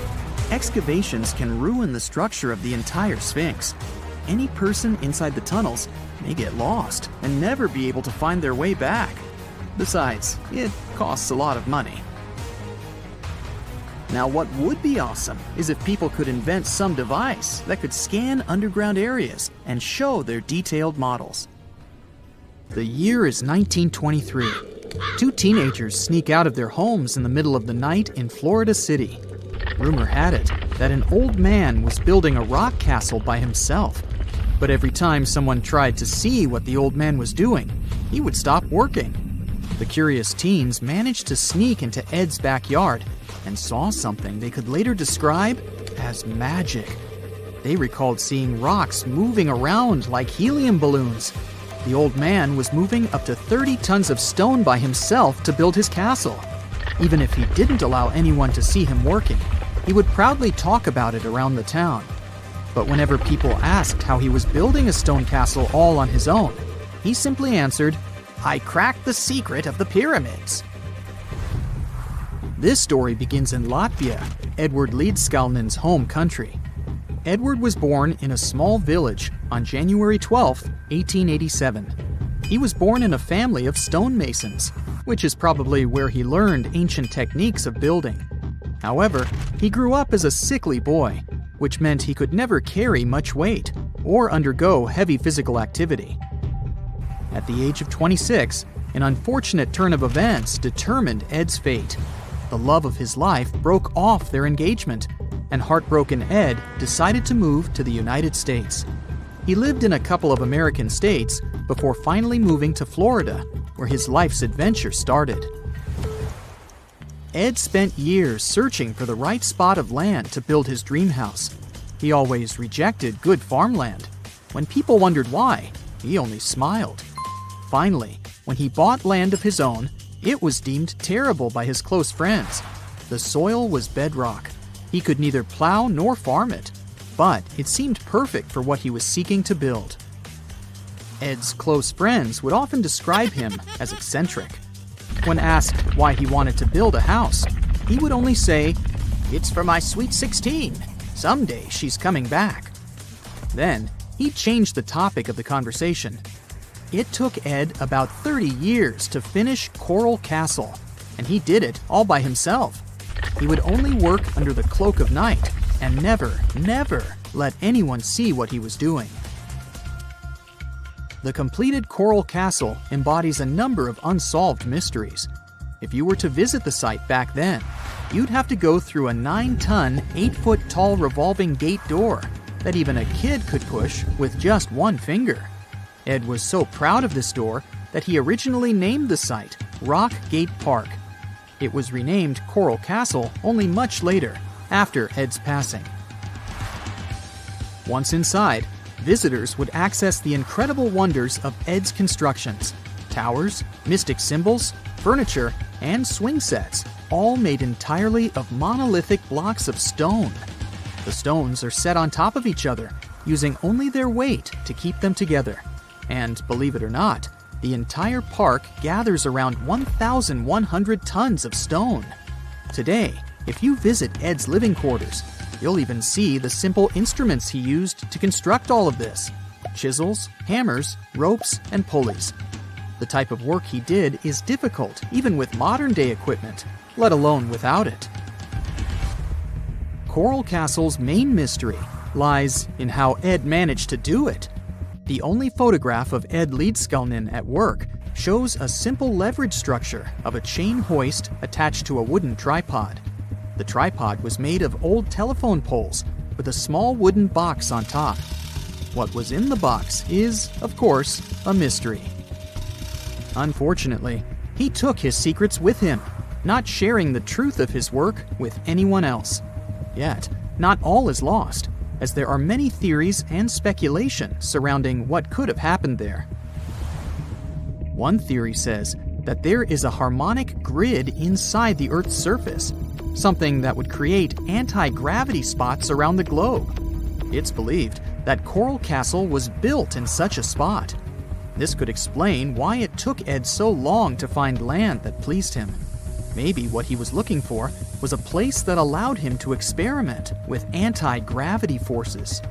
Excavations can ruin the structure of the entire Sphinx. Any person inside the tunnels may get lost and never be able to find their way back. Besides, it costs a lot of money. Now, what would be awesome is if people could invent some device that could scan underground areas and show their detailed models. The year is 1923. Two teenagers sneak out of their homes in the middle of the night in Florida City. Rumor had it that an old man was building a rock castle by himself. But every time someone tried to see what the old man was doing, he would stop working. The curious teens managed to sneak into Ed's backyard and saw something they could later describe as magic. They recalled seeing rocks moving around like helium balloons. The old man was moving up to 30 tons of stone by himself to build his castle. Even if he didn't allow anyone to see him working, he would proudly talk about it around the town. But whenever people asked how he was building a stone castle all on his own, he simply answered, "I cracked the secret of the pyramids." This story begins in Latvia, Edward Leedskalnin's home country. Edward was born in a small village on January 12, 1887. He was born in a family of stonemasons, which is probably where he learned ancient techniques of building. However, he grew up as a sickly boy, which meant he could never carry much weight or undergo heavy physical activity. At the age of 26, an unfortunate turn of events determined Ed's fate. The love of his life broke off their engagement, and heartbroken Ed decided to move to the United States. He lived in a couple of American states before finally moving to Florida, where his life's adventure started. Ed spent years searching for the right spot of land to build his dream house. He always rejected good farmland. When people wondered why, he only smiled. Finally, when he bought land of his own, it was deemed terrible by his close friends. The soil was bedrock. He could neither plow nor farm it, but it seemed perfect for what he was seeking to build. Ed's close friends would often describe him as eccentric. When asked why he wanted to build a house, he would only say, "It's for my sweet 16. Someday she's coming back." Then, he changed the topic of the conversation. It took Ed about 30 years to finish Coral Castle, and he did it all by himself. He would only work under the cloak of night and never let anyone see what he was doing. The completed Coral Castle embodies a number of unsolved mysteries. If you were to visit the site back then, you'd have to go through a 9-ton, 8-foot-tall revolving gate door that even a kid could push with just one finger. Ed was so proud of this door that he originally named the site Rock Gate Park. It was renamed Coral Castle only much later, after Ed's passing. Once inside, visitors would access the incredible wonders of Ed's constructions: towers, mystic symbols, furniture, and swing sets, all made entirely of monolithic blocks of stone. The stones are set on top of each other, using only their weight to keep them together. And believe it or not, the entire park gathers around 1,100 tons of stone. Today, if you visit Ed's living quarters, you'll even see the simple instruments he used to construct all of this: chisels, hammers, ropes, and pulleys. The type of work he did is difficult even with modern-day equipment, let alone without it. Coral Castle's main mystery lies in how Ed managed to do it. The only photograph of Ed Leedskalnin at work shows a simple leverage structure of a chain hoist attached to a wooden tripod. The tripod was made of old telephone poles with a small wooden box on top. What was in the box is, of course, a mystery. Unfortunately, he took his secrets with him, not sharing the truth of his work with anyone else. Yet, not all is lost, as there are many theories and speculation surrounding what could have happened there. One theory says that there is a harmonic grid inside the Earth's surface, something that would create anti-gravity spots around the globe. It's believed that Coral Castle was built in such a spot. This could explain why it took Ed so long to find land that pleased him. Maybe what he was looking for was a place that allowed him to experiment with anti-gravity forces.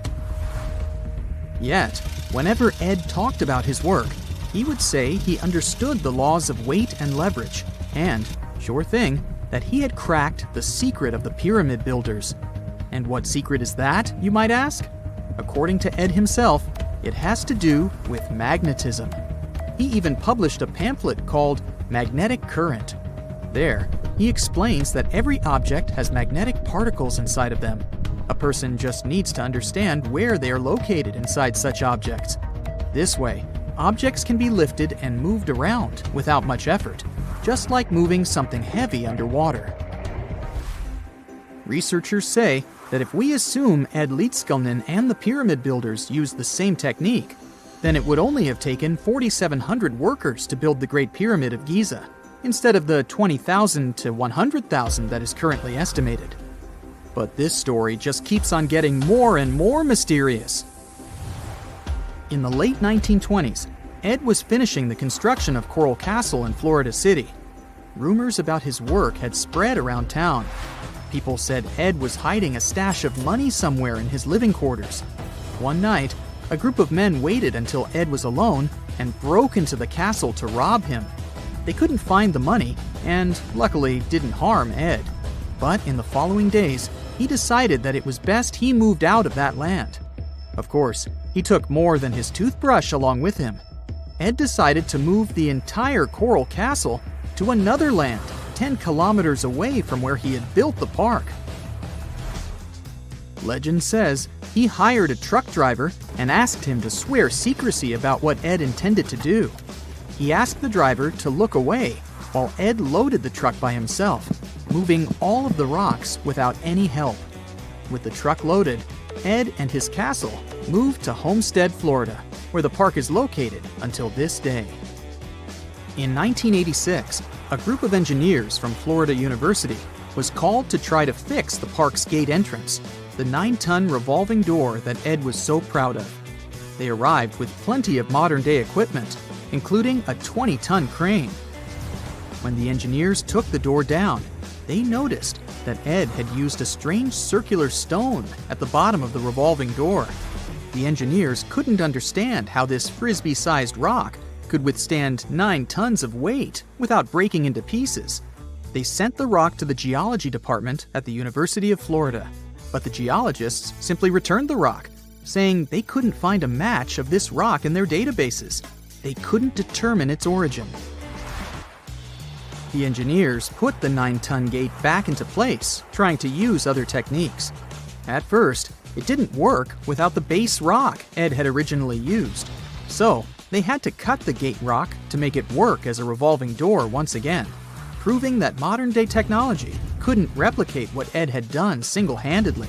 Yet, whenever Ed talked about his work, he would say he understood the laws of weight and leverage, and, sure thing, that he had cracked the secret of the pyramid builders. And what secret is that, you might ask? According to Ed himself, it has to do with magnetism. He even published a pamphlet called Magnetic Current. There, he explains that every object has magnetic particles inside of them. A person just needs to understand where they are located inside such objects. This way, objects can be lifted and moved around without much effort, just like moving something heavy underwater. Researchers say that if we assume Ed Leedskalnin and the pyramid builders used the same technique, then it would only have taken 4,700 workers to build the Great Pyramid of Giza, instead of the 20,000 to 100,000 that is currently estimated. But this story just keeps on getting more and more mysterious. In the late 1920s, Ed was finishing the construction of Coral Castle in Florida City. Rumors about his work had spread around town. People said Ed was hiding a stash of money somewhere in his living quarters. One night, a group of men waited until Ed was alone and broke into the castle to rob him. They couldn't find the money and, luckily, didn't harm Ed. But in the following days, he decided that it was best he moved out of that land. Of course, he took more than his toothbrush along with him. Ed decided to move the entire Coral Castle to another land, 10 kilometers away from where he had built the park. Legend says he hired a truck driver and asked him to swear secrecy about what Ed intended to do. He asked the driver to look away while Ed loaded the truck by himself, moving all of the rocks without any help. With the truck loaded, Ed and his castle moved to Homestead, Florida, where the park is located until this day. In 1986, a group of engineers from Florida University was called to try to fix the park's gate entrance, the 9-ton revolving door that Ed was so proud of. They arrived with plenty of modern-day equipment, including a 20-ton crane. When the engineers took the door down, they noticed that Ed had used a strange circular stone at the bottom of the revolving door. The engineers couldn't understand how this frisbee-sized rock could withstand 9 tons of weight without breaking into pieces. They sent the rock to the geology department at the University of Florida, but the geologists simply returned the rock, saying they couldn't find a match of this rock in their databases. They couldn't determine its origin. The engineers put the 9-ton gate back into place, trying to use other techniques. At first, it didn't work without the base rock Ed had originally used. So, they had to cut the gate rock to make it work as a revolving door once again. proving that modern-day technology couldn't replicate what Ed had done single-handedly.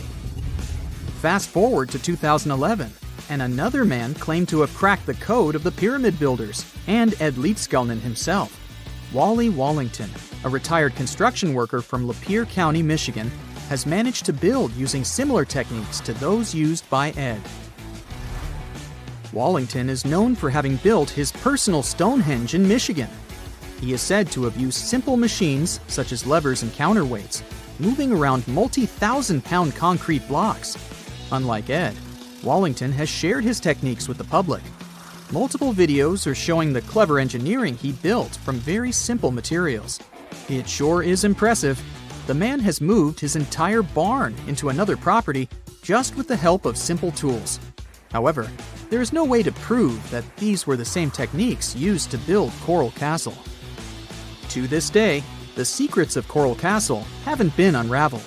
Fast forward to 2011, and another man claimed to have cracked the code of the pyramid builders and Ed Leedskalnin himself. Wally Wallington, a retired construction worker from Lapeer County, Michigan, has managed to build using similar techniques to those used by Ed. Wallington is known for having built his personal Stonehenge in Michigan. He is said to have used simple machines, such as levers and counterweights, moving around multi-thousand-pound concrete blocks. Unlike Ed, Wallington has shared his techniques with the public. Multiple videos are showing the clever engineering he built from very simple materials. It sure is impressive. The man has moved his entire barn into another property just with the help of simple tools. However, there is no way to prove that these were the same techniques used to build Coral Castle. To this day, the secrets of Coral Castle haven't been unraveled.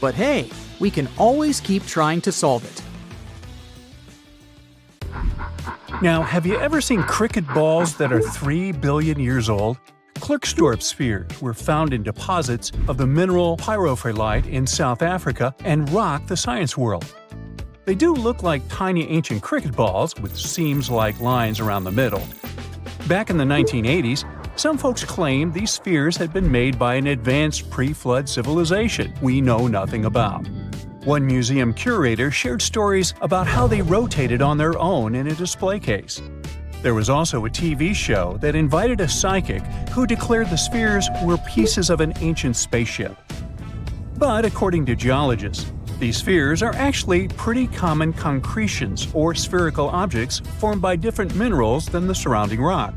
But hey, we can always keep trying to solve it. Now, have you ever seen cricket balls that are 3 billion years old? Klerksdorp spheres were found in deposits of the mineral pyrophyllite in South Africa and rock the science world. They do look like tiny ancient cricket balls with seams-like lines around the middle. Back in the 1980s, some folks claimed these spheres had been made by an advanced pre-flood civilization we know nothing about. One museum curator shared stories about how they rotated on their own in a display case. There was also a TV show that invited a psychic who declared the spheres were pieces of an ancient spaceship. But according to geologists, these spheres are actually pretty common concretions or spherical objects formed by different minerals than the surrounding rock.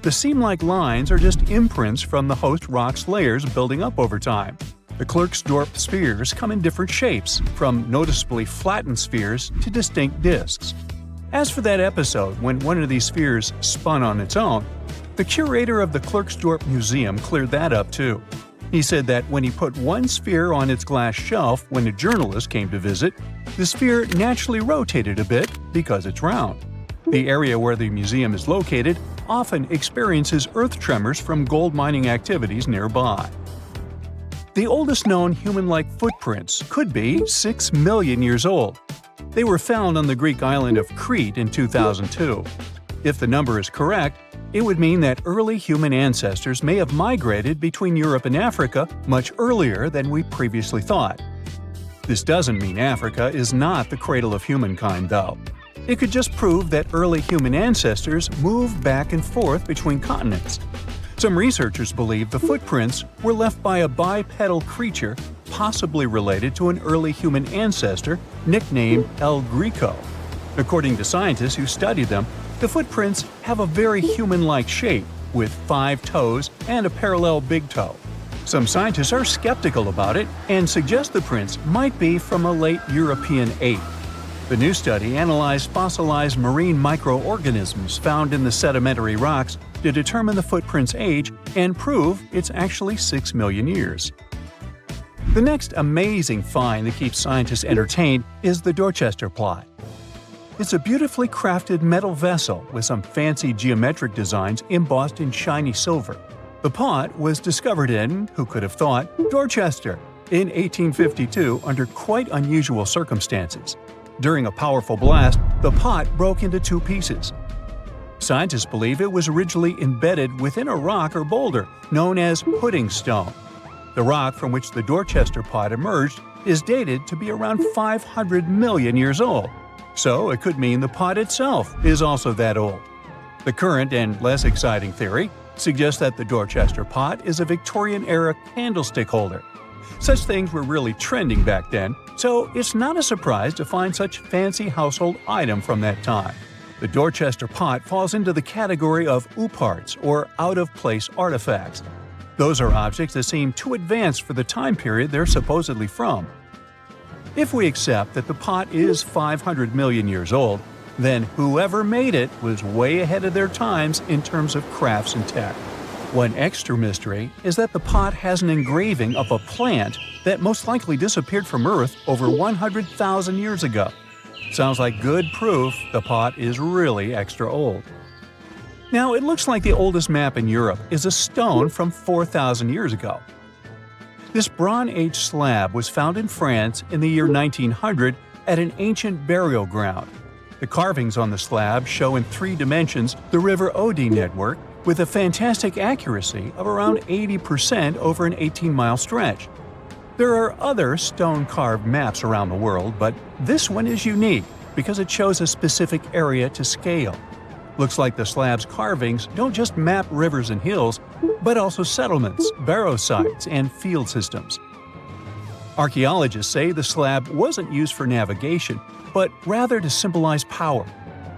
The seam-like lines are just imprints from the host rock's layers building up over time. The Klerksdorp spheres come in different shapes, from noticeably flattened spheres to distinct discs. As for that episode when one of these spheres spun on its own, the curator of the Klerksdorp Museum cleared that up too. He said that when he put one sphere on its glass shelf when a journalist came to visit, the sphere naturally rotated a bit because it's round. The area where the museum is located often experiences earth tremors from gold mining activities nearby. The oldest known human-like footprints could be 6 million years old. They were found on the Greek island of Crete in 2002. If the number is correct, it would mean that early human ancestors may have migrated between Europe and Africa much earlier than we previously thought. This doesn't mean Africa is not the cradle of humankind, though. It could just prove that early human ancestors moved back and forth between continents. Some researchers believe the footprints were left by a bipedal creature possibly related to an early human ancestor nicknamed El Greco. According to scientists who studied them, the footprints have a very human-like shape, with 5 toes and a parallel big toe. Some scientists are skeptical about it and suggest the prints might be from a late European ape. The new study analyzed fossilized marine microorganisms found in the sedimentary rocks to determine the footprint's age and prove it's actually 6 million years. The next amazing find that keeps scientists entertained is the Dorchester plot. It's a beautifully crafted metal vessel with some fancy geometric designs embossed in shiny silver. The pot was discovered in, who could have thought, Dorchester in 1852 under quite unusual circumstances. During a powerful blast, the pot broke into 2 pieces. Scientists believe it was originally embedded within a rock or boulder known as pudding stone. The rock from which the Dorchester pot emerged is dated to be around 500 million years old, so it could mean the pot itself is also that old. The current and less exciting theory suggests that the Dorchester pot is a Victorian-era candlestick holder. Such things were really trending back then, so it's not a surprise to find such fancy household item from that time. The Dorchester pot falls into the category of ooparts, or out-of-place artifacts. Those are objects that seem too advanced for the time period they're supposedly from. If we accept that the pot is 500 million years old, then whoever made it was way ahead of their times in terms of crafts and tech. One extra mystery is that the pot has an engraving of a plant that most likely disappeared from Earth over 100,000 years ago. Sounds like good proof the pot is really extra old. Now, it looks like the oldest map in Europe is a stone from 4,000 years ago. This Bronze Age slab was found in France in the year 1900 at an ancient burial ground. The carvings on the slab show in 3 dimensions the River Odey network with a fantastic accuracy of around 80% over an 18-mile stretch. There are other stone-carved maps around the world, but this one is unique because it shows a specific area to scale. Looks like the slab's carvings don't just map rivers and hills, but also settlements, barrow sites, and field systems. Archaeologists say the slab wasn't used for navigation, but rather to symbolize power.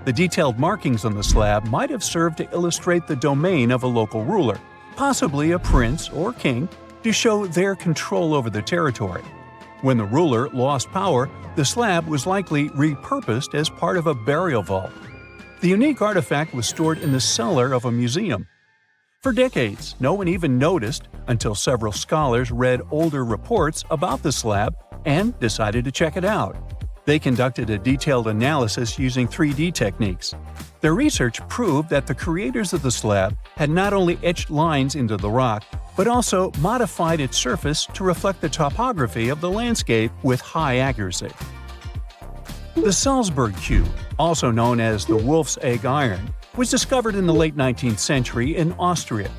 The detailed markings on the slab might have served to illustrate the domain of a local ruler, possibly a prince or king, to show their control over the territory. When the ruler lost power, the slab was likely repurposed as part of a burial vault. The unique artifact was stored in the cellar of a museum. For decades, no one even noticed until several scholars read older reports about the slab and decided to check it out. They conducted a detailed analysis using 3D techniques. Their research proved that the creators of the slab had not only etched lines into the rock, but also modified its surface to reflect the topography of the landscape with high accuracy. The Salzburg cube, also known as the Wolf's Egg Iron, was discovered in the late 19th century in Austria.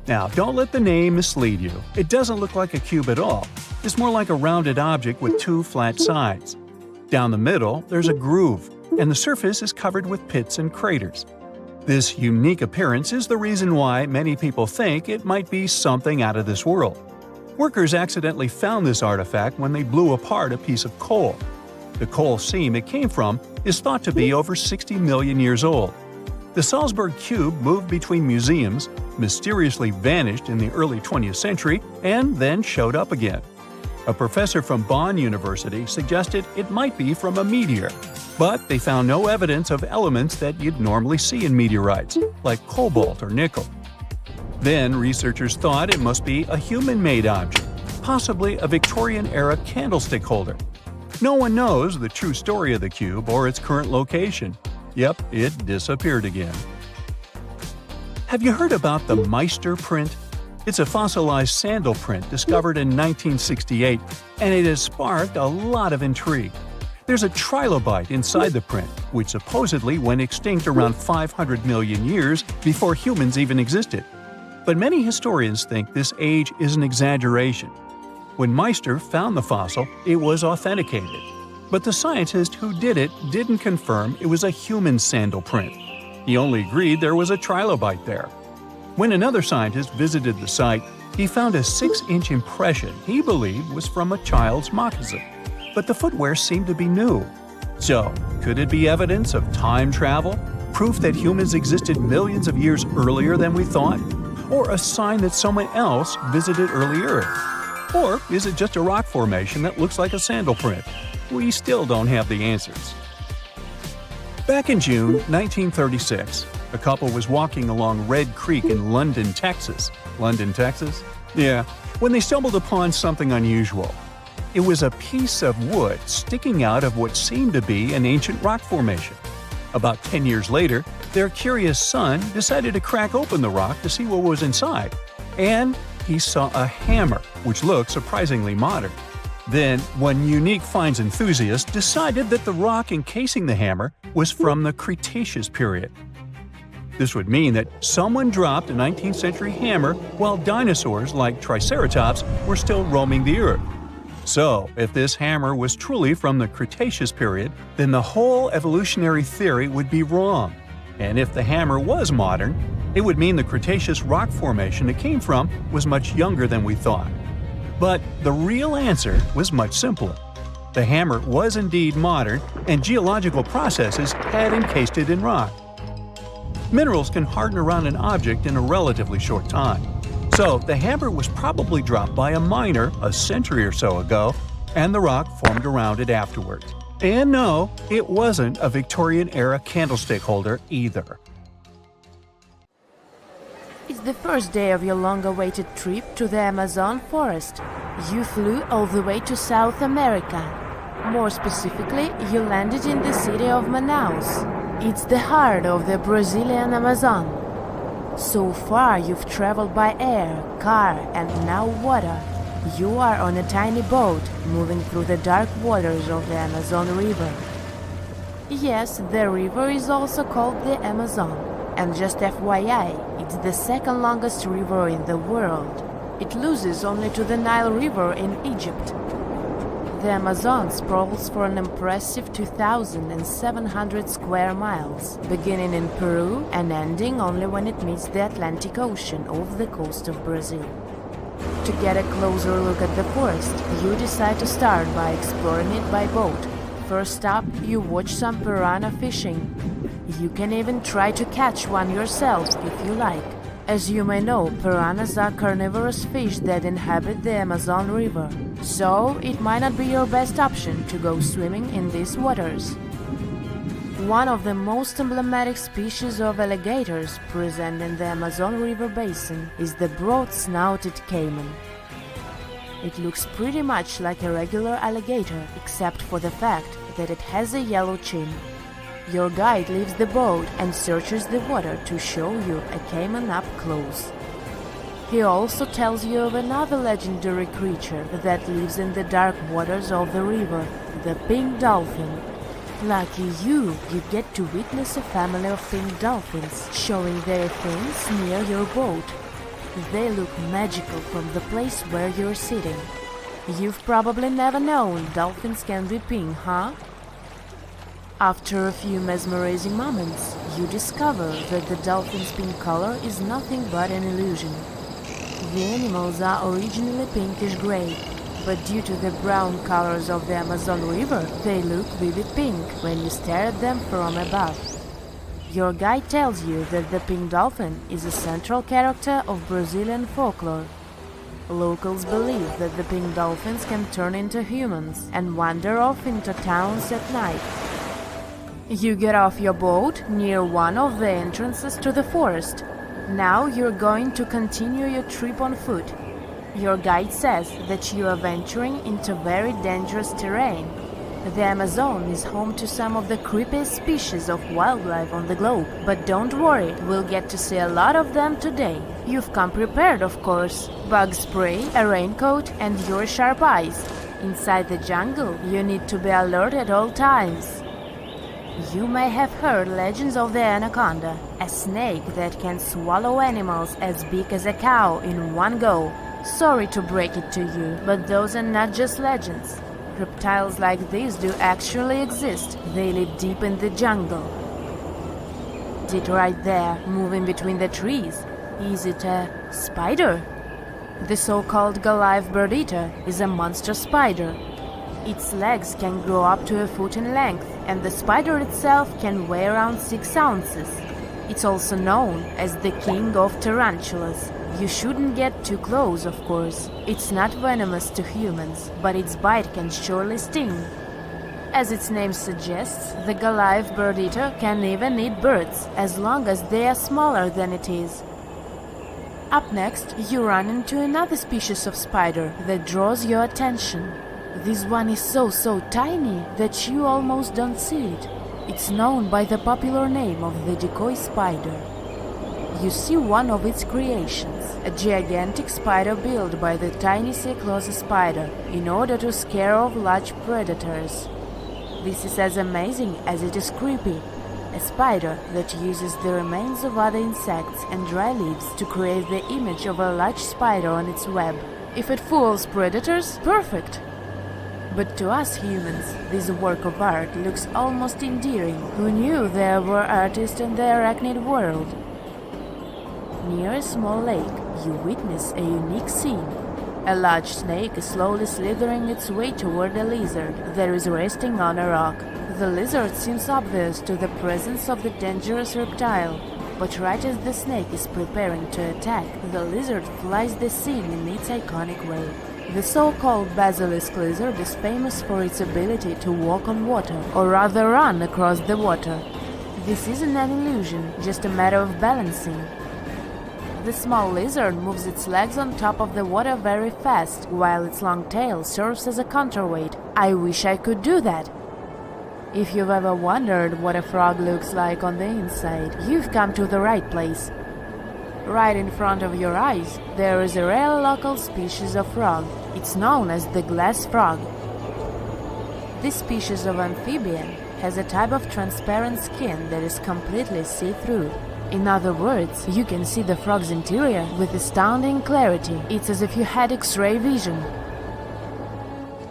Now, don't let the name mislead you. It doesn't look like a cube at all. It's more like a rounded object with 2 flat sides. Down the middle, there's a groove, and the surface is covered with pits and craters. This unique appearance is the reason why many people think it might be something out of this world. Workers accidentally found this artifact when they blew apart a piece of coal. The coal seam it came from is thought to be over 60 million years old. The Salzburg cube moved between museums, mysteriously vanished in the early 20th century, and then showed up again. A professor from Bonn University suggested it might be from a meteor, but they found no evidence of elements that you'd normally see in meteorites, like cobalt or nickel. Then researchers thought it must be a human-made object, possibly a Victorian-era candlestick holder. No one knows the true story of the cube or its current location. Yep, it disappeared again. Have you heard about the Meister print? It's a fossilized sandal print discovered in 1968, and it has sparked a lot of intrigue. There's a trilobite inside the print, which supposedly went extinct around 500 million years before humans even existed. But many historians think this age is an exaggeration. When Meister found the fossil, it was authenticated. But the scientist who did it didn't confirm it was a human sandal print. He only agreed there was a trilobite there. When another scientist visited the site, he found a 6-inch impression he believed was from a child's moccasin. But the footwear seemed to be new. So, could it be evidence of time travel? Proof that humans existed millions of years earlier than we thought? Or a sign that someone else visited early Earth? Or is it just a rock formation that looks like a sandal print? We still don't have the answers. Back in June 1936, a couple was walking along Red Creek in London, Texas. London, Texas? Yeah, when they stumbled upon something unusual. It was a piece of wood sticking out of what seemed to be an ancient rock formation. About 10 years later, their curious son decided to crack open the rock to see what was inside. And he saw a hammer, which looked surprisingly modern. Then, one unique finds enthusiast decided that the rock encasing the hammer was from the Cretaceous period. This would mean that someone dropped a 19th century hammer while dinosaurs like Triceratops were still roaming the earth. So, if this hammer was truly from the Cretaceous period, then the whole evolutionary theory would be wrong. And if the hammer was modern, it would mean the Cretaceous rock formation it came from was much younger than we thought. But the real answer was much simpler. The hammer was indeed modern, and geological processes had encased it in rock. Minerals can harden around an object in a relatively short time. So the hammer was probably dropped by a miner a century or so ago, and the rock formed around it afterwards. And no, it wasn't a Victorian-era candlestick holder either. It's the first day of your long-awaited trip to the Amazon forest. You flew all the way to South America. More specifically, you landed in the city of Manaus. It's the heart of the Brazilian Amazon. So far you've traveled by air, car, and now water. You are on a tiny boat, moving through the dark waters of the Amazon River. Yes, the river is also called the Amazon, and just FYI, it's the second longest river in the world. It loses only to the Nile River in Egypt. The Amazon sprawls for an impressive 2,700 square miles, beginning in Peru and ending only when it meets the Atlantic Ocean off the coast of Brazil. To get a closer look at the forest, you decide to start by exploring it by boat. First up, you watch some piranha fishing. You can even try to catch one yourself if you like. As you may know, piranhas are carnivorous fish that inhabit the Amazon River, so it might not be your best option to go swimming in these waters. One of the most emblematic species of alligators present in the Amazon River basin is the broad-snouted caiman. It looks pretty much like a regular alligator, except for the fact that it has a yellow chin. Your guide leaves the boat and searches the water to show you a caiman up close. He also tells you of another legendary creature that lives in the dark waters of the river, the pink dolphin. Lucky you get to witness a family of pink dolphins showing their fins near your boat. They look magical from the place where you're sitting. You've probably never known dolphins can be pink, huh? After a few mesmerizing moments, you discover that the dolphin's pink color is nothing but an illusion. The animals are originally pinkish-gray, but due to the brown colors of the Amazon River, they look vivid pink when you stare at them from above. Your guide tells you that the pink dolphin is a central character of Brazilian folklore. Locals believe that the pink dolphins can turn into humans and wander off into towns at night. You get off your boat near one of the entrances to the forest. Now you're going to continue your trip on foot. Your guide says that you are venturing into very dangerous terrain. The Amazon is home to some of the creepiest species of wildlife on the globe, but don't worry, we'll get to see a lot of them today. You've come prepared, of course. Bug spray, a raincoat, and your sharp eyes. Inside the jungle, you need to be alert at all times. You may have heard legends of the anaconda, a snake that can swallow animals as big as a cow in one go. Sorry to break it to you, but those are not just legends. Reptiles like these do actually exist. They live deep in the jungle. It right there, moving between the trees. Is it a spider? The so-called Goliath bird-eater is a monster spider. Its legs can grow up to a foot in length, and the spider itself can weigh around 6 ounces. It's also known as the king of tarantulas. You shouldn't get too close, of course. It's not venomous to humans, but its bite can surely sting. As its name suggests, the Goliath bird-eater can even eat birds, as long as they are smaller than it is. Up next, you run into another species of spider that draws your attention. This one is so tiny that you almost don't see it. It's known by the popular name of the decoy spider. You see one of its creations, a gigantic spider built by the tiny Cyclosis spider in order to scare off large predators. This is as amazing as it is creepy. A spider that uses the remains of other insects and dry leaves to create the image of a large spider on its web. If it fools predators, perfect! But to us humans, this work of art looks almost endearing. Who knew there were artists in the arachnid world? Near a small lake, you witness a unique scene. A large snake is slowly slithering its way toward a lizard that is resting on a rock. The lizard seems obvious to the presence of the dangerous reptile, but right as the snake is preparing to attack, the lizard flies the scene in its iconic way. The so-called basilisk lizard is famous for its ability to walk on water, or rather run across the water. This isn't an illusion, just a matter of balancing. The small lizard moves its legs on top of the water very fast, while its long tail serves as a counterweight. I wish I could do that. If you've ever wondered what a frog looks like on the inside, you've come to the right place. Right in front of your eyes, there is a rare local species of frog. It's known as the glass frog. This species of amphibian has a type of transparent skin that is completely see-through. In other words, you can see the frog's interior with astounding clarity. It's as if you had X-ray vision.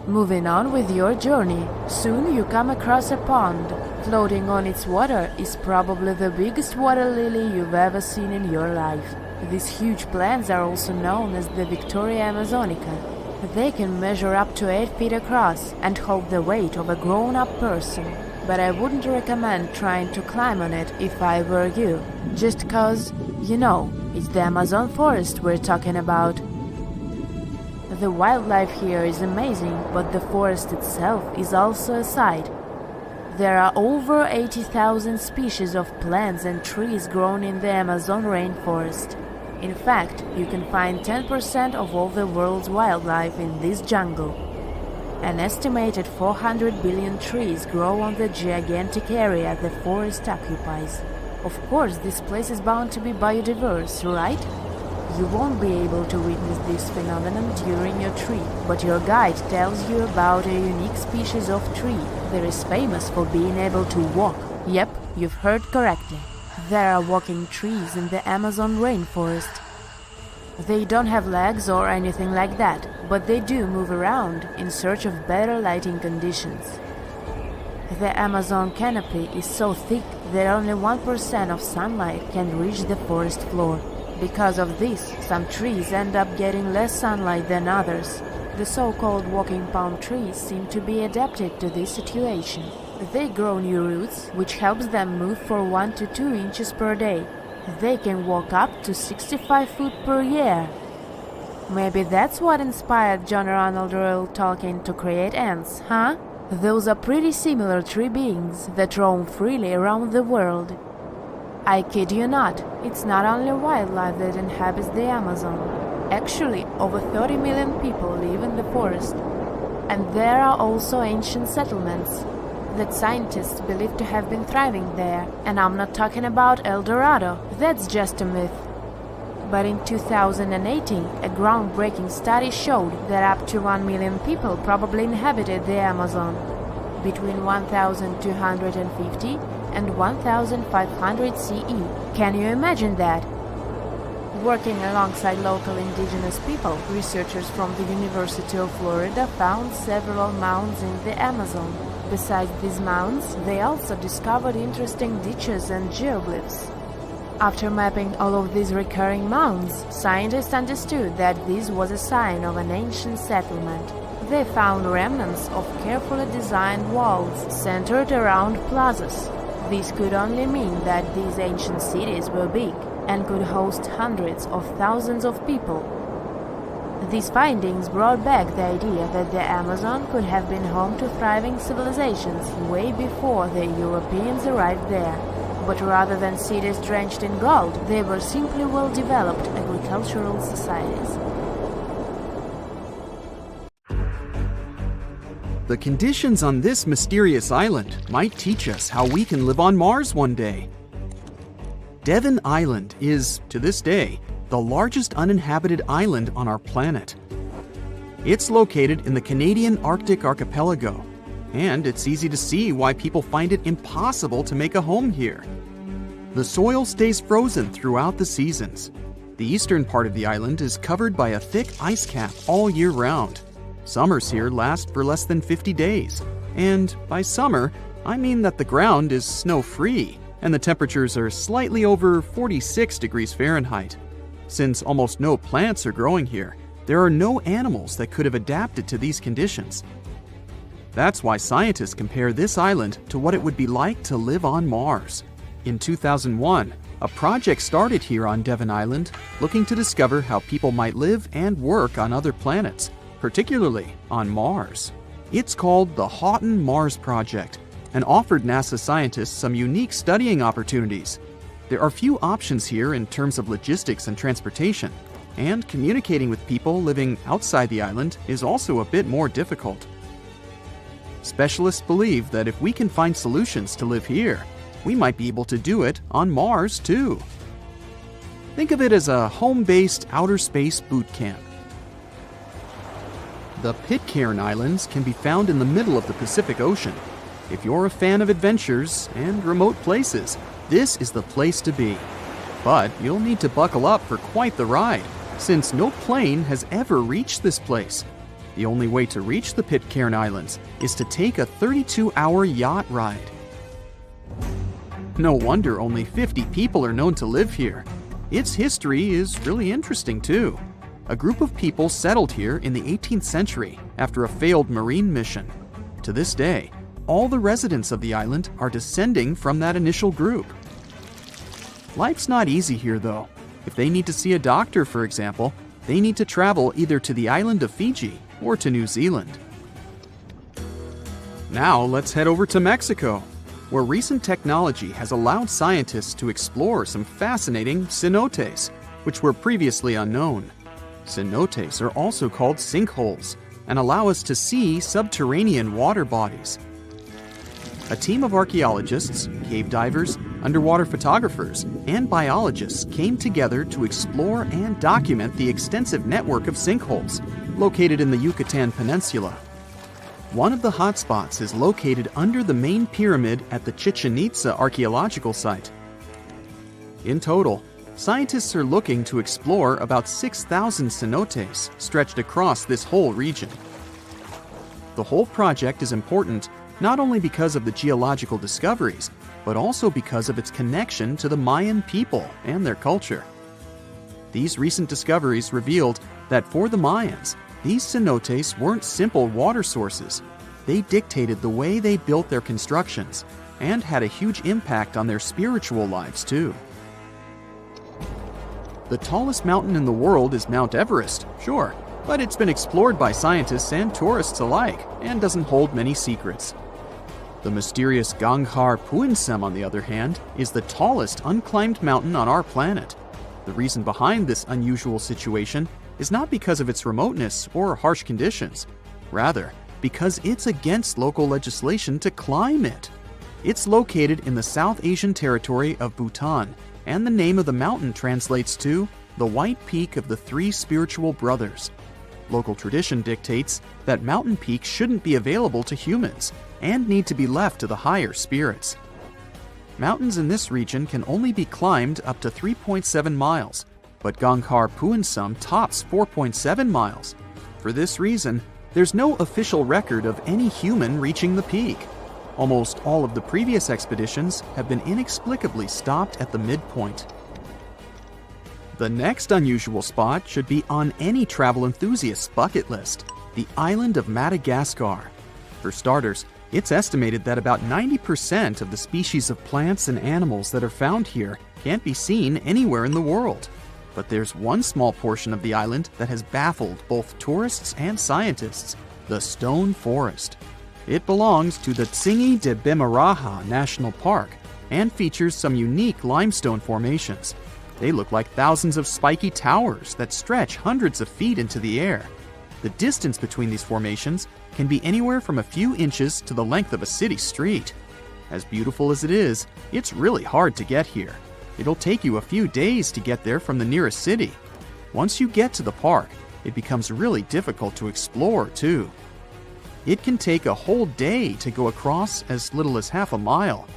Moving on with your journey, soon you come across a pond. Floating on its water is probably the biggest water lily you've ever seen in your life. These huge plants are also known as the Victoria Amazonica. They can measure up to 8 feet across and hold the weight of a grown-up person. But I wouldn't recommend trying to climb on it if I were you. Just cause, you know, it's the Amazon forest we're talking about. The wildlife here is amazing, but the forest itself is also a sight. There are over 80,000 species of plants and trees grown in the Amazon rainforest. In fact, you can find 10% of all the world's wildlife in this jungle. An estimated 400 billion trees grow on the gigantic area the forest occupies. Of course, this place is bound to be biodiverse, right? You won't be able to witness this phenomenon during your trip, but your guide tells you about a unique species of tree that is famous for being able to walk. Yep, you've heard correctly. There are walking trees in the Amazon rainforest. They don't have legs or anything like that, but they do move around in search of better lighting conditions. The Amazon canopy is so thick that only 1% of sunlight can reach the forest floor. Because of this, some trees end up getting less sunlight than others. The so-called walking palm trees seem to be adapted to this situation. They grow new roots, which helps them move for 1 to 2 inches per day. They can walk up to 65 feet per year. Maybe that's what inspired John Ronald Reuel Tolkien to create ants, huh? Those are pretty similar tree beings that roam freely around the world. I kid you not, it's not only wildlife that inhabits the Amazon. Actually, over 30 million people live in the forest. And there are also ancient settlements that scientists believe to have been thriving there. And I'm not talking about El Dorado, that's just a myth. But in 2018, a groundbreaking study showed that up to 1 million people probably inhabited the Amazon. Between 1250 and 1500 CE. Can you imagine that? Working alongside local indigenous people, researchers from the University of Florida found several mounds in the Amazon. Besides these mounds, they also discovered interesting ditches and geoglyphs. After mapping all of these recurring mounds, scientists understood that this was a sign of an ancient settlement. They found remnants of carefully designed walls centered around plazas. This could only mean that these ancient cities were big and could host hundreds of thousands of people. These findings brought back the idea that the Amazon could have been home to thriving civilizations way before the Europeans arrived there. But rather than cities drenched in gold, they were simply well-developed agricultural societies. The conditions on this mysterious island might teach us how we can live on Mars one day. Devon Island is, to this day, the largest uninhabited island on our planet. It's located in the Canadian Arctic archipelago, and it's easy to see why people find it impossible to make a home here. The soil stays frozen throughout the seasons. The eastern part of the island is covered by a thick ice cap all year round. Summers here last for less than 50 days. And by summer, I mean that the ground is snow-free and the temperatures are slightly over 46 degrees Fahrenheit. Since almost no plants are growing here, there are no animals that could have adapted to these conditions. That's why scientists compare this island to what it would be like to live on Mars. In 2001, a project started here on Devon Island looking to discover how people might live and work on other planets, particularly on Mars. It's called the Houghton Mars Project and offered NASA scientists some unique studying opportunities. There are few options here in terms of logistics and transportation, and communicating with people living outside the island is also a bit more difficult. Specialists believe that if we can find solutions to live here, we might be able to do it on Mars too. Think of it as a home-based outer space boot camp. The Pitcairn Islands can be found in the middle of the Pacific Ocean. If you're a fan of adventures and remote places, this is the place to be. But you'll need to buckle up for quite the ride, since no plane has ever reached this place. The only way to reach the Pitcairn Islands is to take a 32-hour yacht ride. No wonder only 50 people are known to live here. Its history is really interesting too. A group of people settled here in the 18th century after a failed marine mission. To this day, all the residents of the island are descending from that initial group. Life's not easy here though. If they need to see a doctor, for example, they need to travel either to the island of Fiji or to New Zealand. Now let's head over to Mexico, where recent technology has allowed scientists to explore some fascinating cenotes, which were previously unknown. Cenotes are also called sinkholes and allow us to see subterranean water bodies. A team of archaeologists, cave divers, underwater photographers, and biologists came together to explore and document the extensive network of sinkholes located in the Yucatan Peninsula. One of the hotspots is located under the main pyramid at the Chichen Itza archaeological site. In total, scientists are looking to explore about 6,000 cenotes stretched across this whole region. The whole project is important not only because of the geological discoveries, but also because of its connection to the Mayan people and their culture. These recent discoveries revealed that for the Mayans, these cenotes weren't simple water sources. They dictated the way they built their constructions and had a huge impact on their spiritual lives too. The tallest mountain in the world is Mount Everest, sure, but it's been explored by scientists and tourists alike and doesn't hold many secrets. The mysterious Ganghar Puensum, on the other hand, is the tallest unclimbed mountain on our planet. The reason behind this unusual situation is not because of its remoteness or harsh conditions. Rather, because it's against local legislation to climb it. It's located in the South Asian territory of Bhutan, and the name of the mountain translates to the White Peak of the Three Spiritual Brothers. Local tradition dictates that mountain peaks shouldn't be available to humans and need to be left to the higher spirits. Mountains in this region can only be climbed up to 3.7 miles, but Ganghar Puensum tops 4.7 miles. For this reason, there's no official record of any human reaching the peak. Almost all of the previous expeditions have been inexplicably stopped at the midpoint. The next unusual spot should be on any travel enthusiast's bucket list, the island of Madagascar. For starters, it's estimated that about 90% of the species of plants and animals that are found here can't be seen anywhere in the world. But there's one small portion of the island that has baffled both tourists and scientists, the Stone Forest. It belongs to the Tsingy de Bemaraha National Park and features some unique limestone formations. They look like thousands of spiky towers that stretch hundreds of feet into the air. The distance between these formations can be anywhere from a few inches to the length of a city street. As beautiful as it is, it's really hard to get here. It'll take you a few days to get there from the nearest city. Once you get to the park, it becomes really difficult to explore too. It can take a whole day to go across as little as half a mile.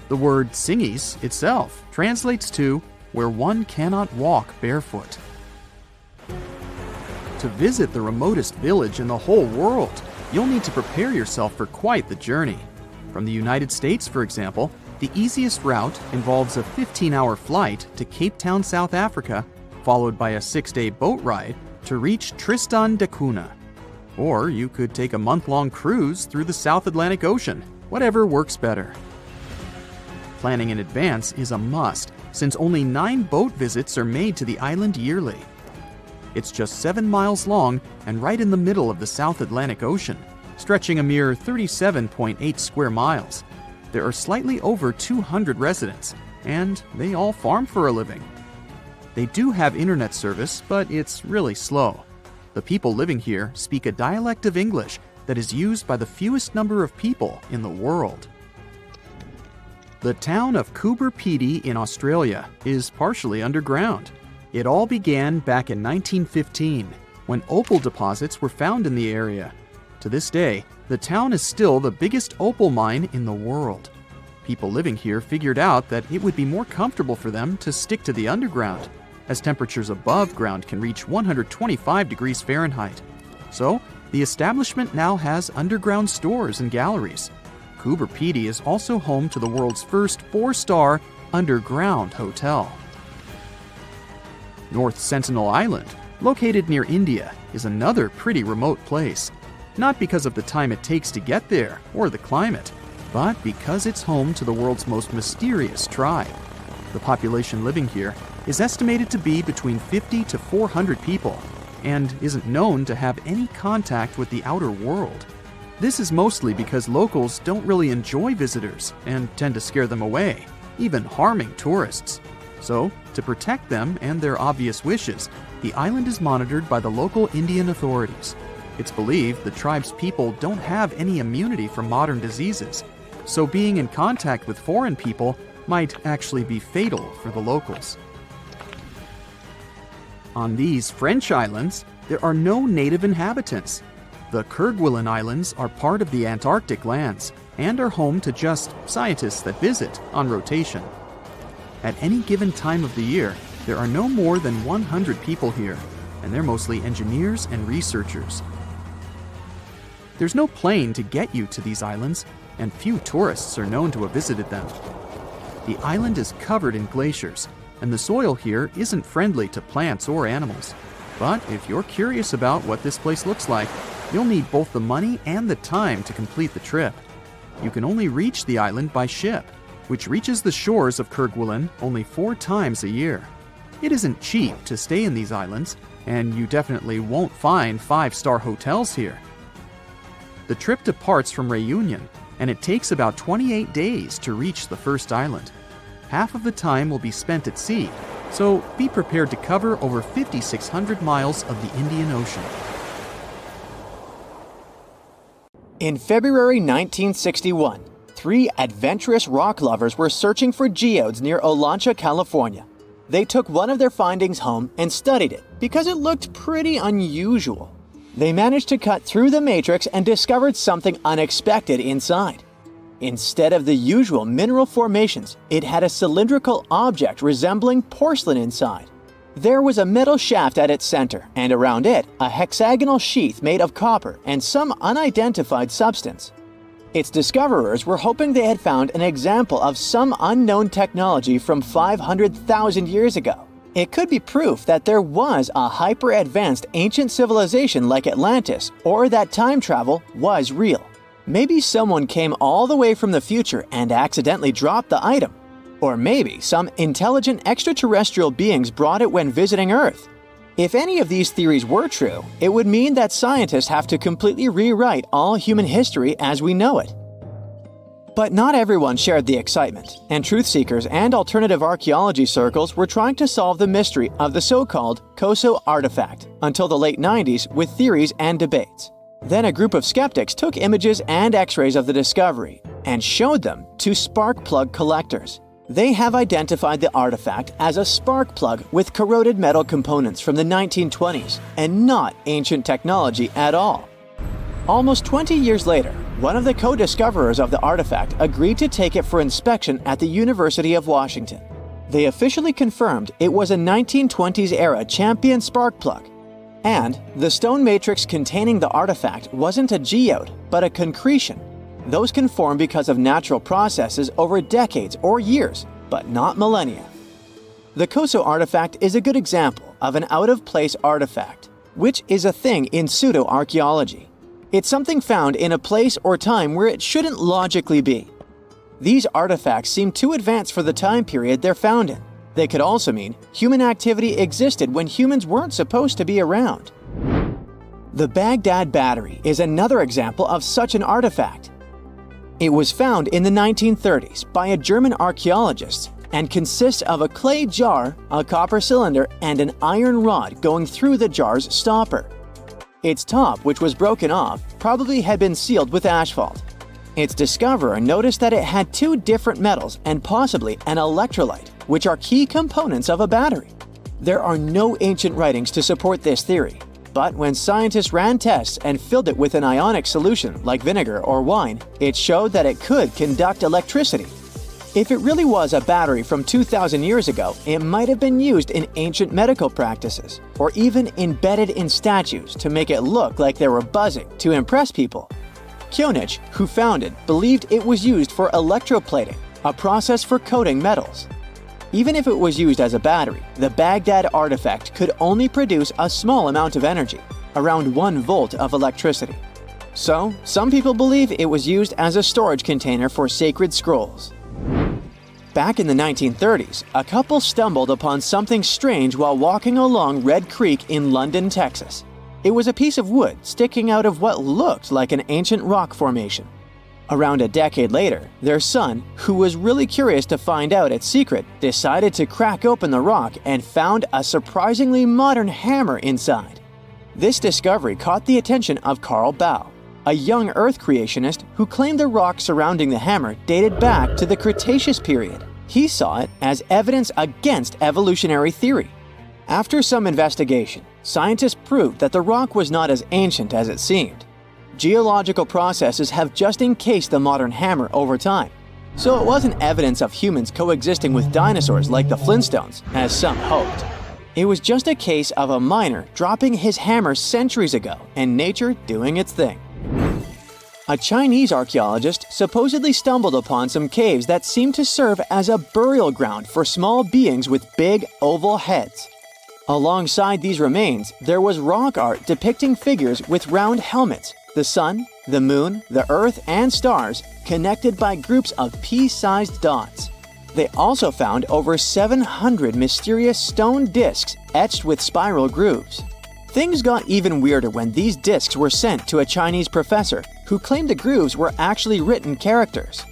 The word Tsingys itself translates to where one cannot walk barefoot. To visit the remotest village in the whole world, you'll need to prepare yourself for quite the journey. From the United States, for example, the easiest route involves a 15-hour flight to Cape Town, South Africa, followed by a 6-day boat ride to reach Tristan da Cunha. Or you could take a month-long cruise through the South Atlantic Ocean, whatever works better. Planning in advance is a must, since only 9 boat visits are made to the island yearly. It's just 7 miles long and right in the middle of the South Atlantic Ocean, stretching a mere 37.8 square miles. There are slightly over 200 residents, and they all farm for a living. They do have internet service, but it's really slow. The people living here speak a dialect of English that is used by the fewest number of people in the world. The town of Coober Pedy in Australia is partially underground. It all began back in 1915, when opal deposits were found in the area. To this day, the town is still the biggest opal mine in the world. People living here figured out that it would be more comfortable for them to stick to the underground, as temperatures above ground can reach 125 degrees Fahrenheit. So, the establishment now has underground stores and galleries. Coober Pedy is also home to the world's first 4-star underground hotel. North Sentinel Island, located near India, is another pretty remote place. Not because of the time it takes to get there or the climate, but because it's home to the world's most mysterious tribe. The population living here is estimated to be between 50 to 400 people and isn't known to have any contact with the outer world. This is mostly because locals don't really enjoy visitors and tend to scare them away, even harming tourists. So, to protect them and their obvious wishes, the island is monitored by the local Indian authorities. It's believed the tribe's people don't have any immunity from modern diseases, so being in contact with foreign people might actually be fatal for the locals. On these French islands, there are no native inhabitants. The Kerguelen Islands are part of the Antarctic lands and are home to just scientists that visit on rotation. At any given time of the year, there are no more than 100 people here, and they're mostly engineers and researchers. There's no plane to get you to these islands, and few tourists are known to have visited them. The island is covered in glaciers, and the soil here isn't friendly to plants or animals. But if you're curious about what this place looks like, you'll need both the money and the time to complete the trip. You can only reach the island by ship, which reaches the shores of Kerguelen only 4 times a year. It isn't cheap to stay in these islands, and you definitely won't find 5-star hotels here. The trip departs from Réunion, and it takes about 28 days to reach the first island. Half of the time will be spent at sea, so be prepared to cover over 5,600 miles of the Indian Ocean. In February 1961, 3 adventurous rock lovers were searching for geodes near Olancha, California. They took one of their findings home and studied it because it looked pretty unusual. They managed to cut through the matrix and discovered something unexpected inside. Instead of the usual mineral formations, it had a cylindrical object resembling porcelain inside. There was a metal shaft at its center, and around it, a hexagonal sheath made of copper and some unidentified substance. Its discoverers were hoping they had found an example of some unknown technology from 500,000 years ago. It could be proof that there was a hyper-advanced ancient civilization like Atlantis, or that time travel was real. Maybe someone came all the way from the future and accidentally dropped the item. Or maybe some intelligent extraterrestrial beings brought it when visiting Earth. If any of these theories were true, it would mean that scientists have to completely rewrite all human history as we know it. But not everyone shared the excitement, and truth seekers and alternative archaeology circles were trying to solve the mystery of the so-called Koso artifact until the late 90s with theories and debates. Then a group of skeptics took images and x-rays of the discovery and showed them to spark plug collectors. They have identified the artifact as a spark plug with corroded metal components from the 1920s and not ancient technology at all. Almost 20 years later, one of the co-discoverers of the artifact agreed to take it for inspection at the University of Washington. They officially confirmed it was a 1920s-era champion spark plug. And the stone matrix containing the artifact wasn't a geode, but a concretion. Those can form because of natural processes over decades or years, but not millennia. The Koso artifact is a good example of an out-of-place artifact, which is a thing in pseudo-archaeology. It's something found in a place or time where it shouldn't logically be. These artifacts seem too advanced for the time period they're found in. They could also mean human activity existed when humans weren't supposed to be around. The Baghdad Battery is another example of such an artifact. It was found in the 1930s by a German archaeologist and consists of a clay jar, a copper cylinder, and an iron rod going through the jar's stopper. Its top, which was broken off, probably had been sealed with asphalt. Its discoverer noticed that it had two different metals and possibly an electrolyte, which are key components of a battery. There are no ancient writings to support this theory, but when scientists ran tests and filled it with an ionic solution like vinegar or wine, it showed that it could conduct electricity. If it really was a battery from 2,000 years ago, it might have been used in ancient medical practices, or even embedded in statues to make it look like they were buzzing to impress people. Kionich, who found it, believed it was used for electroplating, a process for coating metals. Even if it was used as a battery, the Baghdad artifact could only produce a small amount of energy, around 1 volt of electricity. So, some people believe it was used as a storage container for sacred scrolls. Back in the 1930s, a couple stumbled upon something strange while walking along Red Creek in London, Texas. It was a piece of wood sticking out of what looked like an ancient rock formation. Around a decade later, their son, who was really curious to find out its secret, decided to crack open the rock and found a surprisingly modern hammer inside. This discovery caught the attention of Carl Bau, a young Earth creationist who claimed the rock surrounding the hammer dated back to the Cretaceous period. He saw it as evidence against evolutionary theory. After some investigation, scientists proved that the rock was not as ancient as it seemed. Geological processes have just encased the modern hammer over time, so it wasn't evidence of humans coexisting with dinosaurs like the Flintstones, as some hoped. It was just a case of a miner dropping his hammer centuries ago and nature doing its thing. A Chinese archaeologist supposedly stumbled upon some caves that seemed to serve as a burial ground for small beings with big, oval heads. Alongside these remains, there was rock art depicting figures with round helmets, the sun, the moon, the earth, and stars connected by groups of pea-sized dots. They also found over 700 mysterious stone discs etched with spiral grooves. Things got even weirder when these discs were sent to a Chinese professor who claimed the grooves were actually written characters.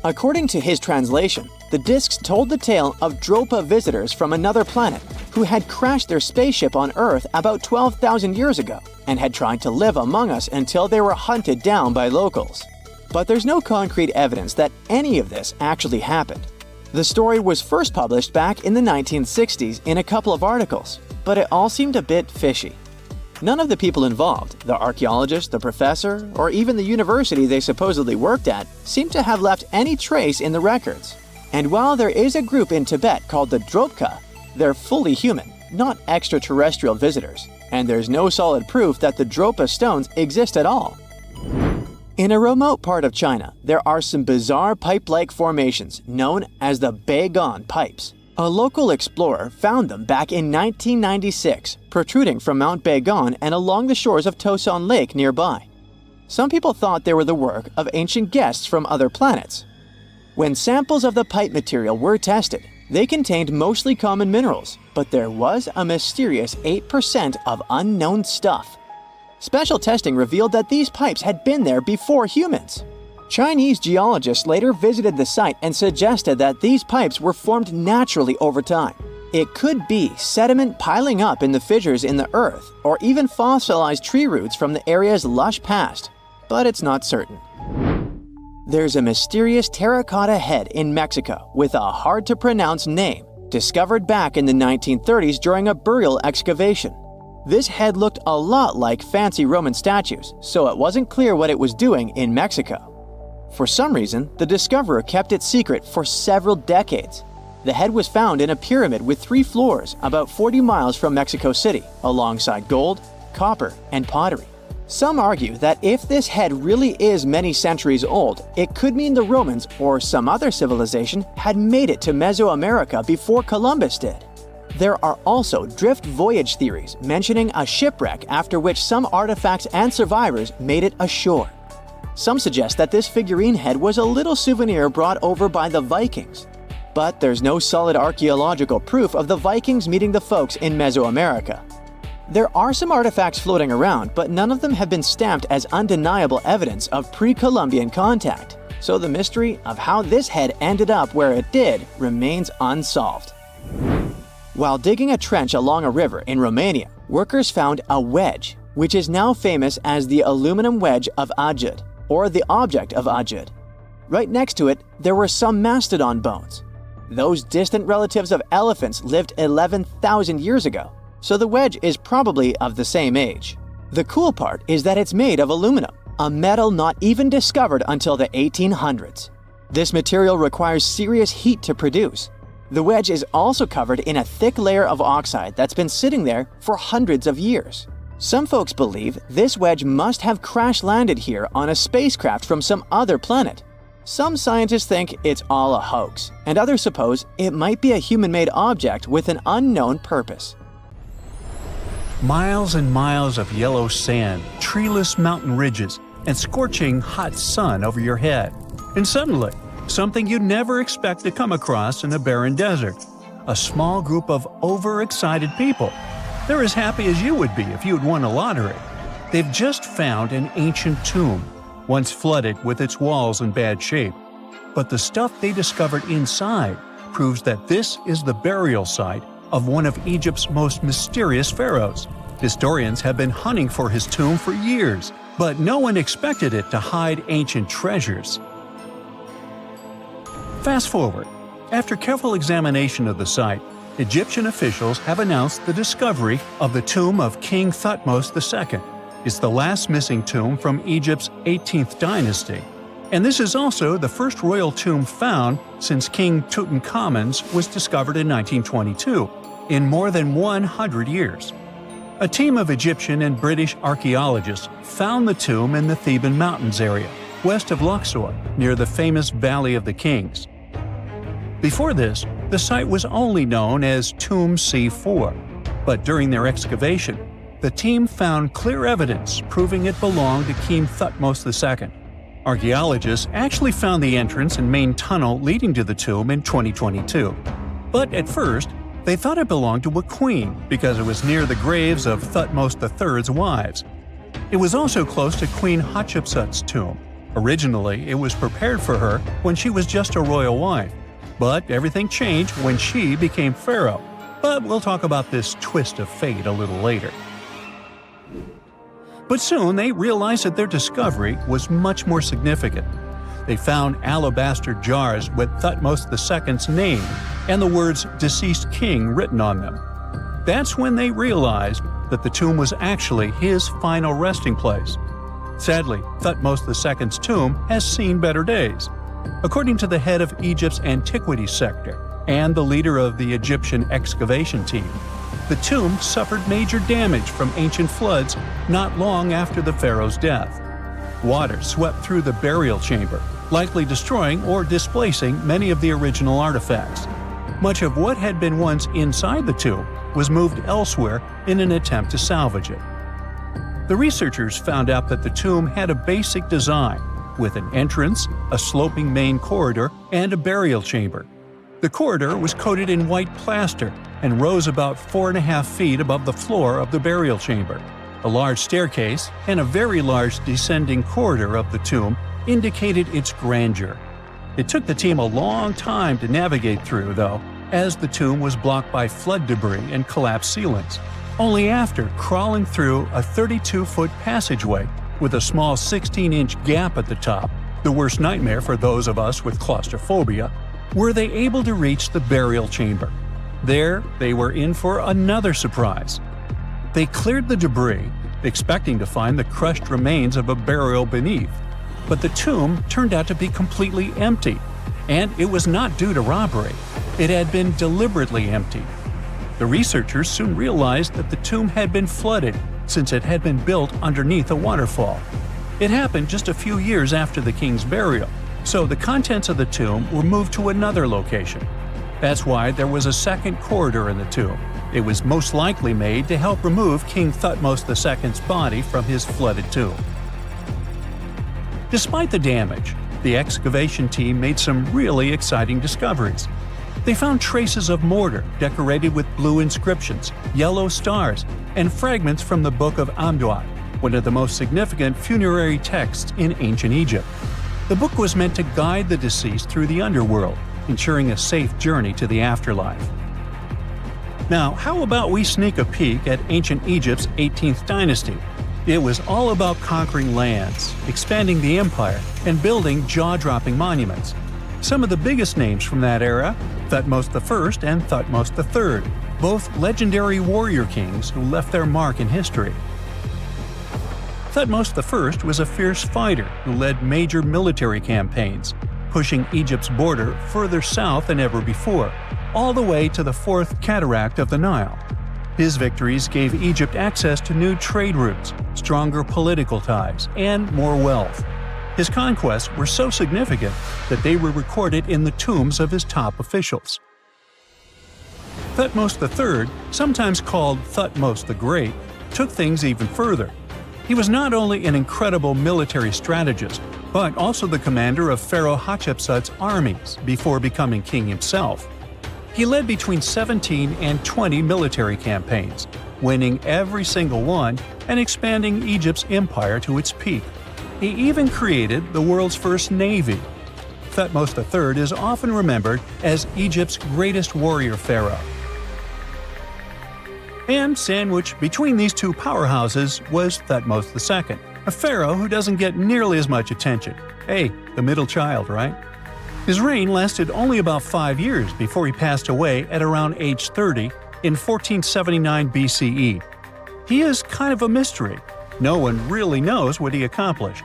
According to his translation, the discs told the tale of Dropa visitors from another planet who had crashed their spaceship on Earth about 12,000 years ago and had tried to live among us until they were hunted down by locals. But there's no concrete evidence that any of this actually happened. The story was first published back in the 1960s in a couple of articles, but it all seemed a bit fishy. None of the people involved, the archaeologist, the professor, or even the university they supposedly worked at, seemed to have left any trace in the records. And while there is a group in Tibet called the Dropka, they're fully human, not extraterrestrial visitors, and there's no solid proof that the Dropa stones exist at all. In a remote part of China, there are some bizarre pipe-like formations known as the Beigan pipes. A local explorer found them back in 1996, protruding from Mount Beigan and along the shores of Tosan Lake nearby. Some people thought they were the work of ancient guests from other planets. When samples of the pipe material were tested, they contained mostly common minerals, but there was a mysterious 8% of unknown stuff. Special testing revealed that these pipes had been there before humans. Chinese geologists later visited the site and suggested that these pipes were formed naturally over time. It could be sediment piling up in the fissures in the earth, or even fossilized tree roots from the area's lush past, but it's not certain. There's a mysterious terracotta head in Mexico with a hard-to-pronounce name, discovered back in the 1930s during a burial excavation. This head looked a lot like fancy Roman statues, so it wasn't clear what it was doing in Mexico. For some reason, the discoverer kept it secret for several decades. The head was found in a pyramid with 3 floors about 40 miles from Mexico City, alongside gold, copper, and pottery. Some argue that if this head really is many centuries old, it could mean the Romans or some other civilization had made it to Mesoamerica before Columbus did. There are also drift voyage theories mentioning a shipwreck after which some artifacts and survivors made it ashore. Some suggest that this figurine head was a little souvenir brought over by the Vikings. But there's no solid archaeological proof of the Vikings meeting the folks in Mesoamerica. There are some artifacts floating around, but none of them have been stamped as undeniable evidence of pre-Columbian contact, so the mystery of how this head ended up where it did remains unsolved. While digging a trench along a river in Romania, workers found a wedge, which is now famous as the aluminum wedge of Ajud, or the object of Ajud. Right next to it, there were some mastodon bones. Those distant relatives of elephants lived 11,000 years ago, so the wedge is probably of the same age. The cool part is that it's made of aluminum, a metal not even discovered until the 1800s. This material requires serious heat to produce. The wedge is also covered in a thick layer of oxide that's been sitting there for hundreds of years. Some folks believe this wedge must have crash-landed here on a spacecraft from some other planet. Some scientists think it's all a hoax, and others suppose it might be a human-made object with an unknown purpose. Miles and miles of yellow sand, treeless mountain ridges, and scorching hot sun over your head. And suddenly, something you'd never expect to come across in a barren desert. A small group of overexcited people. They're as happy as you would be if you'd won a lottery. They've just found an ancient tomb, once flooded with its walls in bad shape. But the stuff they discovered inside proves that this is the burial site of one of Egypt's most mysterious pharaohs. Historians have been hunting for his tomb for years, but no one expected it to hide ancient treasures. Fast forward. After careful examination of the site, Egyptian officials have announced the discovery of the tomb of King Thutmos II. It's the last missing tomb from Egypt's 18th dynasty. And this is also the first royal tomb found since King Tutankhamun's was discovered in 1922, in more than 100 years. A team of Egyptian and British archaeologists found the tomb in the Theban Mountains area, west of Luxor, near the famous Valley of the Kings. Before this, the site was only known as Tomb C4, but during their excavation, the team found clear evidence proving it belonged to King Thutmos II. Archaeologists actually found the entrance and main tunnel leading to the tomb in 2022. But at first, they thought it belonged to a queen because it was near the graves of Thutmos III's wives. It was also close to Queen Hatshepsut's tomb. Originally, it was prepared for her when she was just a royal wife. But everything changed when she became pharaoh. But we'll talk about this twist of fate a little later. But soon they realized that their discovery was much more significant. They found alabaster jars with Thutmos II's name and the words "deceased king" written on them. That's when they realized that the tomb was actually his final resting place. Sadly, Thutmos II's tomb has seen better days. According to the head of Egypt's antiquity sector and the leader of the Egyptian excavation team, the tomb suffered major damage from ancient floods not long after the pharaoh's death. Water swept through the burial chamber, likely destroying or displacing many of the original artifacts. Much of what had been once inside the tomb was moved elsewhere in an attempt to salvage it. The researchers found out that the tomb had a basic design, with an entrance, a sloping main corridor, and a burial chamber. The corridor was coated in white plaster and rose about 4.5 feet above the floor of the burial chamber. A large staircase and a very large descending corridor of the tomb indicated its grandeur. It took the team a long time to navigate through, though, as the tomb was blocked by flood debris and collapsed ceilings. Only after crawling through a 32-foot passageway with a small 16-inch gap at the top, the worst nightmare for those of us with claustrophobia, were they able to reach the burial chamber. There, they were in for another surprise. They cleared the debris, expecting to find the crushed remains of a burial beneath. But the tomb turned out to be completely empty, and it was not due to robbery. It had been deliberately emptied. The researchers soon realized that the tomb had been flooded since it had been built underneath a waterfall. It happened just a few years after the king's burial, so the contents of the tomb were moved to another location. That's why there was a second corridor in the tomb. It was most likely made to help remove King Thutmos II's body from his flooded tomb. Despite the damage, the excavation team made some really exciting discoveries. They found traces of mortar decorated with blue inscriptions, yellow stars, and fragments from the Book of Amduat, one of the most significant funerary texts in ancient Egypt. The book was meant to guide the deceased through the underworld, ensuring a safe journey to the afterlife. Now, how about we sneak a peek at ancient Egypt's 18th dynasty? It was all about conquering lands, expanding the empire, and building jaw-dropping monuments. Some of the biggest names from that era, Thutmos I and Thutmos III, both legendary warrior kings who left their mark in history. Thutmos I was a fierce fighter who led major military campaigns, pushing Egypt's border further south than ever before, all the way to the fourth cataract of the Nile. His victories gave Egypt access to new trade routes, stronger political ties, and more wealth. His conquests were so significant that they were recorded in the tombs of his top officials. Thutmos III, sometimes called Thutmos the Great, took things even further. He was not only an incredible military strategist, but also the commander of Pharaoh Hatshepsut's armies before becoming king himself. He led between 17 and 20 military campaigns, winning every single one and expanding Egypt's empire to its peak. He even created the world's first navy. Thutmos III is often remembered as Egypt's greatest warrior pharaoh. And sandwiched between these two powerhouses was Thutmos II, a pharaoh who doesn't get nearly as much attention. Hey, the middle child, right? His reign lasted only about 5 years before he passed away at around age 30 in 1479 BCE. He is kind of a mystery. No one really knows what he accomplished.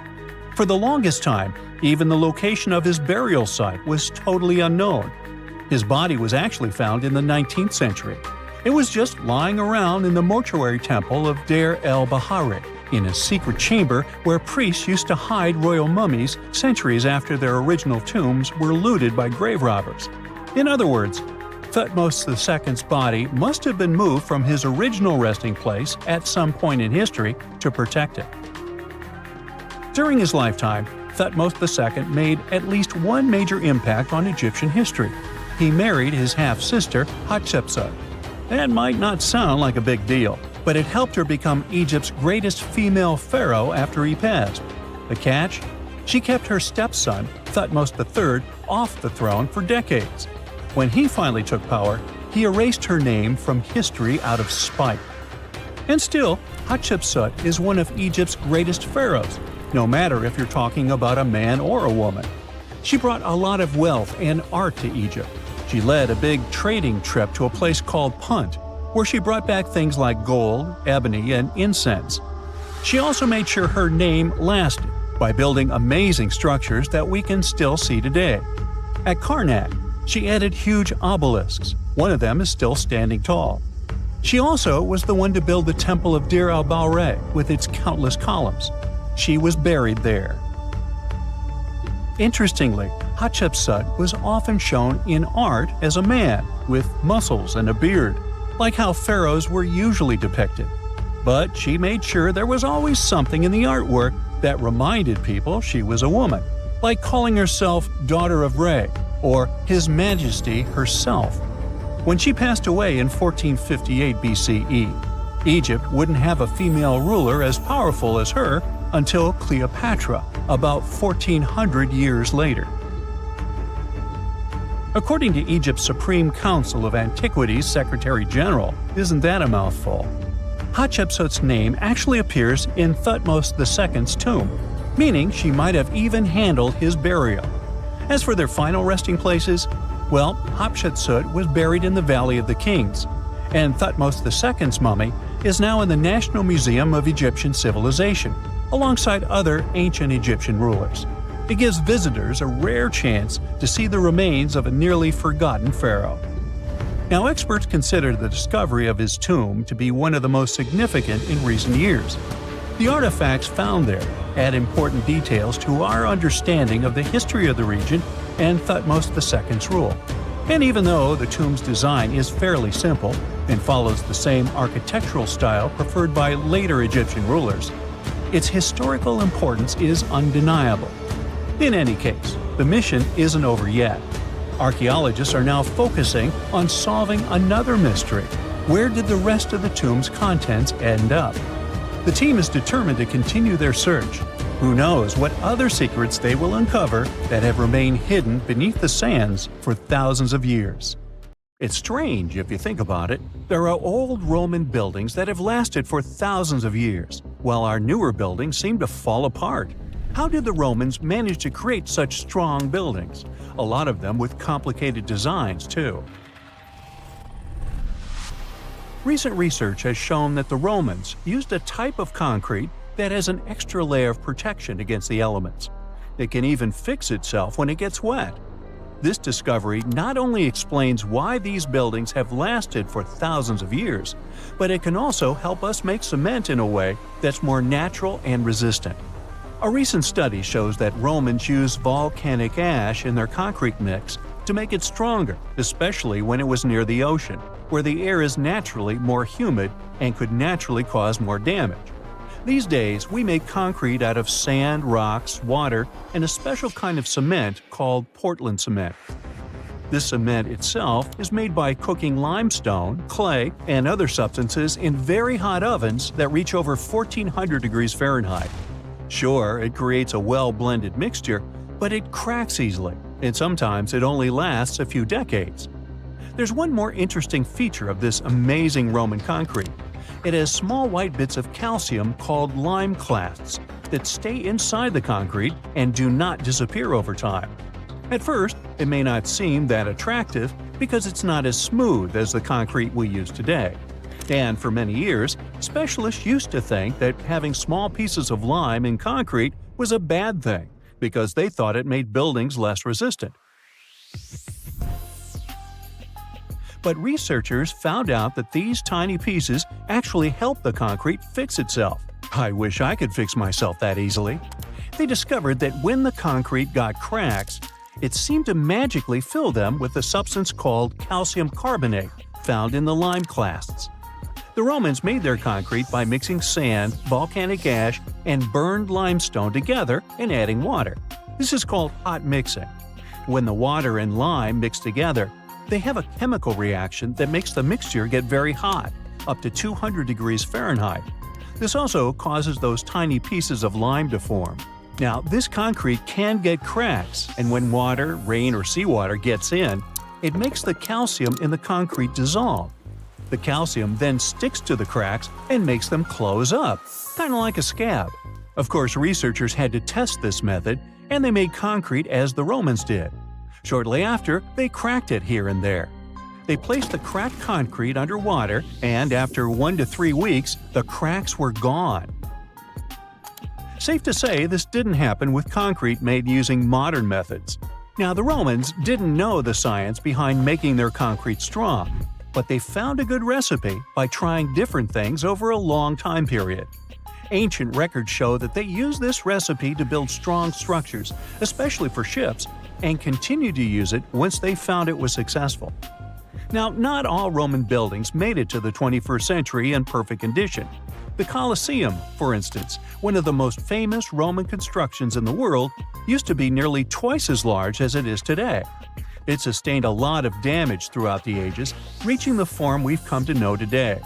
For the longest time, even the location of his burial site was totally unknown. His body was actually found in the 19th century. It was just lying around in the mortuary temple of Deir el-Bahari, in a secret chamber where priests used to hide royal mummies centuries after their original tombs were looted by grave robbers. In other words, Thutmos II's body must have been moved from his original resting place at some point in history to protect it. During his lifetime, Thutmos II made at least one major impact on Egyptian history. He married his half-sister Hatshepsut. That might not sound like a big deal, but it helped her become Egypt's greatest female pharaoh after he passed. The catch? She kept her stepson, Thutmos III, off the throne for decades. When he finally took power, he erased her name from history out of spite. And still, Hatshepsut is one of Egypt's greatest pharaohs, no matter if you're talking about a man or a woman. She brought a lot of wealth and art to Egypt. She led a big trading trip to a place called Punt, where she brought back things like gold, ebony, and incense. She also made sure her name lasted by building amazing structures that we can still see today. At Karnak, she added huge obelisks. One of them is still standing tall. She also was the one to build the Temple of Deir el-Bahari with its countless columns. She was buried there. Interestingly, Hatshepsut was often shown in art as a man with muscles and a beard, like how pharaohs were usually depicted. But she made sure there was always something in the artwork that reminded people she was a woman, like calling herself Daughter of Re or His Majesty herself. When she passed away in 1458 BCE, Egypt wouldn't have a female ruler as powerful as her until Cleopatra, about 1400 years later. According to Egypt's Supreme Council of Antiquities Secretary General, isn't that a mouthful? Hatshepsut's name actually appears in Thutmos II's tomb, meaning she might have even handled his burial. As for their final resting places, well, Hatshepsut was buried in the Valley of the Kings, and Thutmos II's mummy is now in the National Museum of Egyptian Civilization, alongside other ancient Egyptian rulers. It gives visitors a rare chance to see the remains of a nearly forgotten pharaoh. Now, experts consider the discovery of his tomb to be one of the most significant in recent years. The artifacts found there add important details to our understanding of the history of the region and Thutmos II's rule. And even though the tomb's design is fairly simple and follows the same architectural style preferred by later Egyptian rulers, its historical importance is undeniable. In any case, the mission isn't over yet. Archaeologists are now focusing on solving another mystery. Where did the rest of the tomb's contents end up? The team is determined to continue their search. Who knows what other secrets they will uncover that have remained hidden beneath the sands for thousands of years. It's strange if you think about it. There are old Roman buildings that have lasted for thousands of years, while our newer buildings seem to fall apart. How did the Romans manage to create such strong buildings? A lot of them with complicated designs, too. Recent research has shown that the Romans used a type of concrete that has an extra layer of protection against the elements. It can even fix itself when it gets wet. This discovery not only explains why these buildings have lasted for thousands of years, but it can also help us make cement in a way that's more natural and resistant. A recent study shows that Romans used volcanic ash in their concrete mix to make it stronger, especially when it was near the ocean, where the air is naturally more humid and could naturally cause more damage. These days, we make concrete out of sand, rocks, water, and a special kind of cement called Portland cement. This cement itself is made by cooking limestone, clay, and other substances in very hot ovens that reach over 1400 degrees Fahrenheit. Sure, it creates a well-blended mixture, but it cracks easily, and sometimes it only lasts a few decades. There's one more interesting feature of this amazing Roman concrete. It has small white bits of calcium called lime clasts that stay inside the concrete and do not disappear over time. At first, it may not seem that attractive because it's not as smooth as the concrete we use today. And for many years, specialists used to think that having small pieces of lime in concrete was a bad thing because they thought it made buildings less resistant. But researchers found out that these tiny pieces actually help the concrete fix itself. I wish I could fix myself that easily. They discovered that when the concrete got cracks, it seemed to magically fill them with a substance called calcium carbonate found in the lime clasts. The Romans made their concrete by mixing sand, volcanic ash, and burned limestone together and adding water. This is called hot mixing. When the water and lime mix together, they have a chemical reaction that makes the mixture get very hot, up to 200 degrees Fahrenheit. This also causes those tiny pieces of lime to form. Now, this concrete can get cracks, and when water, rain, or seawater gets in, it makes the calcium in the concrete dissolve. The calcium then sticks to the cracks and makes them close up, kind of like a scab. Of course, researchers had to test this method, and they made concrete as the Romans did. Shortly after, they cracked it here and there. They placed the cracked concrete under water, and after 1 to 3 weeks, the cracks were gone. Safe to say, this didn't happen with concrete made using modern methods. Now, the Romans didn't know the science behind making their concrete strong, but they found a good recipe by trying different things over a long time period. Ancient records show that they used this recipe to build strong structures, especially for ships, and continued to use it once they found it was successful. Now, not all Roman buildings made it to the 21st century in perfect condition. The Colosseum, for instance, one of the most famous Roman constructions in the world, used to be nearly twice as large as it is today. It sustained a lot of damage throughout the ages, reaching the form we've come to know today.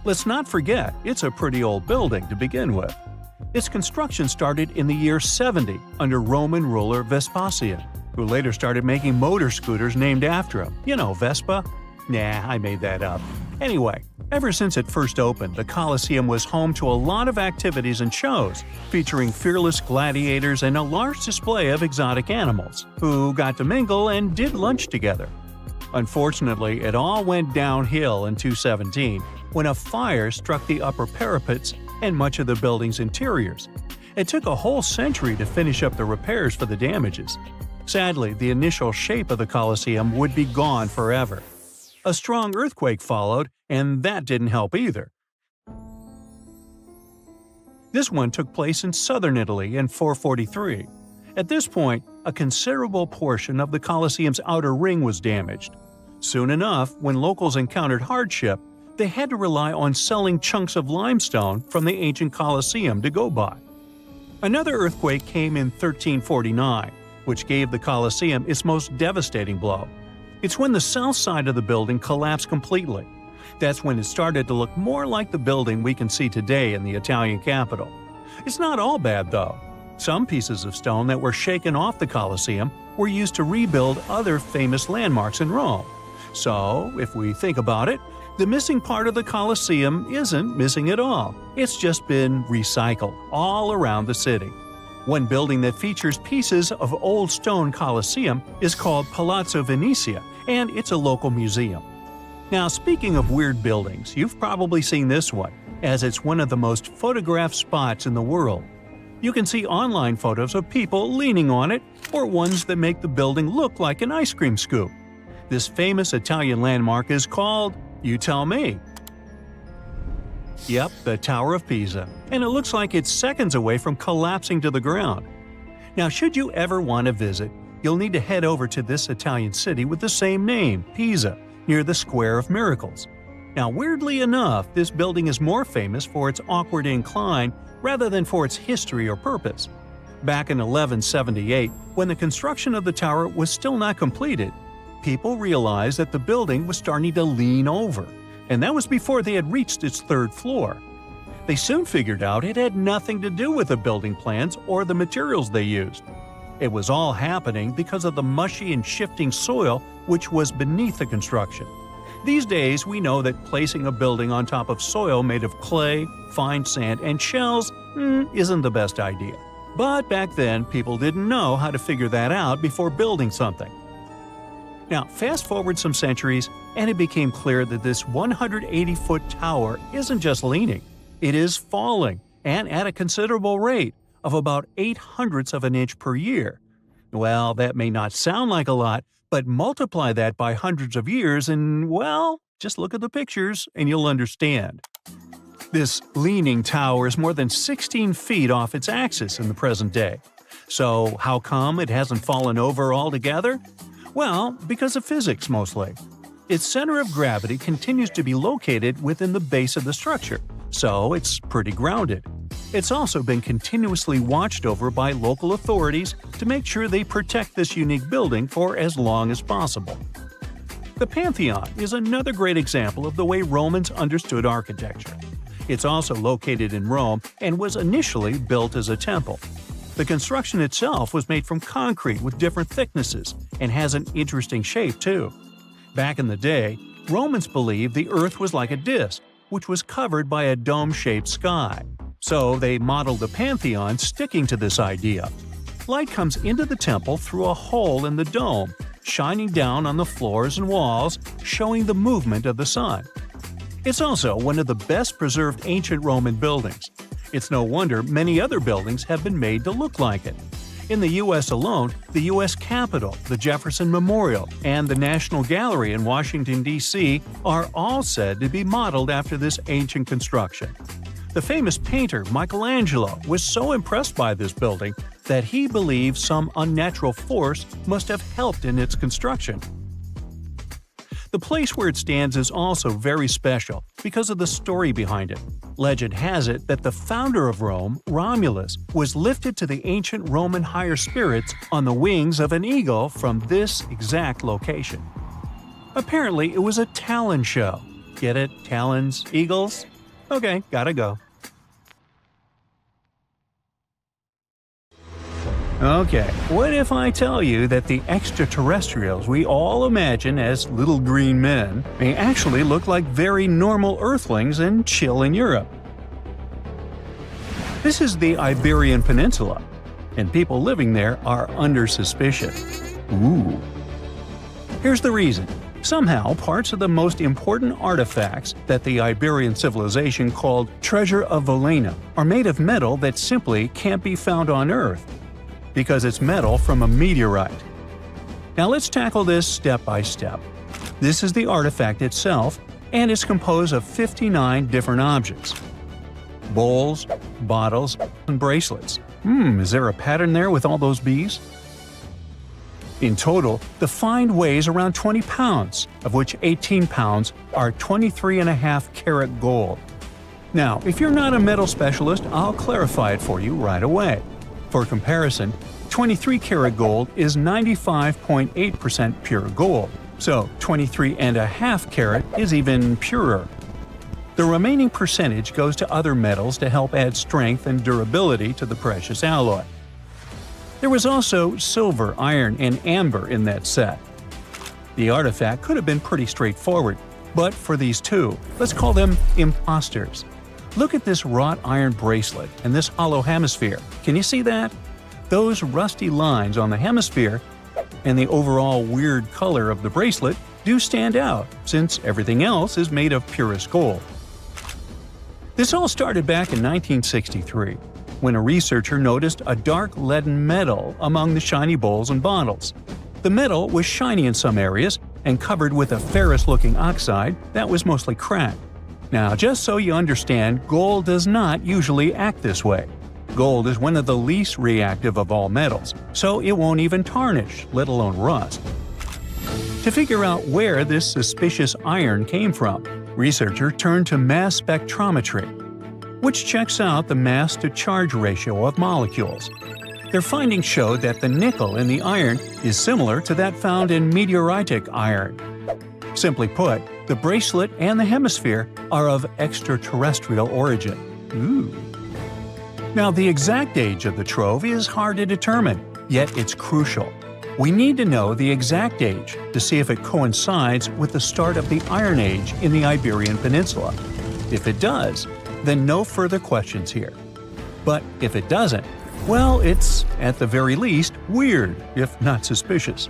Let's not forget, it's a pretty old building to begin with. Its construction started in the year 70 under Roman ruler Vespasian, who later started making motor scooters named after him. You know, Vespa? Nah, I made that up. Anyway, ever since it first opened, the Colosseum was home to a lot of activities and shows, featuring fearless gladiators and a large display of exotic animals, who got to mingle and did lunch together. Unfortunately, it all went downhill in 217, when a fire struck the upper parapets and much of the building's interiors. It took a whole century to finish up the repairs for the damages. Sadly, the initial shape of the Colosseum would be gone forever. A strong earthquake followed, and that didn't help either. This one took place in southern Italy in 443. At this point, a considerable portion of the Colosseum's outer ring was damaged. Soon enough, when locals encountered hardship, they had to rely on selling chunks of limestone from the ancient Colosseum to go by. Another earthquake came in 1349, which gave the Colosseum its most devastating blow. It's when the south side of the building collapsed completely. That's when it started to look more like the building we can see today in the Italian capital. It's not all bad, though. Some pieces of stone that were shaken off the Colosseum were used to rebuild other famous landmarks in Rome. So, if we think about it, the missing part of the Colosseum isn't missing at all. It's just been recycled all around the city. One building that features pieces of old stone Colosseum is called Palazzo Venezia, and it's a local museum. Now, speaking of weird buildings, you've probably seen this one, as it's one of the most photographed spots in the world. You can see online photos of people leaning on it, or ones that make the building look like an ice cream scoop. This famous Italian landmark is called, you tell me. Yep, the Tower of Pisa, and it looks like it's seconds away from collapsing to the ground. Now, should you ever want to visit, you'll need to head over to this Italian city with the same name, Pisa, near the Square of Miracles. Now, weirdly enough, this building is more famous for its awkward incline rather than for its history or purpose. Back in 1178, when the construction of the tower was still not completed, people realized that the building was starting to lean over, and that was before they had reached its third floor. They soon figured out it had nothing to do with the building plans or the materials they used. It was all happening because of the mushy and shifting soil which was beneath the construction. These days, we know that placing a building on top of soil made of clay, fine sand, and shells isn't the best idea. But back then, people didn't know how to figure that out before building something. Now, fast forward some centuries, and it became clear that this 180-foot tower isn't just leaning, it is falling, and at a considerable rate of about 0.08 of an inch per year. Well, that may not sound like a lot, but multiply that by hundreds of years and, well, just look at the pictures and you'll understand. This leaning tower is more than 16 feet off its axis in the present day. So how come it hasn't fallen over altogether? Well, because of physics mostly. Its center of gravity continues to be located within the base of the structure, so it's pretty grounded. It's also been continuously watched over by local authorities to make sure they protect this unique building for as long as possible. The Pantheon is another great example of the way Romans understood architecture. It's also located in Rome and was initially built as a temple. The construction itself was made from concrete with different thicknesses and has an interesting shape too. Back in the day, Romans believed the Earth was like a disc, which was covered by a dome-shaped sky. So they modeled the Pantheon sticking to this idea. Light comes into the temple through a hole in the dome, shining down on the floors and walls, showing the movement of the sun. It's also one of the best preserved ancient Roman buildings. It's no wonder many other buildings have been made to look like it. In the U.S. alone, the U.S. Capitol, the Jefferson Memorial, and the National Gallery in Washington, D.C. are all said to be modeled after this ancient construction. The famous painter Michelangelo was so impressed by this building that he believed some unnatural force must have helped in its construction. The place where it stands is also very special because of the story behind it. Legend has it that the founder of Rome, Romulus, was lifted to the ancient Roman higher spirits on the wings of an eagle from this exact location. Apparently, it was a talon show. Get it? Talons? Eagles? Okay, gotta go. Okay, what if I tell you that the extraterrestrials we all imagine as little green men may actually look like very normal Earthlings and chill in Europe? This is the Iberian Peninsula, and people living there are under suspicion. Ooh. Here's the reason. Somehow, parts of the most important artifacts that the Iberian civilization called Treasure of Valena are made of metal that simply can't be found on Earth, because it's metal from a meteorite. Now let's tackle this step by step. This is the artifact itself, and it's composed of 59 different objects. Bowls, bottles, and bracelets. Is there a pattern there with all those bees? In total, the find weighs around 20 pounds, of which 18 pounds are 23.5 karat gold. Now, if you're not a metal specialist, I'll clarify it for you right away. For comparison, 23 karat gold is 95.8% pure gold, so 23.5 karat is even purer. The remaining percentage goes to other metals to help add strength and durability to the precious alloy. There was also silver, iron, and amber in that set. The artifact could have been pretty straightforward, but for these two, let's call them imposters. Look at this wrought iron bracelet and this hollow hemisphere. Can you see that? Those rusty lines on the hemisphere and the overall weird color of the bracelet do stand out, since everything else is made of purest gold. This all started back in 1963, when a researcher noticed a dark leaden metal among the shiny bowls and bottles. The metal was shiny in some areas and covered with a ferrous-looking oxide that was mostly cracked. Now, just so you understand, gold does not usually act this way. Gold is one of the least reactive of all metals, so it won't even tarnish, let alone rust. To figure out where this suspicious iron came from, researchers turned to mass spectrometry, which checks out the mass-to-charge ratio of molecules. Their findings showed that the nickel in the iron is similar to that found in meteoritic iron. Simply put, the bracelet and the hemisphere are of extraterrestrial origin. Ooh. Now, the exact age of the trove is hard to determine, yet it's crucial. We need to know the exact age to see if it coincides with the start of the Iron Age in the Iberian Peninsula. If it does, then no further questions here. But if it doesn't, well, it's, at the very least, weird, if not suspicious.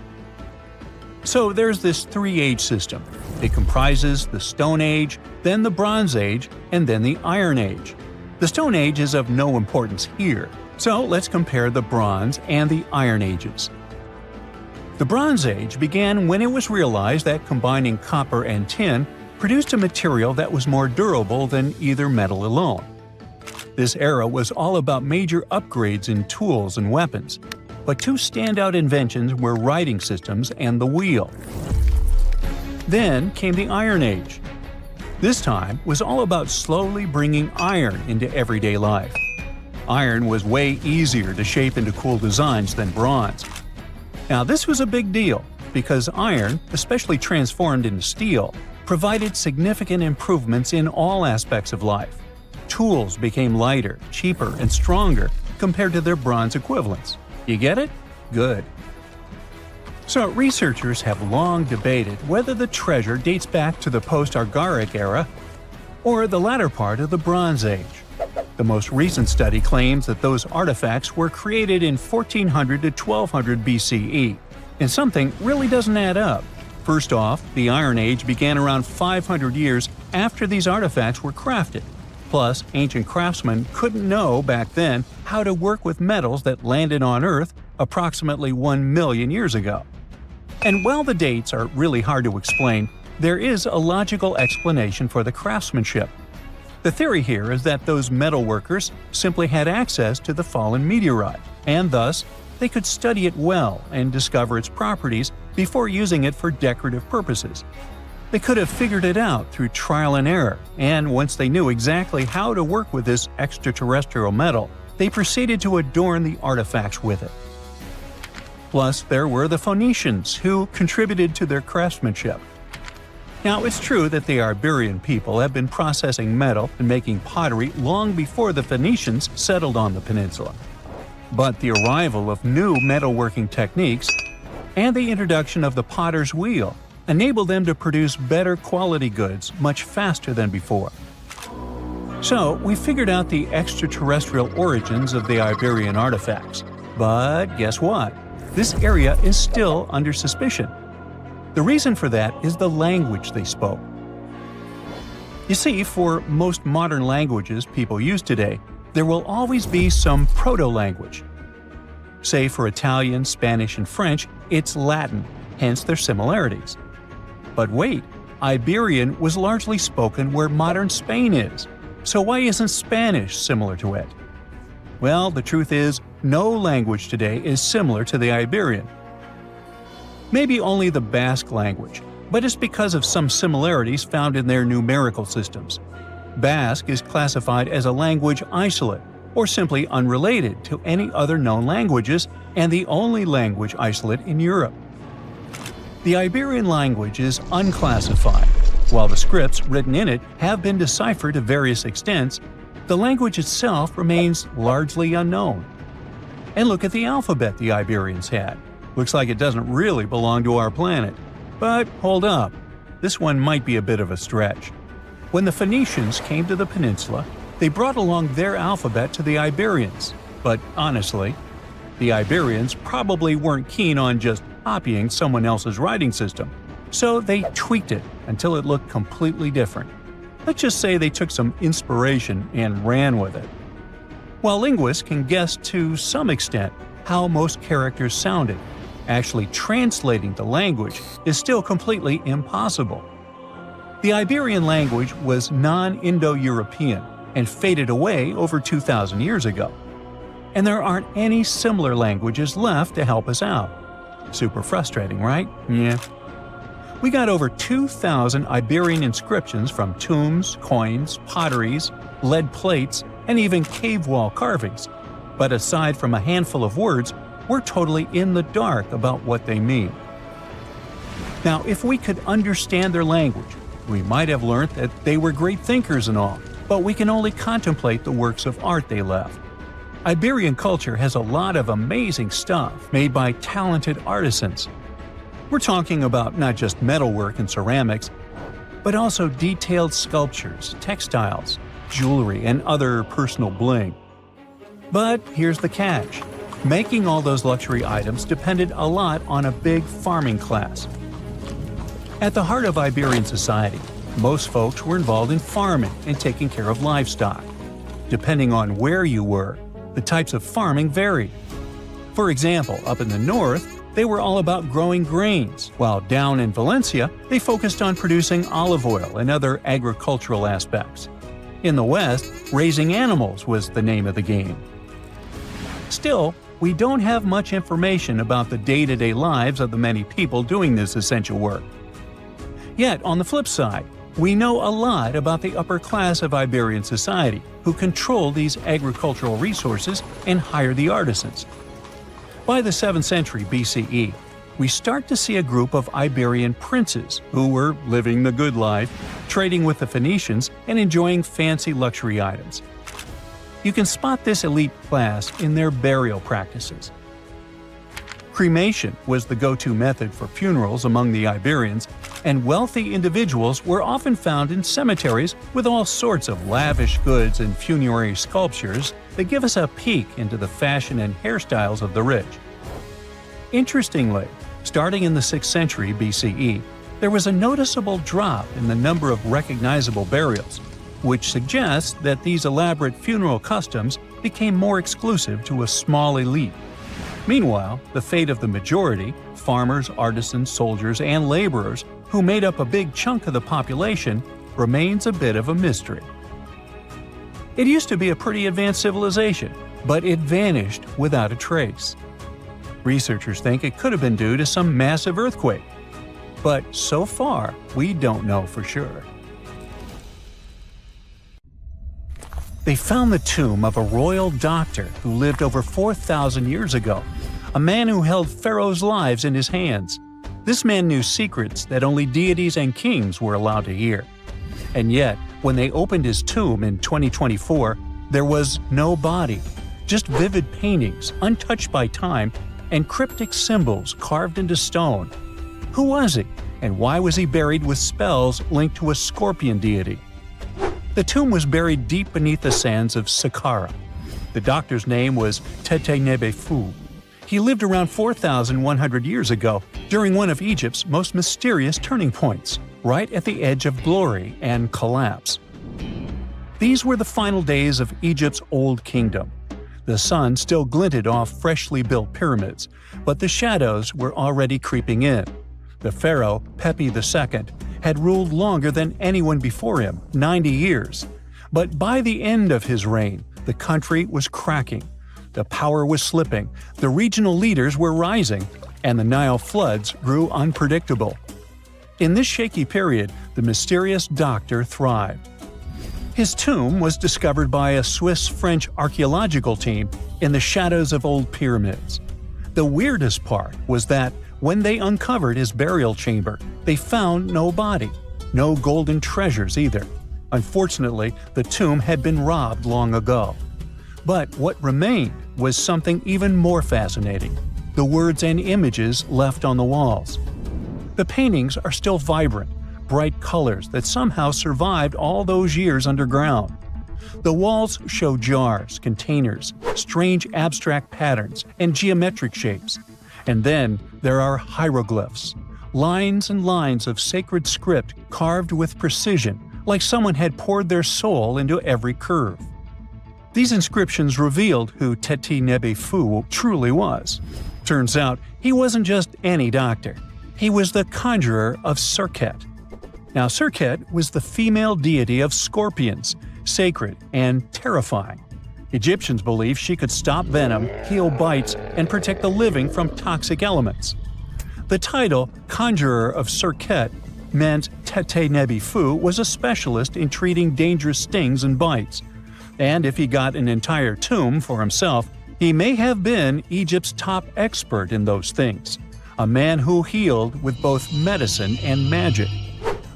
So there's this three-age system. It comprises the Stone Age, then the Bronze Age, and then the Iron Age. The Stone Age is of no importance here, so let's compare the Bronze and the Iron Ages. The Bronze Age began when it was realized that combining copper and tin produced a material that was more durable than either metal alone. This era was all about major upgrades in tools and weapons, but two standout inventions were writing systems and the wheel. Then came the Iron Age. This time was all about slowly bringing iron into everyday life. Iron was way easier to shape into cool designs than bronze. Now, this was a big deal because iron, especially transformed into steel, provided significant improvements in all aspects of life. Tools became lighter, cheaper, and stronger compared to their bronze equivalents. You get it? Good. So, researchers have long debated whether the treasure dates back to the post-Archaic era or the latter part of the Bronze Age. The most recent study claims that those artifacts were created in 1400 to 1200 BCE, and something really doesn't add up. First off, the Iron Age began around 500 years after these artifacts were crafted. Plus, ancient craftsmen couldn't know back then how to work with metals that landed on Earth approximately 1 million years ago. And while the dates are really hard to explain, there is a logical explanation for the craftsmanship. The theory here is that those metal workers simply had access to the fallen meteorite, and thus, they could study it well and discover its properties before using it for decorative purposes. They could have figured it out through trial and error, and once they knew exactly how to work with this extraterrestrial metal, they proceeded to adorn the artifacts with it. Plus, there were the Phoenicians, who contributed to their craftsmanship. Now, it's true that the Iberian people have been processing metal and making pottery long before the Phoenicians settled on the peninsula. But the arrival of new metalworking techniques and the introduction of the potter's wheel enabled them to produce better quality goods much faster than before. So, we figured out the extraterrestrial origins of the Iberian artifacts. But guess what? This area is still under suspicion. The reason for that is the language they spoke. You see, for most modern languages people use today, there will always be some proto-language. Say for Italian, Spanish, and French, it's Latin, hence their similarities. But wait, Iberian was largely spoken where modern Spain is, so why isn't Spanish similar to it? Well, the truth is, no language today is similar to the Iberian. Maybe only the Basque language, but it's because of some similarities found in their numerical systems. Basque is classified as a language isolate, or simply unrelated to any other known languages, and the only language isolate in Europe. The Iberian language is unclassified. While the scripts written in it have been deciphered to various extents, the language itself remains largely unknown. And look at the alphabet the Iberians had. Looks like it doesn't really belong to our planet. But hold up, this one might be a bit of a stretch. When the Phoenicians came to the peninsula, they brought along their alphabet to the Iberians. But honestly, the Iberians probably weren't keen on just copying someone else's writing system, so they tweaked it until it looked completely different. Let's just say they took some inspiration and ran with it. While linguists can guess to some extent how most characters sounded, actually translating the language is still completely impossible. The Iberian language was non-Indo-European and faded away over 2,000 years ago. And there aren't any similar languages left to help us out. Super frustrating, right? Yeah. We got over 2,000 Iberian inscriptions from tombs, coins, potteries, lead plates, and even cave wall carvings. But aside from a handful of words, we're totally in the dark about what they mean. Now, if we could understand their language, we might have learned that they were great thinkers and all, but we can only contemplate the works of art they left. Iberian culture has a lot of amazing stuff made by talented artisans. We're talking about not just metalwork and ceramics, but also detailed sculptures, textiles, jewelry, and other personal bling. But here's the catch. Making all those luxury items depended a lot on a big farming class. At the heart of Iberian society, most folks were involved in farming and taking care of livestock. Depending on where you were, the types of farming varied. For example, up in the north, they were all about growing grains, while down in Valencia, they focused on producing olive oil and other agricultural aspects. In the west, raising animals was the name of the game. Still, we don't have much information about the day-to-day lives of the many people doing this essential work. Yet, on the flip side, we know a lot about the upper class of Iberian society, who control these agricultural resources and hire the artisans. By the 7th century BCE, we start to see a group of Iberian princes who were living the good life, trading with the Phoenicians and enjoying fancy luxury items. You can spot this elite class in their burial practices. Cremation was the go-to method for funerals among the Iberians, and wealthy individuals were often found in cemeteries with all sorts of lavish goods and funerary sculptures that give us a peek into the fashion and hairstyles of the rich. Interestingly, starting in the 6th century BCE, there was a noticeable drop in the number of recognizable burials, which suggests that these elaborate funeral customs became more exclusive to a small elite. Meanwhile, the fate of the majority, farmers, artisans, soldiers, and laborers, who made up a big chunk of the population, remains a bit of a mystery. It used to be a pretty advanced civilization, but it vanished without a trace. Researchers think it could have been due to some massive earthquake, but so far, we don't know for sure. They found the tomb of a royal doctor who lived over 4,000 years ago, a man who held pharaohs' lives in his hands. This man knew secrets that only deities and kings were allowed to hear. And yet, when they opened his tomb in 2024, there was no body, just vivid paintings, untouched by time, and cryptic symbols carved into stone. Who was he, and why was he buried with spells linked to a scorpion deity? The tomb was buried deep beneath the sands of Saqqara. The doctor's name was Tete Nebefu. He lived around 4,100 years ago, during one of Egypt's most mysterious turning points, right at the edge of glory and collapse. These were the final days of Egypt's Old Kingdom. The sun still glinted off freshly built pyramids, but the shadows were already creeping in. The pharaoh, Pepi II, had ruled longer than anyone before him, 90 years. But by the end of his reign, the country was cracking. The power was slipping, the regional leaders were rising, and the Nile floods grew unpredictable. In this shaky period, the mysterious doctor thrived. His tomb was discovered by a Swiss-French archaeological team in the shadows of old pyramids. The weirdest part was that when they uncovered his burial chamber, they found no body, no golden treasures either. Unfortunately, the tomb had been robbed long ago. But what remained was something even more fascinating: the words and images left on the walls. The paintings are still vibrant, bright colors that somehow survived all those years underground. The walls show jars, containers, strange abstract patterns, and geometric shapes. And then there are hieroglyphs, lines and lines of sacred script carved with precision, like someone had poured their soul into every curve. These inscriptions revealed who Teti Nebe Fu truly was. Turns out, he wasn't just any doctor. He was the conjurer of Serket. Now, Serket was the female deity of scorpions, sacred and terrifying. Egyptians believed she could stop venom, heal bites, and protect the living from toxic elements. The title, Conjurer of Serket, meant Tete Nebi Fu was a specialist in treating dangerous stings and bites. And if he got an entire tomb for himself, he may have been Egypt's top expert in those things, a man who healed with both medicine and magic.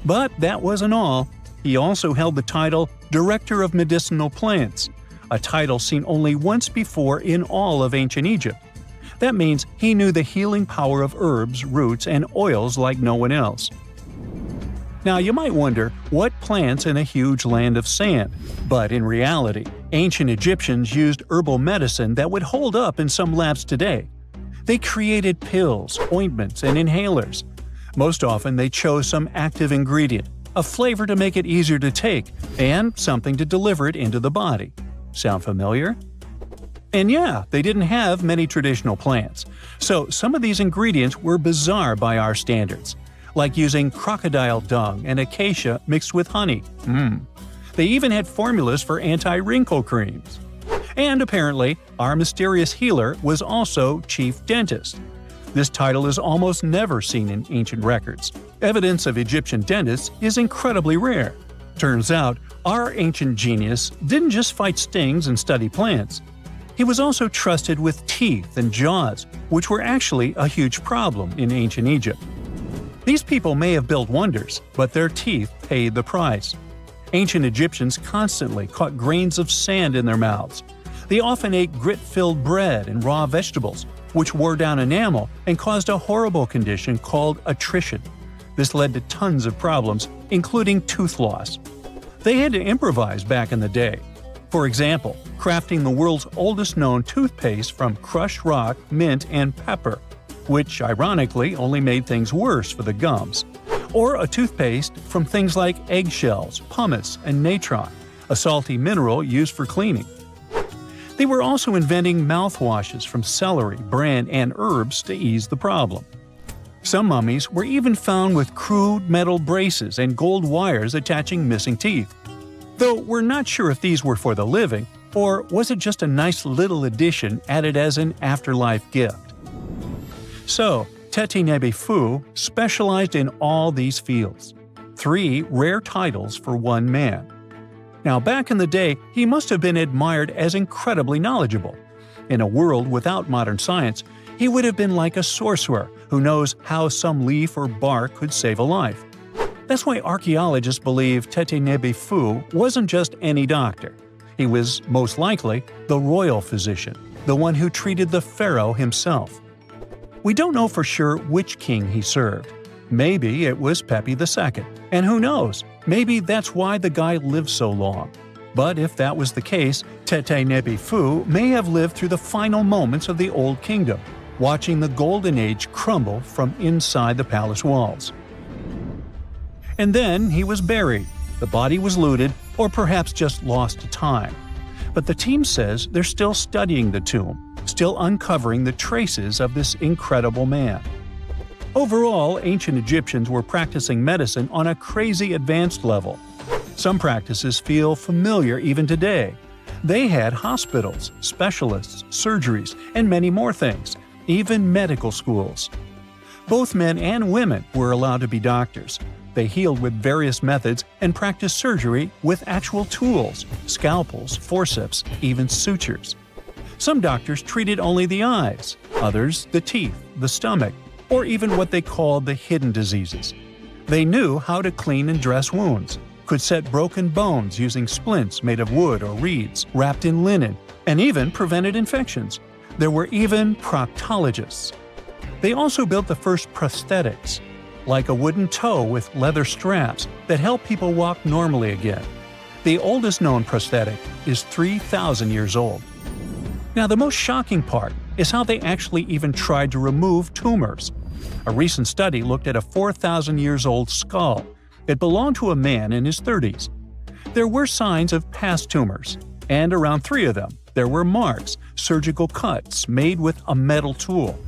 But that wasn't all. He also held the title Director of Medicinal Plants, a title seen only once before in all of ancient Egypt. That means he knew the healing power of herbs, roots, and oils like no one else. Now, you might wonder, what plants in a huge land of sand? But in reality, ancient Egyptians used herbal medicine that would hold up in some labs today. They created pills, ointments, and inhalers. Most often, they chose some active ingredient, a flavor to make it easier to take, and something to deliver it into the body. Sound familiar? And yeah, they didn't have many traditional plants, so some of these ingredients were bizarre by our standards, like using crocodile dung and acacia mixed with honey. They even had formulas for anti-wrinkle creams. And apparently, our mysterious healer was also chief dentist. This title is almost never seen in ancient records. Evidence of Egyptian dentists is incredibly rare. Turns out, our ancient genius didn't just fight stings and study plants. He was also trusted with teeth and jaws, which were actually a huge problem in ancient Egypt. These people may have built wonders, but their teeth paid the price. Ancient Egyptians constantly caught grains of sand in their mouths. They often ate grit-filled bread and raw vegetables, which wore down enamel and caused a horrible condition called attrition. This led to tons of problems, including tooth loss. They had to improvise back in the day. For example, crafting the world's oldest known toothpaste from crushed rock, mint, and pepper, which ironically only made things worse for the gums. Or a toothpaste from things like eggshells, pumice, and natron, a salty mineral used for cleaning. They were also inventing mouthwashes from celery, bran, and herbs to ease the problem. Some mummies were even found with crude metal braces and gold wires attaching missing teeth. Though we're not sure if these were for the living, or was it just a nice little addition added as an afterlife gift. So, Teti Nebe Fu specialized in all these fields. 3 rare titles for one man. Now, back in the day, he must have been admired as incredibly knowledgeable. In a world without modern science, he would have been like a sorcerer who knows how some leaf or bark could save a life. That's why archaeologists believe Teti Nebe Fu wasn't just any doctor. He was, most likely, the royal physician, the one who treated the pharaoh himself. We don't know for sure which king he served. Maybe it was Pepi II, and who knows, maybe that's why the guy lived so long. But if that was the case, Teti Nebe Fu may have lived through the final moments of the Old Kingdom, watching the Golden Age crumble from inside the palace walls. And then he was buried. The body was looted, or perhaps just lost to time. But the team says they're still studying the tomb, still uncovering the traces of this incredible man. Overall, ancient Egyptians were practicing medicine on a crazy advanced level. Some practices feel familiar even today. They had hospitals, specialists, surgeries, and many more things, even medical schools. Both men and women were allowed to be doctors. They healed with various methods and practiced surgery with actual tools, scalpels, forceps, even sutures. Some doctors treated only the eyes, others the teeth, the stomach, or even what they called the hidden diseases. They knew how to clean and dress wounds, could set broken bones using splints made of wood or reeds wrapped in linen, and even prevented infections. There were even proctologists. They also built the first prosthetics. like a wooden toe with leather straps that help people walk normally again. The oldest known prosthetic is 3,000 years old. Now, the most shocking part is how they actually even tried to remove tumors. A recent study looked at a 4,000 years old skull. It belonged to a man in his 30s. There were signs of past tumors, and around 3 of them, there were marks, surgical cuts made with a metal tool.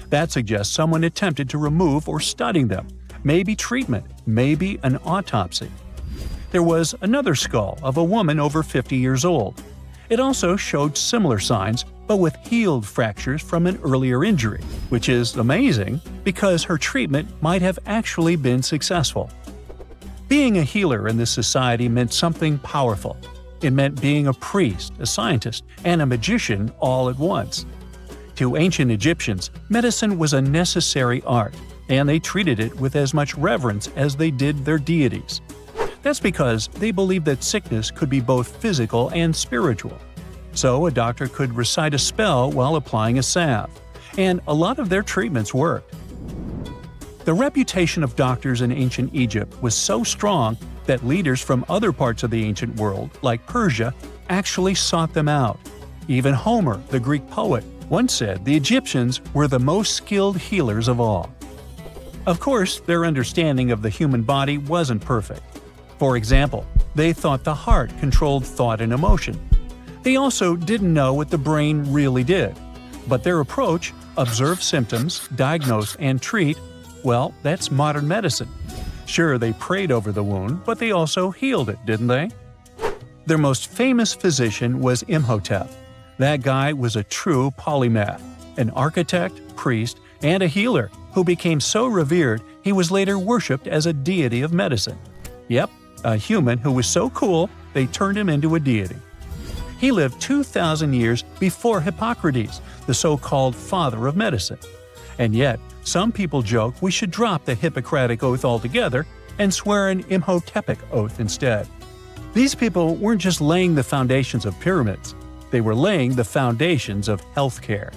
That suggests someone attempted to remove or study them, maybe treatment, maybe an autopsy. There was another skull of a woman over 50 years old. It also showed similar signs, but with healed fractures from an earlier injury, which is amazing because her treatment might have actually been successful. Being a healer in this society meant something powerful. It meant being a priest, a scientist, and a magician all at once. To ancient Egyptians, medicine was a necessary art, and they treated it with as much reverence as they did their deities. That's because they believed that sickness could be both physical and spiritual. So a doctor could recite a spell while applying a salve, and a lot of their treatments worked. The reputation of doctors in ancient Egypt was so strong that leaders from other parts of the ancient world, like Persia, actually sought them out. Even Homer, the Greek poet, once said the Egyptians were the most skilled healers of all. Of course, their understanding of the human body wasn't perfect. For example, they thought the heart controlled thought and emotion. They also didn't know what the brain really did. But their approach, observe symptoms, diagnose, and treat, well, that's modern medicine. Sure, they prayed over the wound, but they also healed it, didn't they? Their most famous physician was Imhotep. That guy was a true polymath, an architect, priest, and a healer who became so revered he was later worshipped as a deity of medicine. Yep, a human who was so cool they turned him into a deity. He lived 2,000 years before Hippocrates, the so-called father of medicine. And yet, some people joke we should drop the Hippocratic Oath altogether and swear an Imhotepic oath instead. These people weren't just laying the foundations of pyramids, they were laying the foundations of healthcare.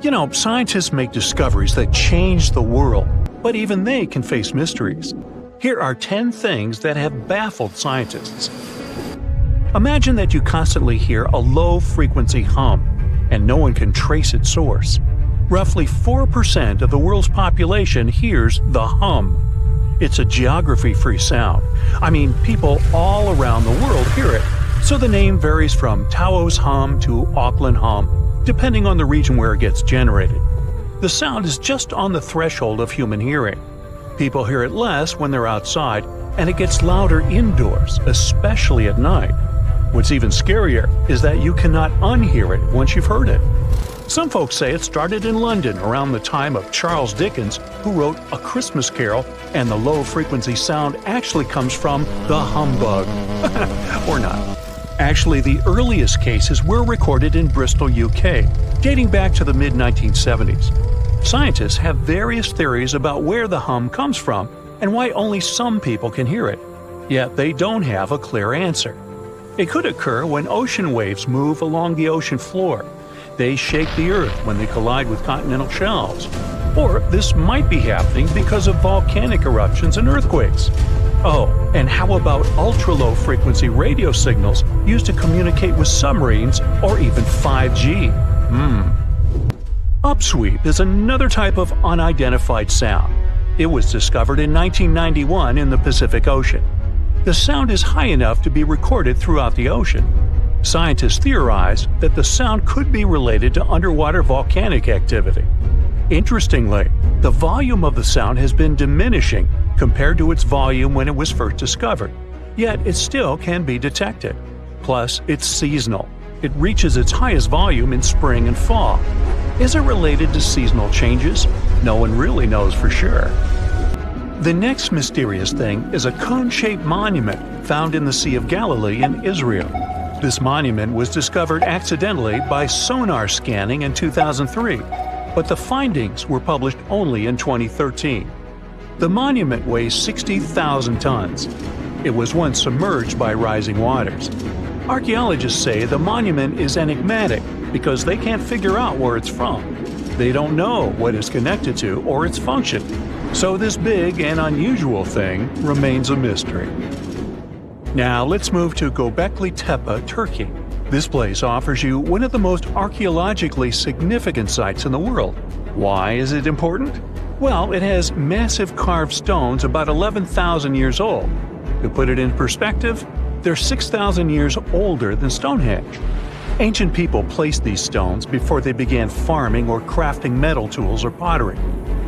You know, scientists make discoveries that change the world, but even they can face mysteries. Here are 10 things that have baffled scientists. Imagine that you constantly hear a low-frequency hum, and no one can trace its source. Roughly 4% of the world's population hears the hum. It's a geography-free sound. I mean, people all around the world hear it, so the name varies from Tao's hum to Auckland hum, depending on the region where it gets generated. The sound is just on the threshold of human hearing. People hear it less when they're outside, and it gets louder indoors, especially at night. What's even scarier is that you cannot unhear it once you've heard it. Some folks say it started in London around the time of Charles Dickens, who wrote A Christmas Carol, and the low-frequency sound actually comes from the humbug. Or not. Actually, the earliest cases were recorded in Bristol, UK, dating back to the mid-1970s. Scientists have various theories about where the hum comes from and why only some people can hear it, yet they don't have a clear answer. It could occur when ocean waves move along the ocean floor. They shake the Earth when they collide with continental shelves. Or this might be happening because of volcanic eruptions and earthquakes. Oh, and how about ultra-low frequency radio signals used to communicate with submarines or even 5G? Upsweep is another type of unidentified sound. It was discovered in 1991 in the Pacific Ocean. The sound is high enough to be recorded throughout the ocean. Scientists theorize that the sound could be related to underwater volcanic activity. Interestingly, the volume of the sound has been diminishing compared to its volume when it was first discovered, yet it still can be detected. Plus, it's seasonal. It reaches its highest volume in spring and fall. Is it related to seasonal changes? No one really knows for sure. The next mysterious thing is a cone-shaped monument found in the Sea of Galilee in Israel. This monument was discovered accidentally by sonar scanning in 2003, but the findings were published only in 2013. The monument weighs 60,000 tons. It was once submerged by rising waters. Archaeologists say the monument is enigmatic because they can't figure out where it's from. They don't know what it's connected to or its function, so this big and unusual thing remains a mystery. Now let's move to Göbekli Tepe, Turkey. This place offers you one of the most archaeologically significant sites in the world. Why is it important? Well, it has massive carved stones about 11,000 years old. To put it in perspective, they're 6,000 years older than Stonehenge. Ancient people placed these stones before they began farming or crafting metal tools or pottery.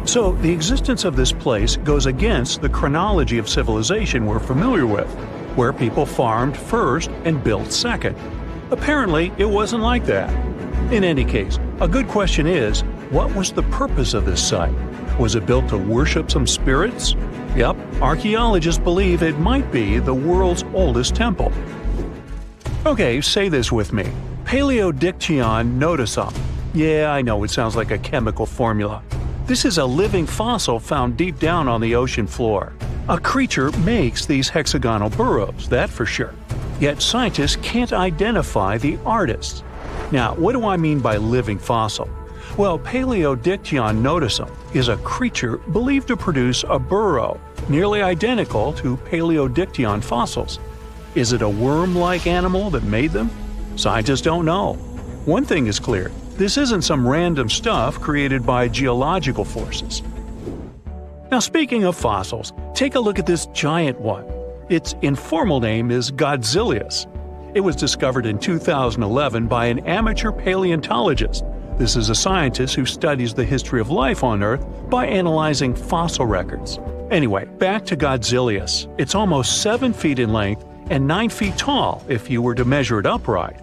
So the existence of this place goes against the chronology of civilization we're familiar with, where people farmed first and built second. Apparently, it wasn't like that. In any case, a good question is, what was the purpose of this site? Was it built to worship some spirits? Yep, archaeologists believe it might be the world's oldest temple. Okay, say this with me. Paleodictyon notusum. Yeah, I know it sounds like a chemical formula. This is a living fossil found deep down on the ocean floor. A creature makes these hexagonal burrows, that for sure. Yet scientists can't identify the artists. Now, what do I mean by living fossil? Well, Paleodictyon notusum is a creature believed to produce a burrow nearly identical to Paleodictyon fossils. Is it a worm-like animal that made them? Scientists don't know. One thing is clear, this isn't some random stuff created by geological forces. Now, speaking of fossils, take a look at this giant one. Its informal name is Godzillius. It was discovered in 2011 by an amateur paleontologist. This is a scientist who studies the history of life on Earth by analyzing fossil records. Anyway, back to Godzillius. It's almost 7 feet in length and 9 feet tall if you were to measure it upright.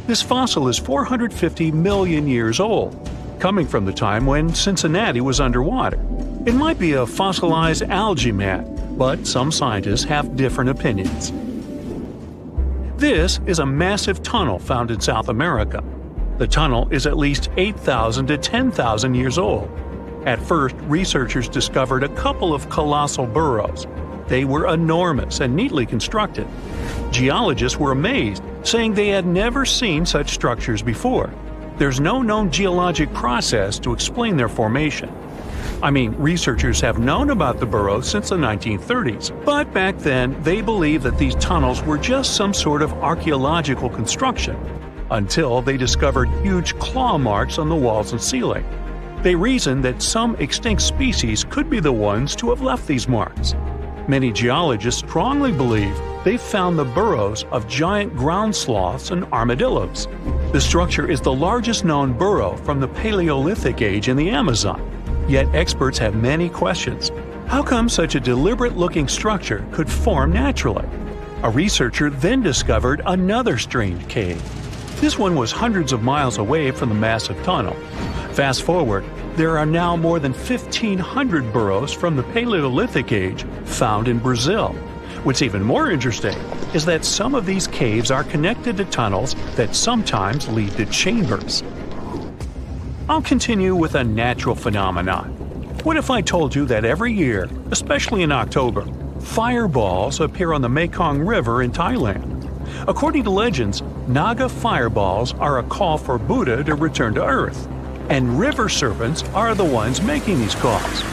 This fossil is 450 million years old, coming from the time when Cincinnati was underwater. It might be a fossilized algae mat, but some scientists have different opinions. This is a massive tunnel found in South America. The tunnel is at least 8,000 to 10,000 years old. At first, researchers discovered a couple of colossal burrows. They were enormous and neatly constructed. Geologists were amazed, saying they had never seen such structures before. There's no known geologic process to explain their formation. I mean, researchers have known about the burrows since the 1930s, but back then they believed that these tunnels were just some sort of archaeological construction, until they discovered huge claw marks on the walls and ceiling. They reasoned that some extinct species could be the ones to have left these marks. Many geologists strongly believe they found the burrows of giant ground sloths and armadillos. The structure is the largest known burrow from the Paleolithic age in the Amazon. Yet experts have many questions. How come such a deliberate-looking structure could form naturally? A researcher then discovered another strange cave. This one was hundreds of miles away from the massive tunnel. Fast forward, there are now more than 1,500 burrows from the Paleolithic age found in Brazil. What's even more interesting is that some of these caves are connected to tunnels that sometimes lead to chambers. I'll continue with a natural phenomenon. What if I told you that every year, especially in October, fireballs appear on the Mekong River in Thailand? According to legends, Naga fireballs are a call for Buddha to return to Earth, and river serpents are the ones making these calls.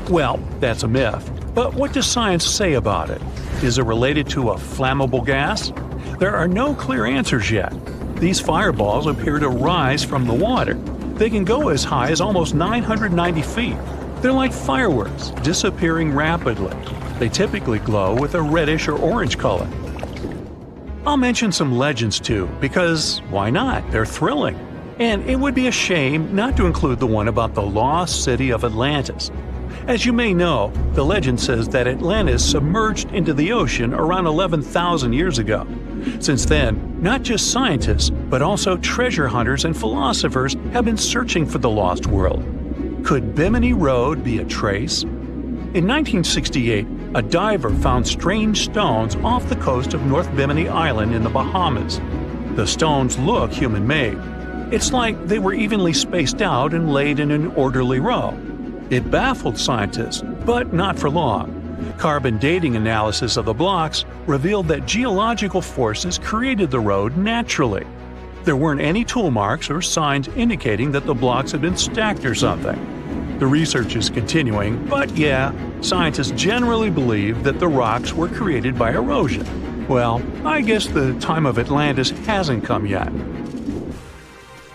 Well, that's a myth, but what does science say about it? Is it related to a flammable gas? There are no clear answers yet. These fireballs appear to rise from the water. They can go as high as almost 990 feet. They're like fireworks, disappearing rapidly. They typically glow with a reddish or orange color. I'll mention some legends too, because why not? They're thrilling. And it would be a shame not to include the one about the lost city of Atlantis. As you may know, the legend says that Atlantis submerged into the ocean around 11,000 years ago. Since then, not just scientists, but also treasure hunters and philosophers have been searching for the lost world. Could Bimini Road be a trace? In 1968, a diver found strange stones off the coast of North Bimini Island in the Bahamas. The stones look human-made. It's like they were evenly spaced out and laid in an orderly row. It baffled scientists, but not for long. Carbon dating analysis of the blocks revealed that geological forces created the road naturally. There weren't any tool marks or signs indicating that the blocks had been stacked or something. The research is continuing, but yeah, scientists generally believe that the rocks were created by erosion. Well, I guess the time of Atlantis hasn't come yet.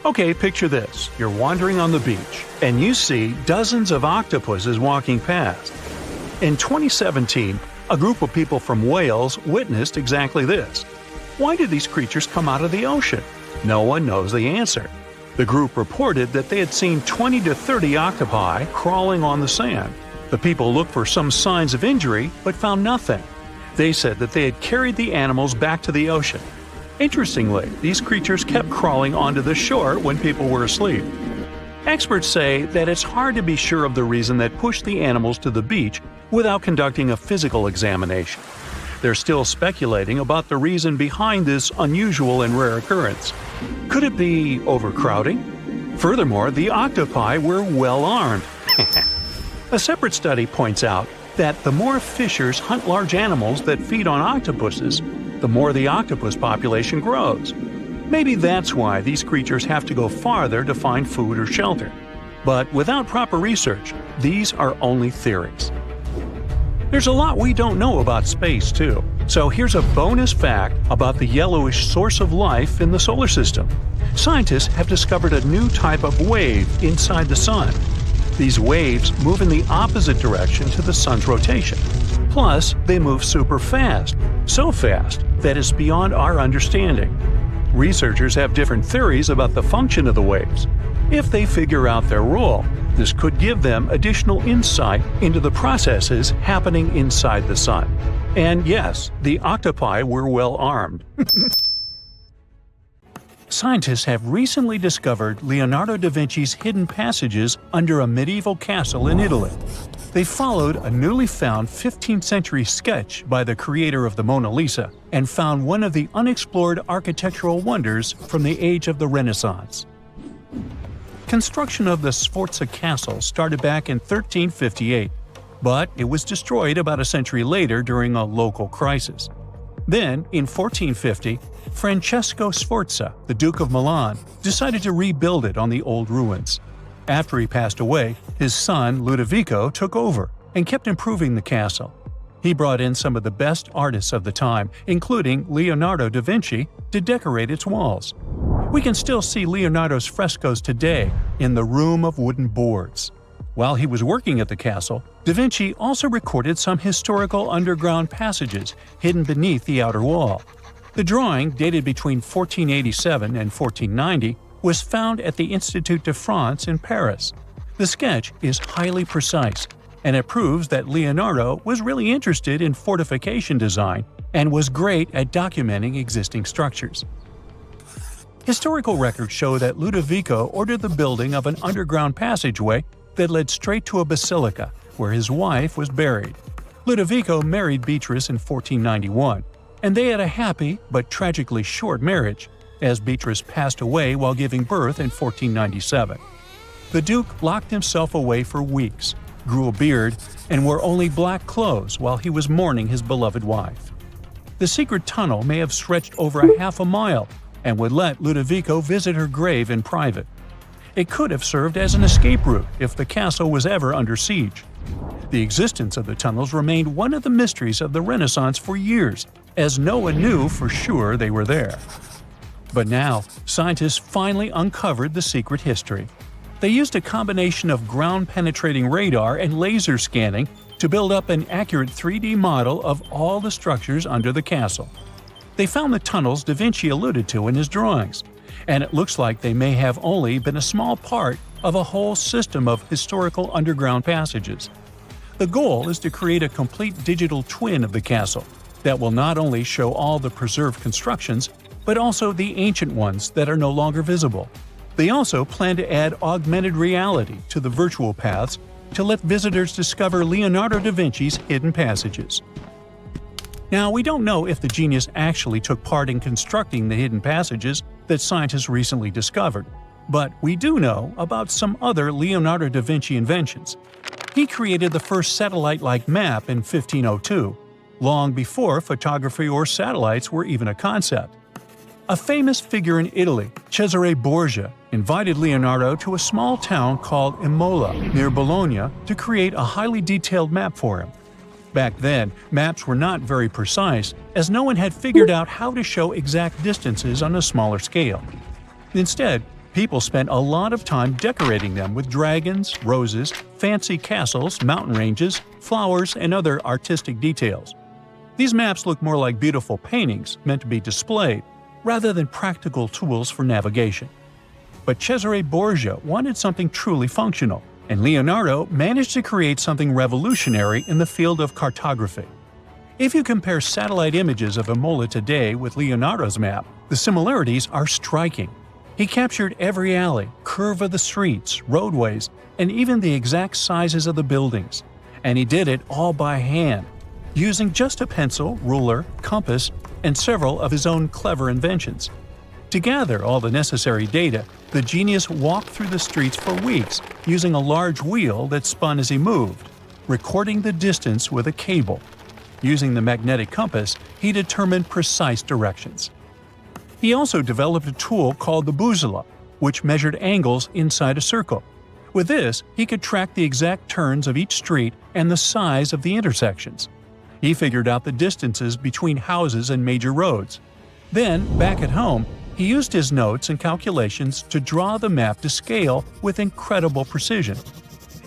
Okay, picture this. You're wandering on the beach, and you see dozens of octopuses walking past. In 2017, a group of people from Wales witnessed exactly this. Why did these creatures come out of the ocean? No one knows the answer. The group reported that they had seen 20 to 30 octopi crawling on the sand. The people looked for some signs of injury, but found nothing. They said that they had carried the animals back to the ocean. Interestingly, these creatures kept crawling onto the shore when people were asleep. Experts say that it's hard to be sure of the reason that pushed the animals to the beach without conducting a physical examination. They're still speculating about the reason behind this unusual and rare occurrence. Could it be overcrowding? Furthermore, the octopi were well armed. A separate study points out that the more fishers hunt large animals that feed on octopuses, the more the octopus population grows. Maybe that's why these creatures have to go farther to find food or shelter. But without proper research, these are only theories. There's a lot we don't know about space, too. So here's a bonus fact about the yellowish source of life in the solar system. Scientists have discovered a new type of wave inside the sun. These waves move in the opposite direction to the sun's rotation. Plus, they move super fast. So fast that it's beyond our understanding. Researchers have different theories about the function of the waves. If they figure out their role, this could give them additional insight into the processes happening inside the sun. And yes, the octopi were well armed. Scientists have recently discovered Leonardo da Vinci's hidden passages under a medieval castle in Italy. They followed a newly found 15th century sketch by the creator of the Mona Lisa and found one of the unexplored architectural wonders from the age of the Renaissance. Construction of the Sforza Castle started back in 1358, but it was destroyed about a century later during a local crisis. Then, in 1450, Francesco Sforza, the Duke of Milan, decided to rebuild it on the old ruins. After he passed away, his son Ludovico took over and kept improving the castle. He brought in some of the best artists of the time, including Leonardo da Vinci, to decorate its walls. We can still see Leonardo's frescoes today in the Room of Wooden Boards. While he was working at the castle, da Vinci also recorded some historical underground passages hidden beneath the outer wall. The drawing, dated between 1487 and 1490, was found at the Institut de France in Paris. The sketch is highly precise, and it proves that Leonardo was really interested in fortification design and was great at documenting existing structures. Historical records show that Ludovico ordered the building of an underground passageway that led straight to a basilica, where his wife was buried. Ludovico married Beatrice in 1491, and they had a happy but tragically short marriage, as Beatrice passed away while giving birth in 1497. The Duke locked himself away for weeks, grew a beard, and wore only black clothes while he was mourning his beloved wife. The secret tunnel may have stretched over a half a mile and would let Ludovico visit her grave in private. It could have served as an escape route if the castle was ever under siege. The existence of the tunnels remained one of the mysteries of the Renaissance for years, as no one knew for sure they were there. But now, scientists finally uncovered the secret history. They used a combination of ground-penetrating radar and laser scanning to build up an accurate 3D model of all the structures under the castle. They found the tunnels da Vinci alluded to in his drawings, and it looks like they may have only been a small part of a whole system of historical underground passages. The goal is to create a complete digital twin of the castle that will not only show all the preserved constructions, but also the ancient ones that are no longer visible. They also plan to add augmented reality to the virtual paths to let visitors discover Leonardo da Vinci's hidden passages. Now, we don't know if the genius actually took part in constructing the hidden passages that scientists recently discovered, but we do know about some other Leonardo da Vinci inventions. He created the first satellite-like map in 1502, long before photography or satellites were even a concept. A famous figure in Italy, Cesare Borgia, invited Leonardo to a small town called Imola near Bologna to create a highly detailed map for him. Back then, maps were not very precise, as no one had figured out how to show exact distances on a smaller scale. Instead, people spent a lot of time decorating them with dragons, roses, fancy castles, mountain ranges, flowers, and other artistic details. These maps look more like beautiful paintings meant to be displayed, rather than practical tools for navigation. But Cesare Borgia wanted something truly functional, and Leonardo managed to create something revolutionary in the field of cartography. If you compare satellite images of Imola today with Leonardo's map, the similarities are striking. He captured every alley, curve of the streets, roadways, and even the exact sizes of the buildings. And he did it all by hand, using just a pencil, ruler, compass, and several of his own clever inventions. To gather all the necessary data, the genius walked through the streets for weeks using a large wheel that spun as he moved, recording the distance with a cable. Using the magnetic compass, he determined precise directions. He also developed a tool called the bussola, which measured angles inside a circle. With this, he could track the exact turns of each street and the size of the intersections. He figured out the distances between houses and major roads. Then, back at home, he used his notes and calculations to draw the map to scale with incredible precision.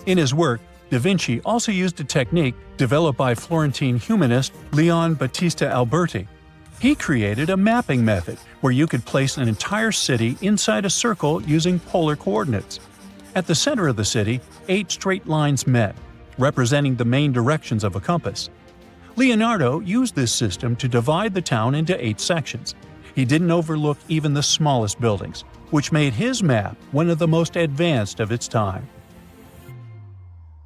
In his work, Da Vinci also used a technique developed by Florentine humanist Leon Battista Alberti. He created a mapping method where you could place an entire city inside a circle using polar coordinates. At the center of the city, 8 straight lines met, representing the main directions of a compass. Leonardo used this system to divide the town into 8 sections. He didn't overlook even the smallest buildings, which made his map one of the most advanced of its time.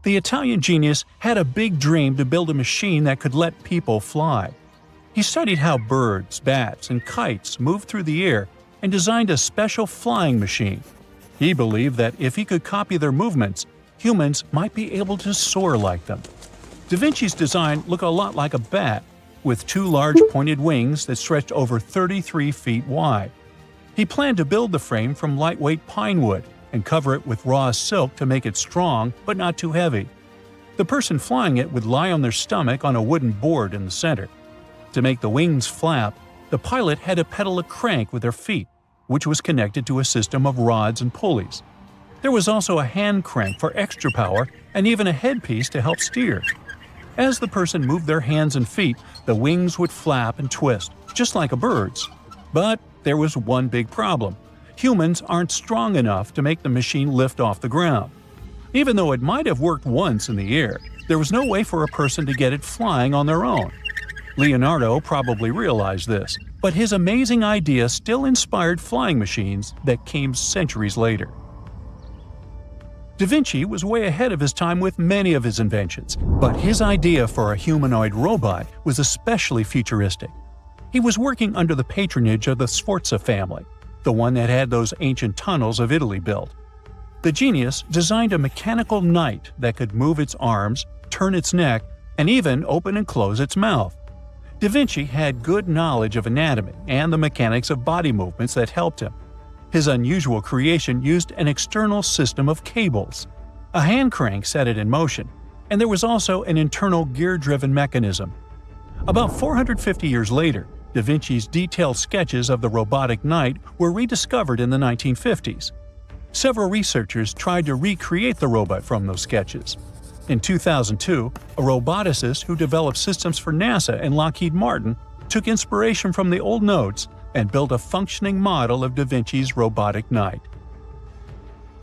The Italian genius had a big dream to build a machine that could let people fly. He studied how birds, bats, and kites move through the air and designed a special flying machine. He believed that if he could copy their movements, humans might be able to soar like them. Da Vinci's design looked a lot like a bat, with 2 large pointed wings that stretched over 33 feet wide. He planned to build the frame from lightweight pine wood and cover it with raw silk to make it strong but not too heavy. The person flying it would lie on their stomach on a wooden board in the center. To make the wings flap, the pilot had to pedal a crank with their feet, which was connected to a system of rods and pulleys. There was also a hand crank for extra power and even a headpiece to help steer. As the person moved their hands and feet, the wings would flap and twist, just like a bird's. But there was one big problem. Humans aren't strong enough to make the machine lift off the ground. Even though it might have worked once in the air, there was no way for a person to get it flying on their own. Leonardo probably realized this, but his amazing idea still inspired flying machines that came centuries later. Da Vinci was way ahead of his time with many of his inventions, but his idea for a humanoid robot was especially futuristic. He was working under the patronage of the Sforza family, the one that had those ancient tunnels of Italy built. The genius designed a mechanical knight that could move its arms, turn its neck, and even open and close its mouth. Da Vinci had good knowledge of anatomy and the mechanics of body movements that helped him. His unusual creation used an external system of cables. A hand crank set it in motion, and there was also an internal gear-driven mechanism. About 450 years later, Da Vinci's detailed sketches of the robotic knight were rediscovered in the 1950s. Several researchers tried to recreate the robot from those sketches. In 2002, a roboticist who developed systems for NASA and Lockheed Martin took inspiration from the old notes and built a functioning model of Da Vinci's robotic knight.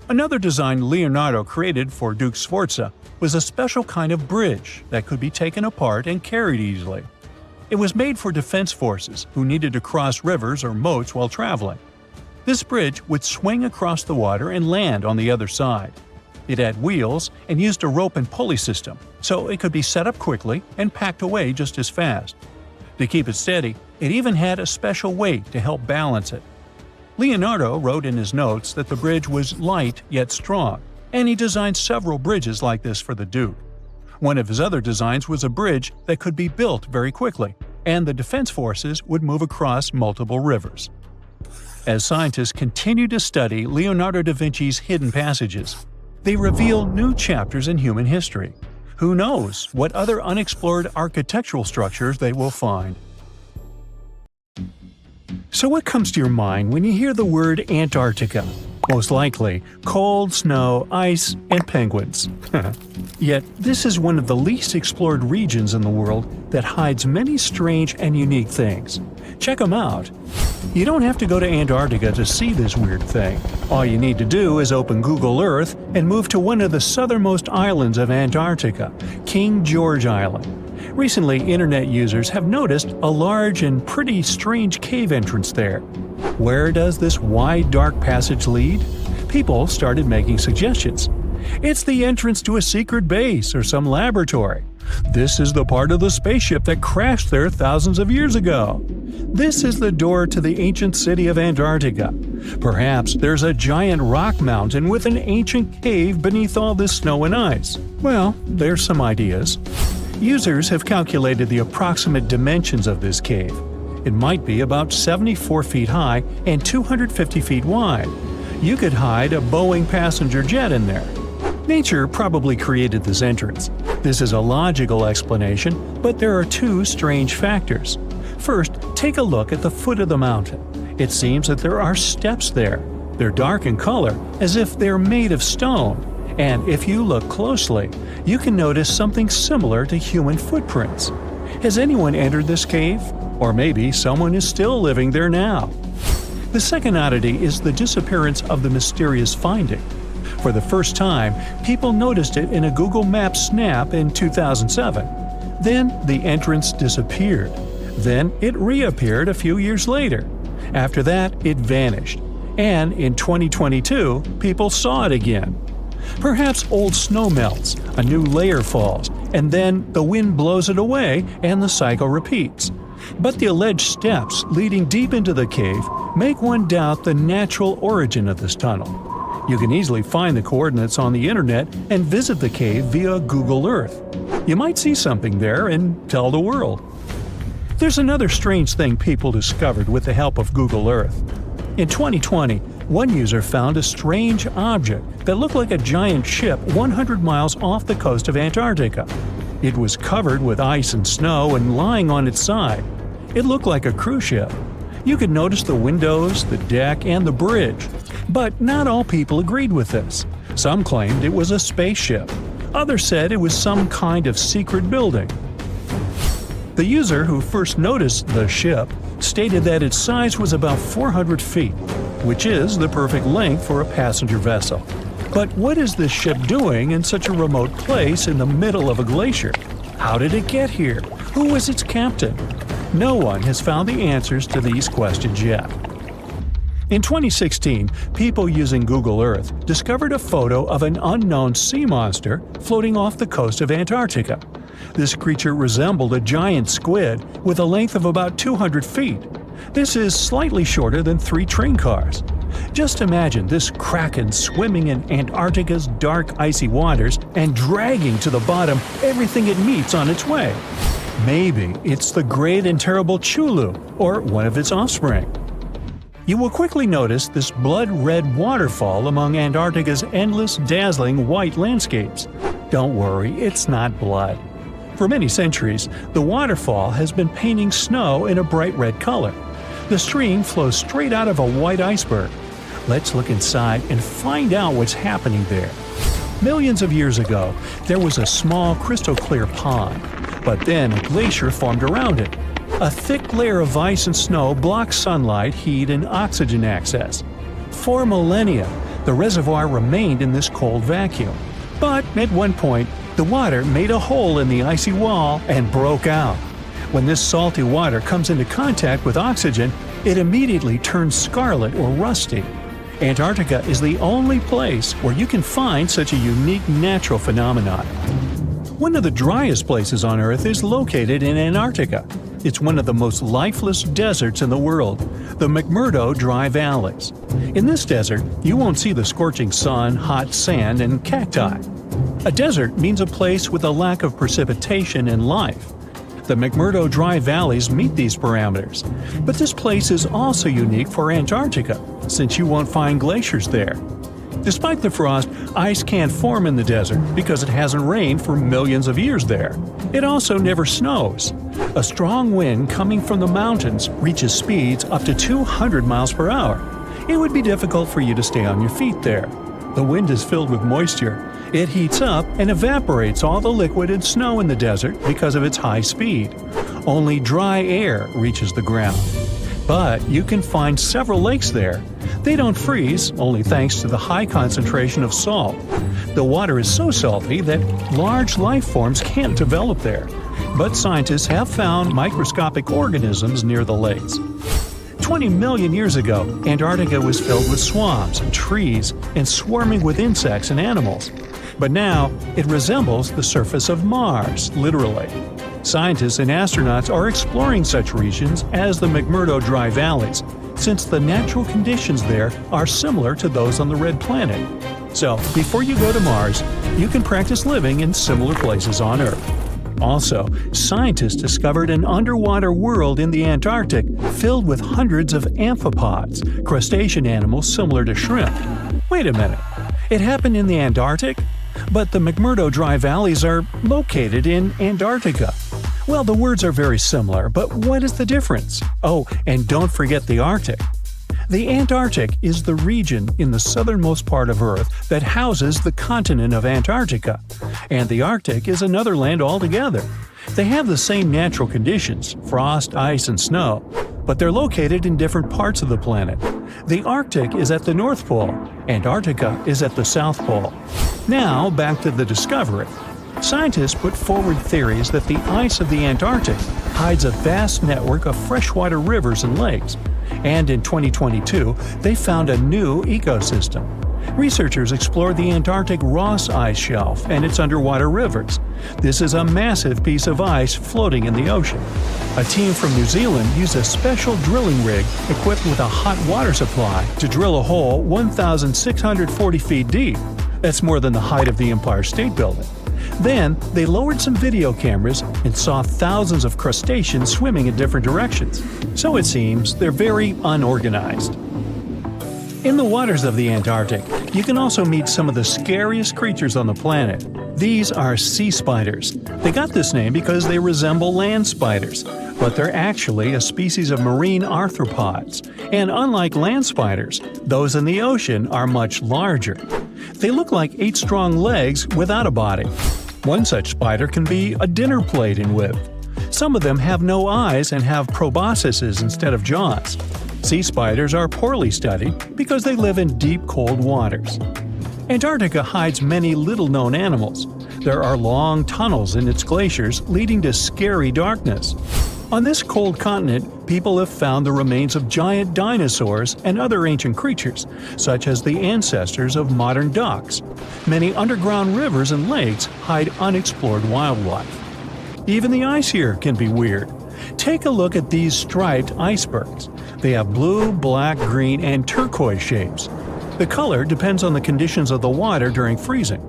Another design Leonardo created for Duke Sforza was a special kind of bridge that could be taken apart and carried easily. It was made for defense forces who needed to cross rivers or moats while traveling. This bridge would swing across the water and land on the other side. It had wheels and used a rope and pulley system, so it could be set up quickly and packed away just as fast. To keep it steady, it even had a special weight to help balance it. Leonardo wrote in his notes that the bridge was light yet strong, and he designed several bridges like this for the Duke. One of his other designs was a bridge that could be built very quickly, and the defense forces would move across multiple rivers. As scientists continue to study Leonardo da Vinci's hidden passages, they reveal new chapters in human history. Who knows what other unexplored architectural structures they will find? So what comes to your mind when you hear the word Antarctica? Most likely, cold, snow, ice, and penguins. Yet, this is one of the least explored regions in the world that hides many strange and unique things. Check them out. You don't have to go to Antarctica to see this weird thing. All you need to do is open Google Earth and move to one of the southernmost islands of Antarctica, King George Island. Recently, internet users have noticed a large and pretty strange cave entrance there. Where does this wide, dark passage lead? People started making suggestions. It's the entrance to a secret base or some laboratory. This is the part of the spaceship that crashed there thousands of years ago. This is the door to the ancient city of Antarctica. Perhaps there's a giant rock mountain with an ancient cave beneath all this snow and ice. Well, there's some ideas. Users have calculated the approximate dimensions of this cave. It might be about 74 feet high and 250 feet wide. You could hide a Boeing passenger jet in there. Nature probably created this entrance. This is a logical explanation, but there are two strange factors. First, take a look at the foot of the mountain. It seems that there are steps there. They're dark in color, as if they're made of stone. And if you look closely, you can notice something similar to human footprints. Has anyone entered this cave? Or maybe someone is still living there now. The second oddity is the disappearance of the mysterious finding. For the first time, people noticed it in a Google Maps snap in 2007. Then the entrance disappeared. Then it reappeared a few years later. After that, it vanished. And in 2022, people saw it again. Perhaps old snow melts, a new layer falls, and then the wind blows it away and the cycle repeats. But the alleged steps leading deep into the cave make one doubt the natural origin of this tunnel. You can easily find the coordinates on the internet and visit the cave via Google Earth. You might see something there and tell the world. There's another strange thing people discovered with the help of Google Earth. In 2020, one user found a strange object that looked like a giant ship 100 miles off the coast of Antarctica. It was covered with ice and snow and lying on its side. It looked like a cruise ship. You could notice the windows, the deck, and the bridge. But not all people agreed with this. Some claimed it was a spaceship. Others said it was some kind of secret building. The user who first noticed the ship stated that its size was about 400 feet, which is the perfect length for a passenger vessel. But what is this ship doing in such a remote place in the middle of a glacier? How did it get here? Who was its captain? No one has found the answers to these questions yet. In 2016, people using Google Earth discovered a photo of an unknown sea monster floating off the coast of Antarctica. This creature resembled a giant squid with a length of about 200 feet. This is slightly shorter than 3 train cars. Just imagine this kraken swimming in Antarctica's dark, icy waters and dragging to the bottom everything it meets on its way. Maybe it's the great and terrible Chulu, or one of its offspring. You will quickly notice this blood-red waterfall among Antarctica's endless, dazzling white landscapes. Don't worry, it's not blood. For many centuries, the waterfall has been painting snow in a bright red color. The stream flows straight out of a white iceberg. Let's look inside and find out what's happening there. Millions of years ago, there was a small crystal-clear pond, but then a glacier formed around it. A thick layer of ice and snow blocked sunlight, heat, and oxygen access. For millennia, the reservoir remained in this cold vacuum. But at one point, the water made a hole in the icy wall and broke out. When this salty water comes into contact with oxygen, it immediately turns scarlet or rusty. Antarctica is the only place where you can find such a unique natural phenomenon. One of the driest places on Earth is located in Antarctica. It's one of the most lifeless deserts in the world, the McMurdo Dry Valleys. In this desert, you won't see the scorching sun, hot sand, and cacti. A desert means a place with a lack of precipitation and life. The McMurdo Dry Valleys meet these parameters. But this place is also unique for Antarctica, since you won't find glaciers there. Despite the frost, ice can't form in the desert because it hasn't rained for millions of years there. It also never snows. A strong wind coming from the mountains reaches speeds up to 200 miles per hour. It would be difficult for you to stay on your feet there. The wind is filled with moisture. It heats up and evaporates all the liquid and snow in the desert because of its high speed. Only dry air reaches the ground. But you can find several lakes there. They don't freeze, only thanks to the high concentration of salt. The water is so salty that large life forms can't develop there. But scientists have found microscopic organisms near the lakes. 20 million years ago, Antarctica was filled with swamps and trees and swarming with insects and animals. But now, it resembles the surface of Mars, literally. Scientists and astronauts are exploring such regions as the McMurdo Dry Valleys, since the natural conditions there are similar to those on the Red Planet. So, before you go to Mars, you can practice living in similar places on Earth. Also, scientists discovered an underwater world in the Antarctic filled with hundreds of amphipods, crustacean animals similar to shrimp. Wait a minute, it happened in the Antarctic? But the McMurdo Dry Valleys are located in Antarctica. Well, the words are very similar, but what is the difference? Oh, and don't forget the Arctic. The Antarctic is the region in the southernmost part of Earth that houses the continent of Antarctica, and the Arctic is another land altogether. They have the same natural conditions, frost, ice, and snow, but they're located in different parts of the planet. The Arctic is at the North Pole, Antarctica is at the South Pole. Now, back to the discovery. Scientists put forward theories that the ice of the Antarctic hides a vast network of freshwater rivers and lakes. And in 2022, they found a new ecosystem. Researchers explored the Antarctic Ross Ice Shelf and its underwater rivers. This is a massive piece of ice floating in the ocean. A team from New Zealand used a special drilling rig equipped with a hot water supply to drill a hole 1,640 feet deep. That's more than the height of the Empire State Building. Then, they lowered some video cameras and saw thousands of crustaceans swimming in different directions. So it seems they're very unorganized. In the waters of the Antarctic, you can also meet some of the scariest creatures on the planet. These are sea spiders. They got this name because they resemble land spiders, but they're actually a species of marine arthropods. And unlike land spiders, those in the ocean are much larger. They look like 8 strong legs without a body. One such spider can be a dinner plate in width. Some of them have no eyes and have proboscises instead of jaws. Sea spiders are poorly studied because they live in deep, cold waters. Antarctica hides many little-known animals. There are long tunnels in its glaciers leading to scary darkness. On this cold continent, people have found the remains of giant dinosaurs and other ancient creatures, such as the ancestors of modern ducks. Many underground rivers and lakes hide unexplored wildlife. Even the ice here can be weird. Take a look at these striped icebergs. They have blue, black, green, and turquoise shapes. The color depends on the conditions of the water during freezing.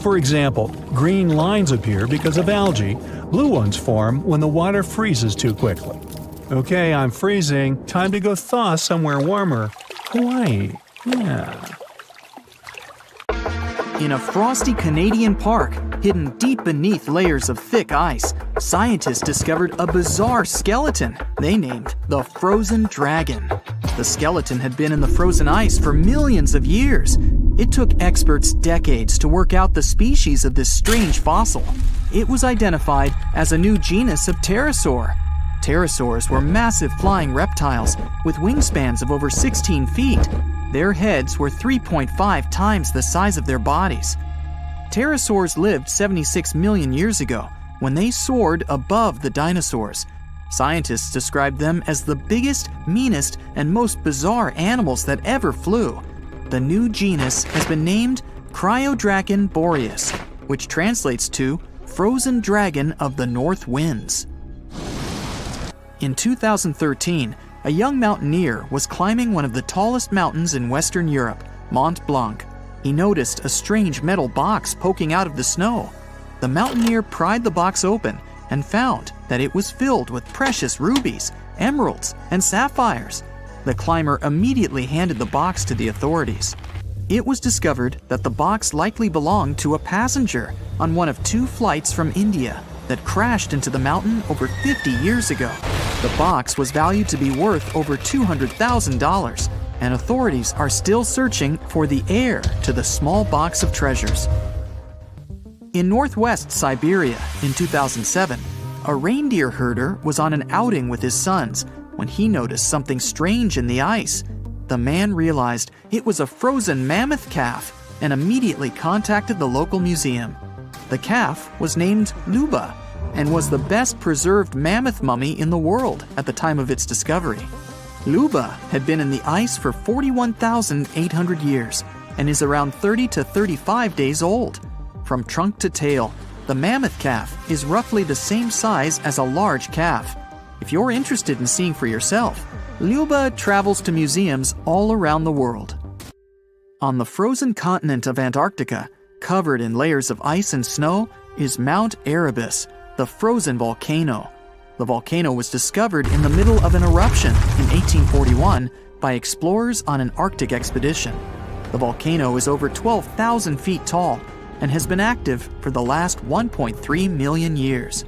For example, green lines appear because of algae, blue ones form when the water freezes too quickly. Okay, I'm freezing. Time to go thaw somewhere warmer. Hawaii. Yeah. In a frosty Canadian park, hidden deep beneath layers of thick ice, scientists discovered a bizarre skeleton they named the Frozen Dragon. The skeleton had been in the frozen ice for millions of years. It took experts decades to work out the species of this strange fossil. It was identified as a new genus of pterosaur. Pterosaurs were massive flying reptiles with wingspans of over 16 feet. Their heads were 3.5 times the size of their bodies. Pterosaurs lived 76 million years ago when they soared above the dinosaurs. Scientists described them as the biggest, meanest, and most bizarre animals that ever flew. The new genus has been named Cryodragon boreas, which translates to Frozen Dragon of the North Winds. In 2013, a young mountaineer was climbing one of the tallest mountains in Western Europe, Mont Blanc. He noticed a strange metal box poking out of the snow. The mountaineer pried the box open and found that it was filled with precious rubies, emeralds, and sapphires. The climber immediately handed the box to the authorities. It was discovered that the box likely belonged to a passenger on one of 2 flights from India that crashed into the mountain over 50 years ago. The box was valued to be worth over $200,000, and authorities are still searching for the heir to the small box of treasures. In northwest Siberia in 2007, a reindeer herder was on an outing with his sons when he noticed something strange in the ice. The man realized it was a frozen mammoth calf and immediately contacted the local museum. The calf was named Luba and was the best preserved mammoth mummy in the world at the time of its discovery. Luba had been in the ice for 41,800 years and is around 30 to 35 days old. From trunk to tail, the mammoth calf is roughly the same size as a large calf. If you're interested in seeing for yourself, Luba travels to museums all around the world. On the frozen continent of Antarctica, covered in layers of ice and snow, is Mount Erebus, the frozen volcano. The volcano was discovered in the middle of an eruption in 1841 by explorers on an Arctic expedition. The volcano is over 12,000 feet tall and has been active for the last 1.3 million years.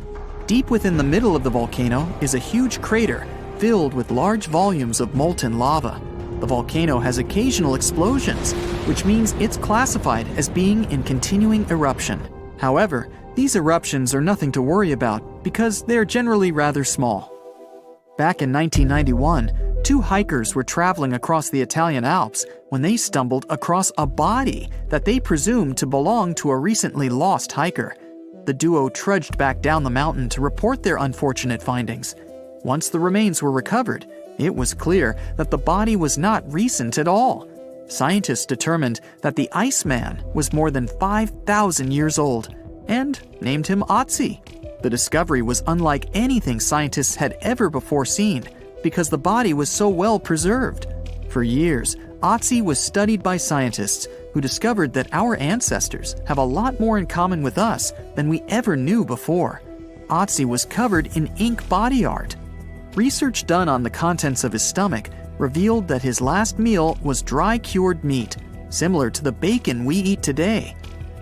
Deep within the middle of the volcano is a huge crater filled with large volumes of molten lava. The volcano has occasional explosions, which means it's classified as being in continuing eruption. However, these eruptions are nothing to worry about because they're generally rather small. Back in 1991, 2 hikers were traveling across the Italian Alps when they stumbled across a body that they presumed to belong to a recently lost hiker. The duo trudged back down the mountain to report their unfortunate findings. Once the remains were recovered, it was clear that the body was not recent at all. Scientists determined that the Iceman was more than 5,000 years old and named him Otzi. The discovery was unlike anything scientists had ever before seen because the body was so well preserved. For years, Otzi was studied by scientists who discovered that our ancestors have a lot more in common with us than we ever knew before. Otzi was covered in ink body art. Research done on the contents of his stomach revealed that his last meal was dry cured meat, similar to the bacon we eat today.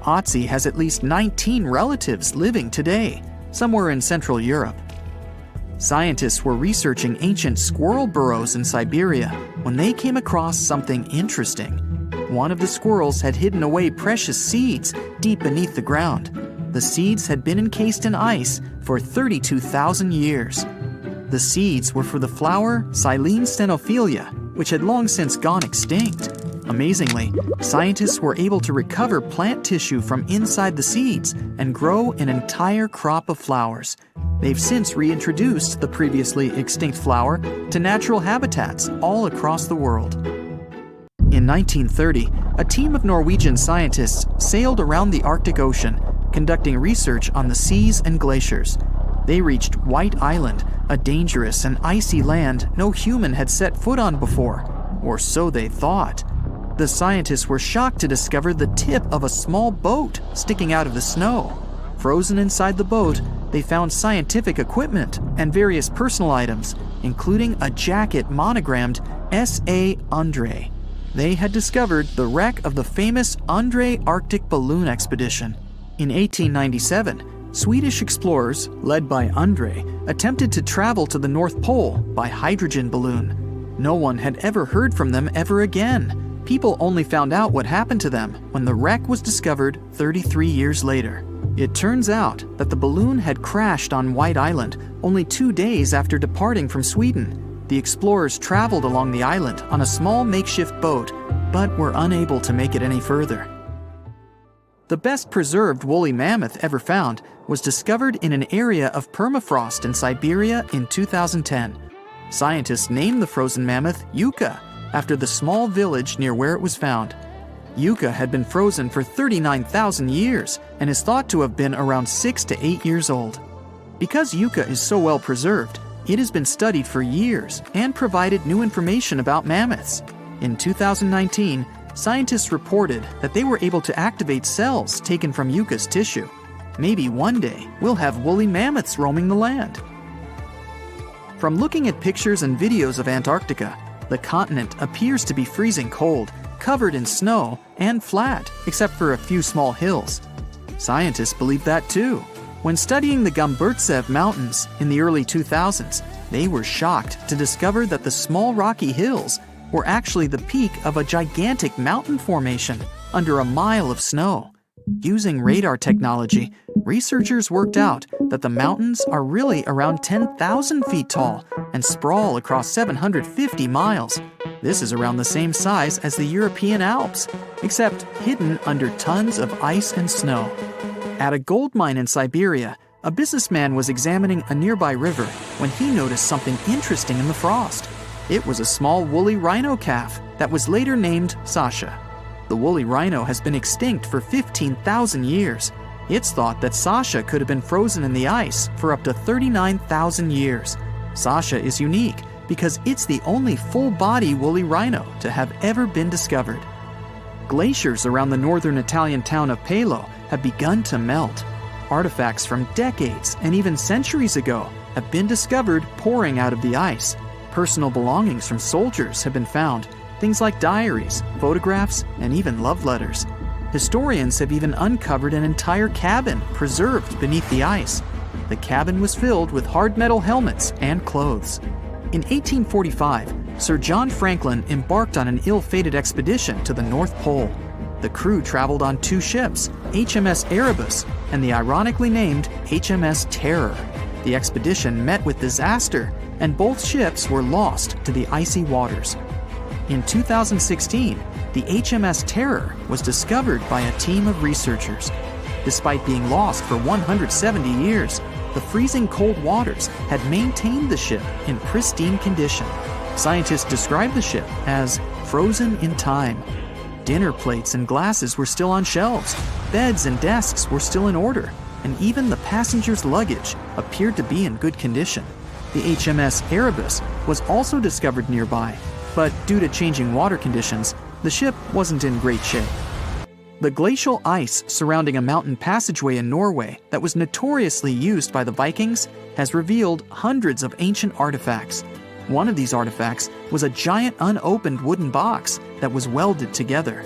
Otzi has at least 19 relatives living today, somewhere in Central Europe. Scientists were researching ancient squirrel burrows in Siberia when they came across something interesting. One of the squirrels had hidden away precious seeds deep beneath the ground. The seeds had been encased in ice for 32,000 years. The seeds were for the flower Silene stenophilia, which had long since gone extinct. Amazingly, scientists were able to recover plant tissue from inside the seeds and grow an entire crop of flowers. They've since reintroduced the previously extinct flower to natural habitats all across the world. In 1930, a team of Norwegian scientists sailed around the Arctic Ocean, conducting research on the seas and glaciers. They reached White Island, a dangerous and icy land no human had set foot on before, or so they thought. The scientists were shocked to discover the tip of a small boat sticking out of the snow. Frozen inside the boat, they found scientific equipment and various personal items, including a jacket monogrammed S.A. Undre. They had discovered the wreck of the famous Undre Arctic balloon expedition. In 1897, Swedish explorers, led by Undre, attempted to travel to the North Pole by hydrogen balloon. No one had ever heard from them ever again. People only found out what happened to them when the wreck was discovered 33 years later. It turns out that the balloon had crashed on White Island only 2 days after departing from Sweden. The explorers traveled along the island on a small makeshift boat, but were unable to make it any further. The best preserved woolly mammoth ever found was discovered in an area of permafrost in Siberia in 2010. Scientists named the frozen mammoth Yucca, after the small village near where it was found. Yucca had been frozen for 39,000 years and is thought to have been around 6 to 8 years old. Because Yucca is so well preserved, it has been studied for years and provided new information about mammoths. In 2019, scientists reported that they were able to activate cells taken from Yucca's tissue. Maybe one day we'll have woolly mammoths roaming the land. From looking at pictures and videos of Antarctica, the continent appears to be freezing cold, covered in snow, and flat, except for a few small hills. Scientists believe that too. When studying the Gomburtsev Mountains in the early 2000s, they were shocked to discover that the small rocky hills were actually the peak of a gigantic mountain formation under a mile of snow. Using radar technology, researchers worked out that the mountains are really around 10,000 feet tall and sprawl across 750 miles. This is around the same size as the European Alps, except hidden under tons of ice and snow. At a gold mine in Siberia, a businessman was examining a nearby river when he noticed something interesting in the frost. It was a small woolly rhino calf that was later named Sasha. The woolly rhino has been extinct for 15,000 years. It's thought that Sasha could have been frozen in the ice for up to 39,000 years. Sasha is unique because it's the only full-body woolly rhino to have ever been discovered. Glaciers around the northern Italian town of Pelo have begun to melt. Artifacts from decades and even centuries ago have been discovered pouring out of the ice. Personal belongings from soldiers have been found, things like diaries, photographs, and even love letters. Historians have even uncovered an entire cabin preserved beneath the ice. The cabin was filled with hard metal helmets and clothes. In 1845, Sir John Franklin embarked on an ill-fated expedition to the North Pole. The crew traveled on two ships, HMS Erebus and the ironically named HMS Terror. The expedition met with disaster, and both ships were lost to the icy waters. In 2016, the HMS Terror was discovered by a team of researchers. Despite being lost for 170 years, the freezing cold waters had maintained the ship in pristine condition. Scientists describe the ship as frozen in time. Dinner plates and glasses were still on shelves, beds and desks were still in order, and even the passengers' luggage appeared to be in good condition. The HMS Erebus was also discovered nearby, but due to changing water conditions, the ship wasn't in great shape. The glacial ice surrounding a mountain passageway in Norway that was notoriously used by the Vikings has revealed hundreds of ancient artifacts. One of these artifacts was a giant unopened wooden box that was welded together.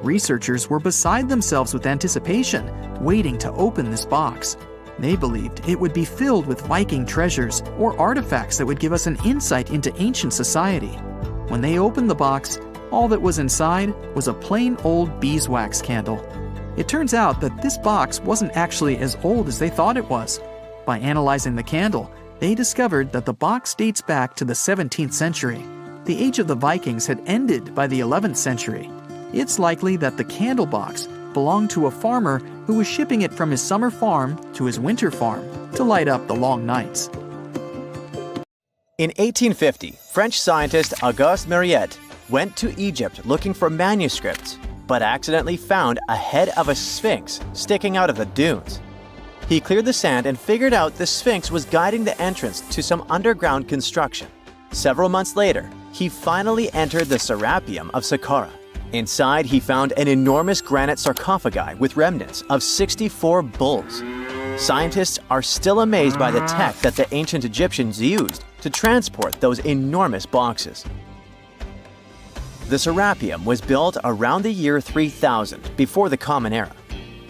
Researchers were beside themselves with anticipation, waiting to open this box. They believed it would be filled with Viking treasures or artifacts that would give us an insight into ancient society. When they opened the box, all that was inside was a plain old beeswax candle. It turns out that this box wasn't actually as old as they thought it was. By analyzing the candle, they discovered that the box dates back to the 17th century. The age of the Vikings had ended by the 11th century. It's likely that the candle box belonged to a farmer who was shipping it from his summer farm to his winter farm to light up the long nights. In 1850, French scientist Auguste Mariette went to Egypt looking for manuscripts, but accidentally found a head of a sphinx sticking out of the dunes. He cleared the sand and figured out the Sphinx was guiding the entrance to some underground construction. Several months later, he finally entered the Serapeum of Saqqara. Inside, he found an enormous granite sarcophagi with remnants of 64 bulls. Scientists are still amazed by the tech that the ancient Egyptians used to transport those enormous boxes. The Serapeum was built around the year 3000 before the Common Era.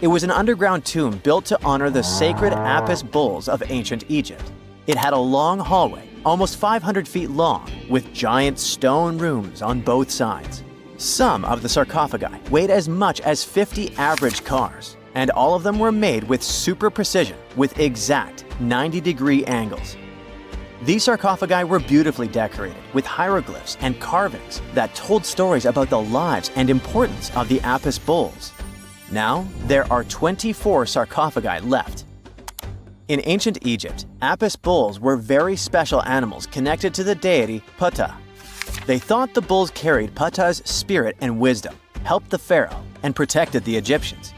It was an underground tomb built to honor the sacred Apis bulls of ancient Egypt. It had a long hallway, almost 500 feet long, with giant stone rooms on both sides. Some of the sarcophagi weighed as much as 50 average cars, and all of them were made with super precision, with exact 90-degree angles. These sarcophagi were beautifully decorated with hieroglyphs and carvings that told stories about the lives and importance of the Apis bulls. Now, there are 24 sarcophagi left. In ancient Egypt, Apis bulls were very special animals connected to the deity Ptah. They thought the bulls carried Ptah's spirit and wisdom, helped the pharaoh, and protected the Egyptians.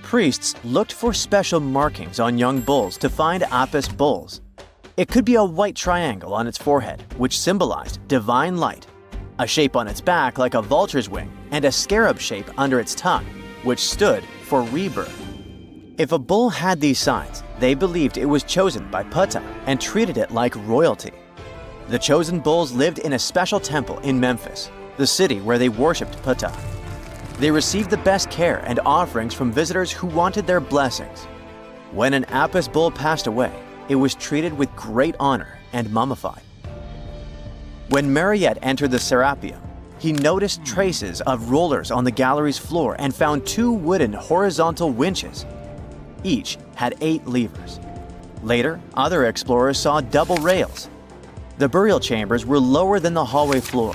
Priests looked for special markings on young bulls to find Apis bulls. It could be a white triangle on its forehead, which symbolized divine light, a shape on its back like a vulture's wing, and a scarab shape under its tongue, which stood for rebirth. If a bull had these signs, they believed it was chosen by Ptah and treated it like royalty. The chosen bulls lived in a special temple in Memphis, the city where they worshipped Ptah. They received the best care and offerings from visitors who wanted their blessings. When an Apis bull passed away, it was treated with great honor and mummified. When Mariette entered the Serapeum, he noticed traces of rollers on the gallery's floor and found 2 wooden horizontal winches. Each had 8 levers. Later, other explorers saw double rails. The burial chambers were lower than the hallway floor.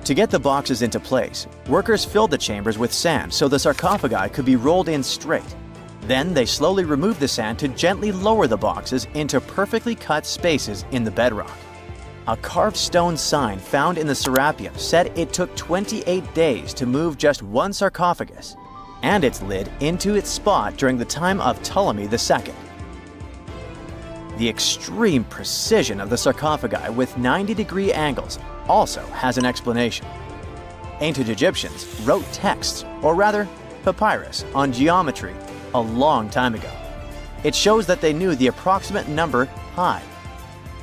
To get the boxes into place, workers filled the chambers with sand so the sarcophagi could be rolled in straight. Then they slowly removed the sand to gently lower the boxes into perfectly cut spaces in the bedrock. A carved stone sign found in the Serapeum said it took 28 days to move just one sarcophagus and its lid into its spot during the time of Ptolemy II. The extreme precision of the sarcophagi with 90-degree angles also has an explanation. Ancient Egyptians wrote texts, or rather, papyrus, on geometry a long time ago. It shows that they knew the approximate number pi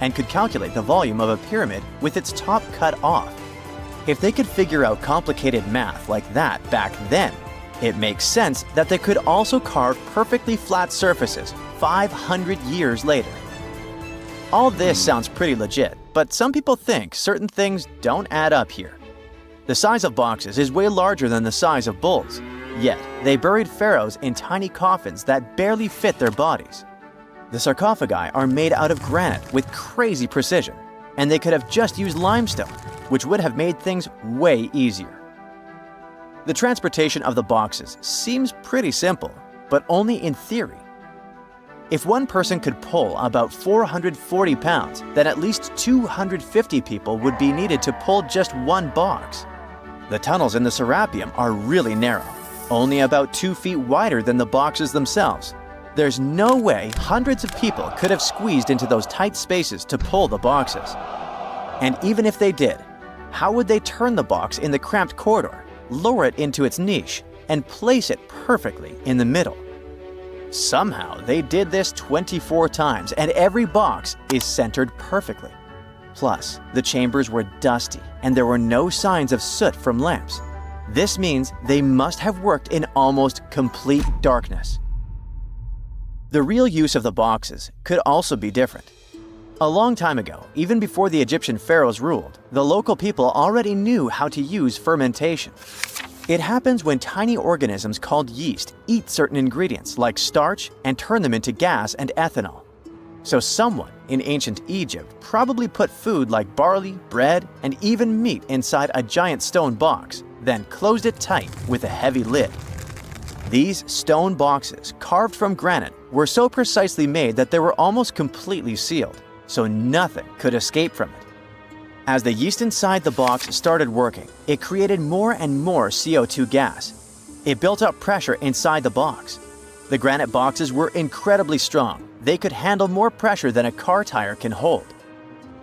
and could calculate the volume of a pyramid with its top cut off. If they could figure out complicated math like that back then, it makes sense that they could also carve perfectly flat surfaces 500 years later. All this sounds pretty legit, but some people think certain things don't add up here. The size of boxes is way larger than the size of bulls, yet they buried pharaohs in tiny coffins that barely fit their bodies. The sarcophagi are made out of granite with crazy precision, and they could have just used limestone, which would have made things way easier. The transportation of the boxes seems pretty simple, but only in theory. If one person could pull about 440 pounds, then at least 250 people would be needed to pull just one box. The tunnels in the Serapeum are really narrow, only about 2 feet wider than the boxes themselves. There's no way hundreds of people could have squeezed into those tight spaces to pull the boxes. And even if they did, how would they turn the box in the cramped corridor, lower it into its niche, and place it perfectly in the middle? Somehow, they did this 24 times, and every box is centered perfectly. Plus, the chambers were dusty, and there were no signs of soot from lamps. This means they must have worked in almost complete darkness. The real use of the boxes could also be different. A long time ago, even before the Egyptian pharaohs ruled, the local people already knew how to use fermentation. It happens when tiny organisms called yeast eat certain ingredients like starch and turn them into gas and ethanol. So someone in ancient Egypt probably put food like barley, bread, and even meat inside a giant stone box, then closed it tight with a heavy lid. These stone boxes, carved from granite, were so precisely made that they were almost completely sealed, so nothing could escape from it. As the yeast inside the box started working, it created more and more CO2 gas. It built up pressure inside the box. The granite boxes were incredibly strong. They could handle more pressure than a car tire can hold.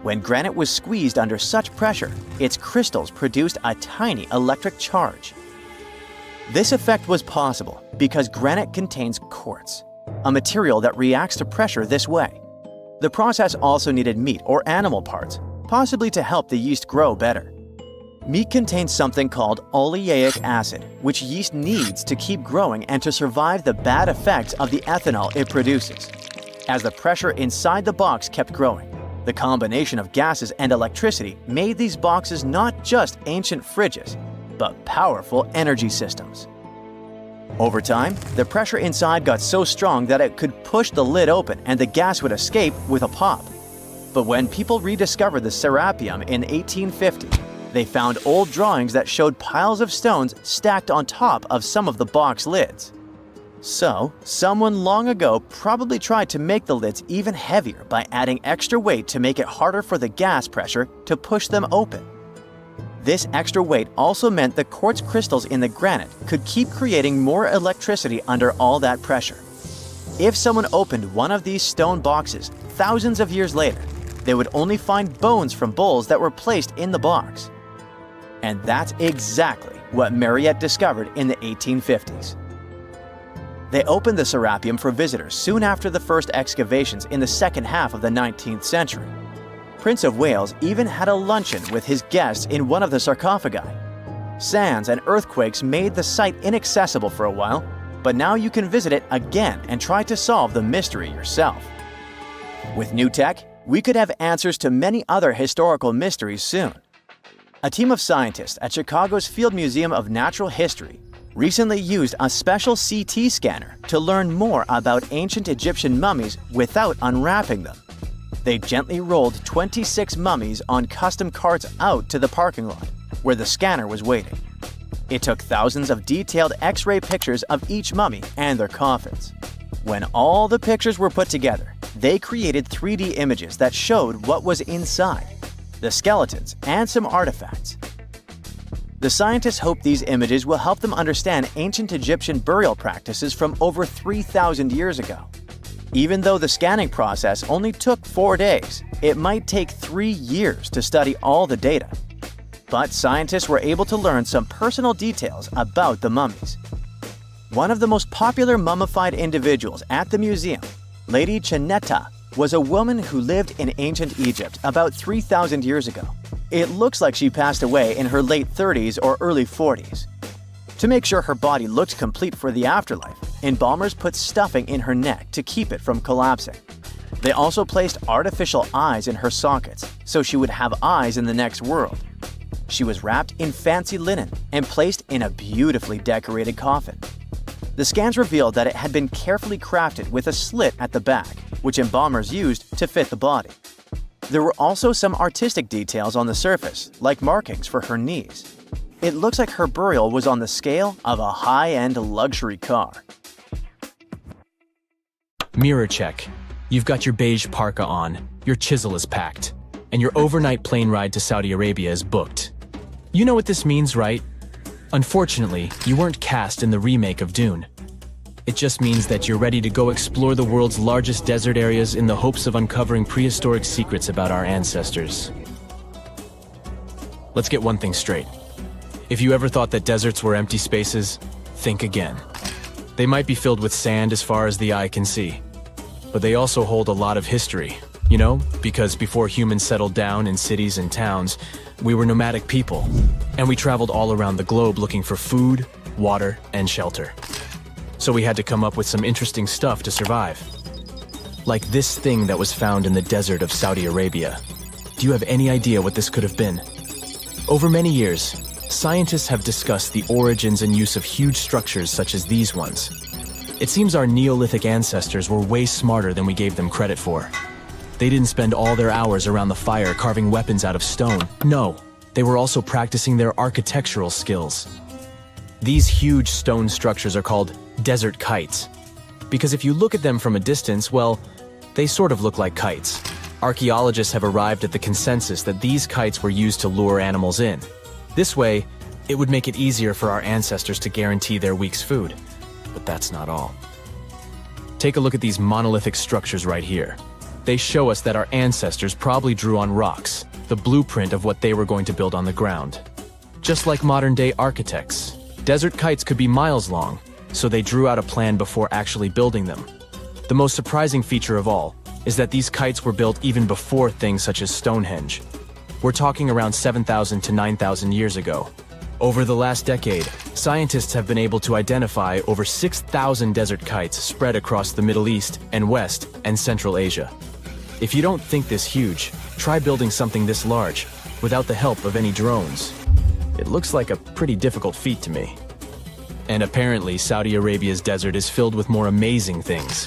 When granite was squeezed under such pressure, its crystals produced a tiny electric charge. This effect was possible because granite contains quartz, a material that reacts to pressure this way. The process also needed meat or animal parts, possibly to help the yeast grow better. Meat contains something called oleic acid, which yeast needs to keep growing and to survive the bad effects of the ethanol it produces. As the pressure inside the box kept growing, the combination of gases and electricity made these boxes not just ancient fridges, but powerful energy systems. Over time, the pressure inside got so strong that it could push the lid open and the gas would escape with a pop. But when people rediscovered the Serapeum in 1850, they found old drawings that showed piles of stones stacked on top of some of the box lids. So, someone long ago probably tried to make the lids even heavier by adding extra weight to make it harder for the gas pressure to push them open. This extra weight also meant the quartz crystals in the granite could keep creating more electricity under all that pressure. If someone opened one of these stone boxes thousands of years later, they would only find bones from bulls that were placed in the box. And that's exactly what Mariette discovered in the 1850s. They opened the Serapeum for visitors soon after the first excavations in the second half of the 19th century. Prince of Wales even had a luncheon with his guests in one of the sarcophagi. Sands and earthquakes made the site inaccessible for a while, but now you can visit it again and try to solve the mystery yourself. With new tech, we could have answers to many other historical mysteries soon. A team of scientists at Chicago's Field Museum of Natural History recently used a special CT scanner to learn more about ancient Egyptian mummies without unwrapping them. They gently rolled 26 mummies on custom carts out to the parking lot, where the scanner was waiting. It took thousands of detailed X-ray pictures of each mummy and their coffins. When all the pictures were put together, they created 3D images that showed what was inside, the skeletons, and some artifacts. The scientists hope these images will help them understand ancient Egyptian burial practices from over 3,000 years ago. Even though the scanning process only took 4 days, it might take 3 years to study all the data. But scientists were able to learn some personal details about the mummies. One of the most popular mummified individuals at the museum, Lady Chineta, was a woman who lived in ancient Egypt about 3,000 years ago. It looks like she passed away in her late 30s or early 40s. To make sure her body looked complete for the afterlife, embalmers put stuffing in her neck to keep it from collapsing. They also placed artificial eyes in her sockets, so she would have eyes in the next world. She was wrapped in fancy linen and placed in a beautifully decorated coffin. The scans revealed that it had been carefully crafted with a slit at the back, which embalmers used to fit the body. There were also some artistic details on the surface, like markings for her knees. It looks like her burial was on the scale of a high-end luxury car. Mirror check. You've got your beige parka on, your chisel is packed, and your overnight plane ride to Saudi Arabia is booked. You know what this means, right? Unfortunately, you weren't cast in the remake of Dune. It just means that you're ready to go explore the world's largest desert areas in the hopes of uncovering prehistoric secrets about our ancestors. Let's get one thing straight. If you ever thought that deserts were empty spaces, think again. They might be filled with sand as far as the eye can see, but they also hold a lot of history, you know, because before humans settled down in cities and towns, we were nomadic people, and we traveled all around the globe looking for food, water, and shelter. So we had to come up with some interesting stuff to survive. Like this thing that was found in the desert of Saudi Arabia. Do you have any idea what this could have been? Over many years, scientists have discussed the origins and use of huge structures such as these ones. It seems our Neolithic ancestors were way smarter than we gave them credit for. They didn't spend all their hours around the fire carving weapons out of stone. No, they were also practicing their architectural skills. These huge stone structures are called desert kites, because if you look at them from a distance, well, they sort of look like kites. Archaeologists have arrived at the consensus that these kites were used to lure animals in. This way, it would make it easier for our ancestors to guarantee their week's food. But that's not all. Take a look at these monolithic structures right here. They show us that our ancestors probably drew on rocks, the blueprint of what they were going to build on the ground. Just like modern-day architects, desert kites could be miles long, so they drew out a plan before actually building them. The most surprising feature of all is that these kites were built even before things such as Stonehenge. We're talking around 7,000 to 9,000 years ago. Over the last decade, scientists have been able to identify over 6,000 desert kites spread across the Middle East and West and Central Asia. If you don't think this huge, try building something this large without the help of any drones. It looks like a pretty difficult feat to me. And apparently, Saudi Arabia's desert is filled with more amazing things.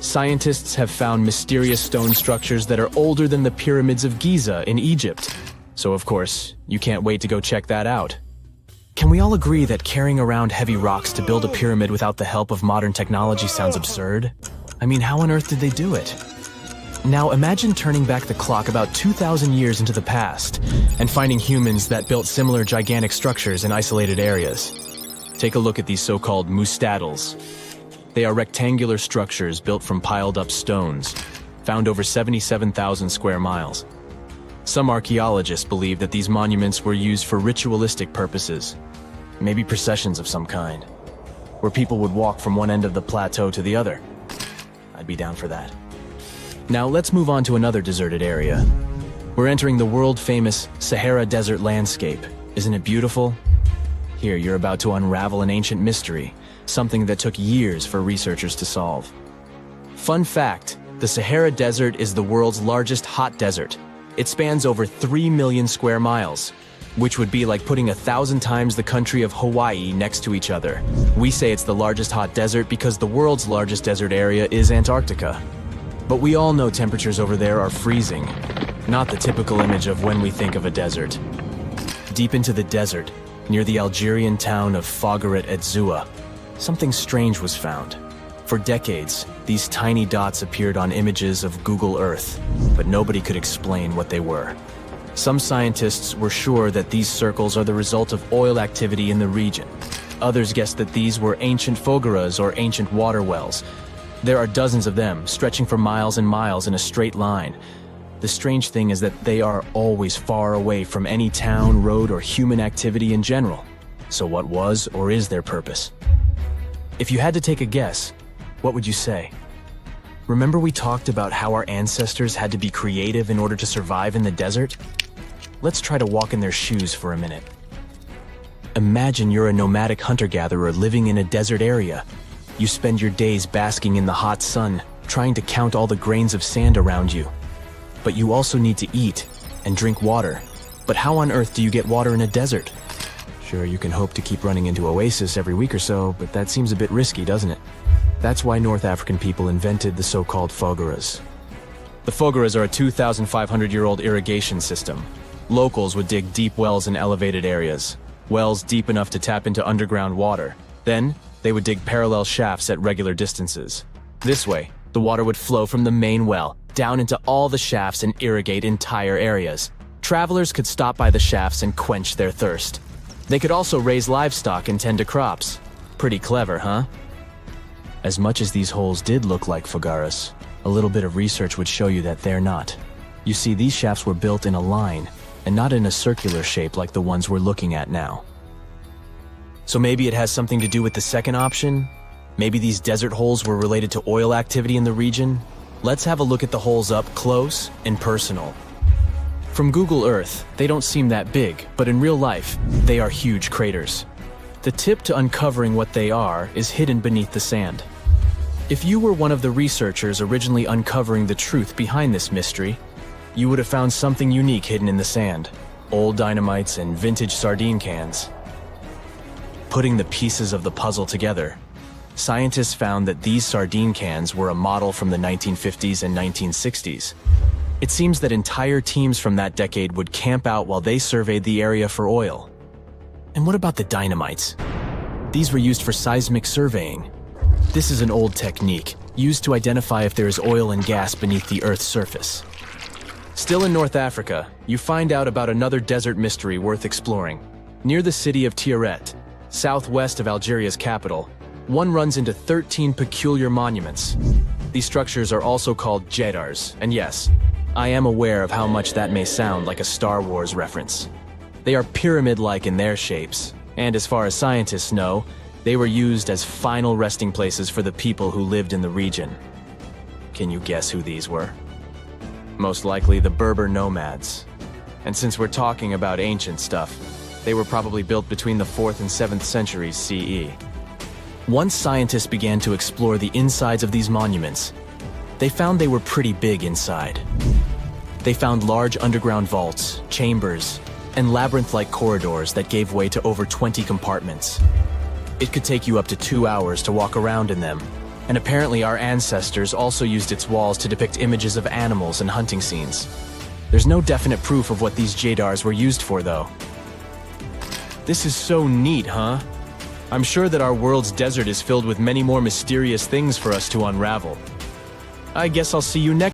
Scientists have found mysterious stone structures that are older than the pyramids of Giza in Egypt. So of course, you can't wait to go check that out. Can we all agree that carrying around heavy rocks to build a pyramid without the help of modern technology sounds absurd? I mean, how on earth did they do it? Now imagine turning back the clock about 2,000 years into the past and finding humans that built similar gigantic structures in isolated areas. Take a look at these so-called mustadels. They are rectangular structures built from piled-up stones, found over 77,000 square miles. Some archaeologists believe that these monuments were used for ritualistic purposes, maybe processions of some kind. where people would walk from one end of the plateau to the other. I'd be down for that. Now let's move on to another deserted area. We're entering the world-famous Sahara Desert landscape. Isn't it beautiful? Here, you're about to unravel an ancient mystery, something that took years for researchers to solve. Fun fact, the Sahara Desert is the world's largest hot desert. It spans over 3 million square miles, which would be like putting 1,000 times the country of Hawaii next to each other. We say it's the largest hot desert because the world's largest desert area is Antarctica. But we all know temperatures over there are freezing, not the typical image of when we think of a desert. Deep into the desert, near the Algerian town of Fogarat et Zua, something strange was found. For decades, these tiny dots appeared on images of Google Earth, but nobody could explain what they were. Some scientists were sure that these circles are the result of oil activity in the region. Others guessed that these were ancient fogaras or ancient water wells. There are dozens of them, stretching for miles and miles in a straight line. The strange thing is that they are always far away from any town, road, or human activity in general. So what was or is their purpose? If you had to take a guess, what would you say? Remember we talked about how our ancestors had to be creative in order to survive in the desert? Let's try to walk in their shoes for a minute. Imagine you're a nomadic hunter-gatherer living in a desert area. You spend your days basking in the hot sun, trying to count all the grains of sand around you. But you also need to eat and drink water. But how on earth do you get water in a desert? Sure, you can hope to keep running into oasis every week or so, but that seems a bit risky, doesn't it? That's why North African people invented the so-called fogaras. The fogaras are a 2,500-year-old irrigation system. Locals would dig deep wells in elevated areas, wells deep enough to tap into underground water. Then, they would dig parallel shafts at regular distances. This way, the water would flow from the main well down into all the shafts and irrigate entire areas. Travelers could stop by the shafts and quench their thirst. They could also raise livestock and tend to crops. Pretty clever, huh? As much as these holes did look like fogaras, a little bit of research would show you that they're not. You see, these shafts were built in a line, and not in a circular shape like the ones we're looking at now. So maybe it has something to do with the second option? Maybe these desert holes were related to oil activity in the region? Let's have a look at the holes up close and personal. From Google Earth, they don't seem that big, but in real life, they are huge craters. The tip to uncovering what they are is hidden beneath the sand. If you were one of the researchers originally uncovering the truth behind this mystery, you would have found something unique hidden in the sand. Old dynamites and vintage sardine cans. Putting the pieces of the puzzle together, scientists found that these sardine cans were a model from the 1950s and 1960s. It seems that entire teams from that decade would camp out while they surveyed the area for oil. And what about the dynamites? These were used for seismic surveying. This is an old technique, used to identify if there is oil and gas beneath the Earth's surface. Still in North Africa, you find out about another desert mystery worth exploring. Near the city of Tiaret, southwest of Algeria's capital, one runs into 13 peculiar monuments. These structures are also called Jedars, and yes, I am aware of how much that may sound like a Star Wars reference. They are pyramid-like in their shapes, and as far as scientists know, they were used as final resting places for the people who lived in the region. Can you guess who these were? Most likely the Berber nomads. And since we're talking about ancient stuff, they were probably built between the 4th and 7th centuries CE. Once scientists began to explore the insides of these monuments, they found they were pretty big inside. They found large underground vaults, chambers, and labyrinth-like corridors that gave way to over 20 compartments. It could take you up to 2 hours to walk around in them, and apparently our ancestors also used its walls to depict images of animals and hunting scenes. There's no definite proof of what these Jedars were used for, though. This is so neat, huh? I'm sure that our world's desert is filled with many more mysterious things for us to unravel. I guess I'll see you next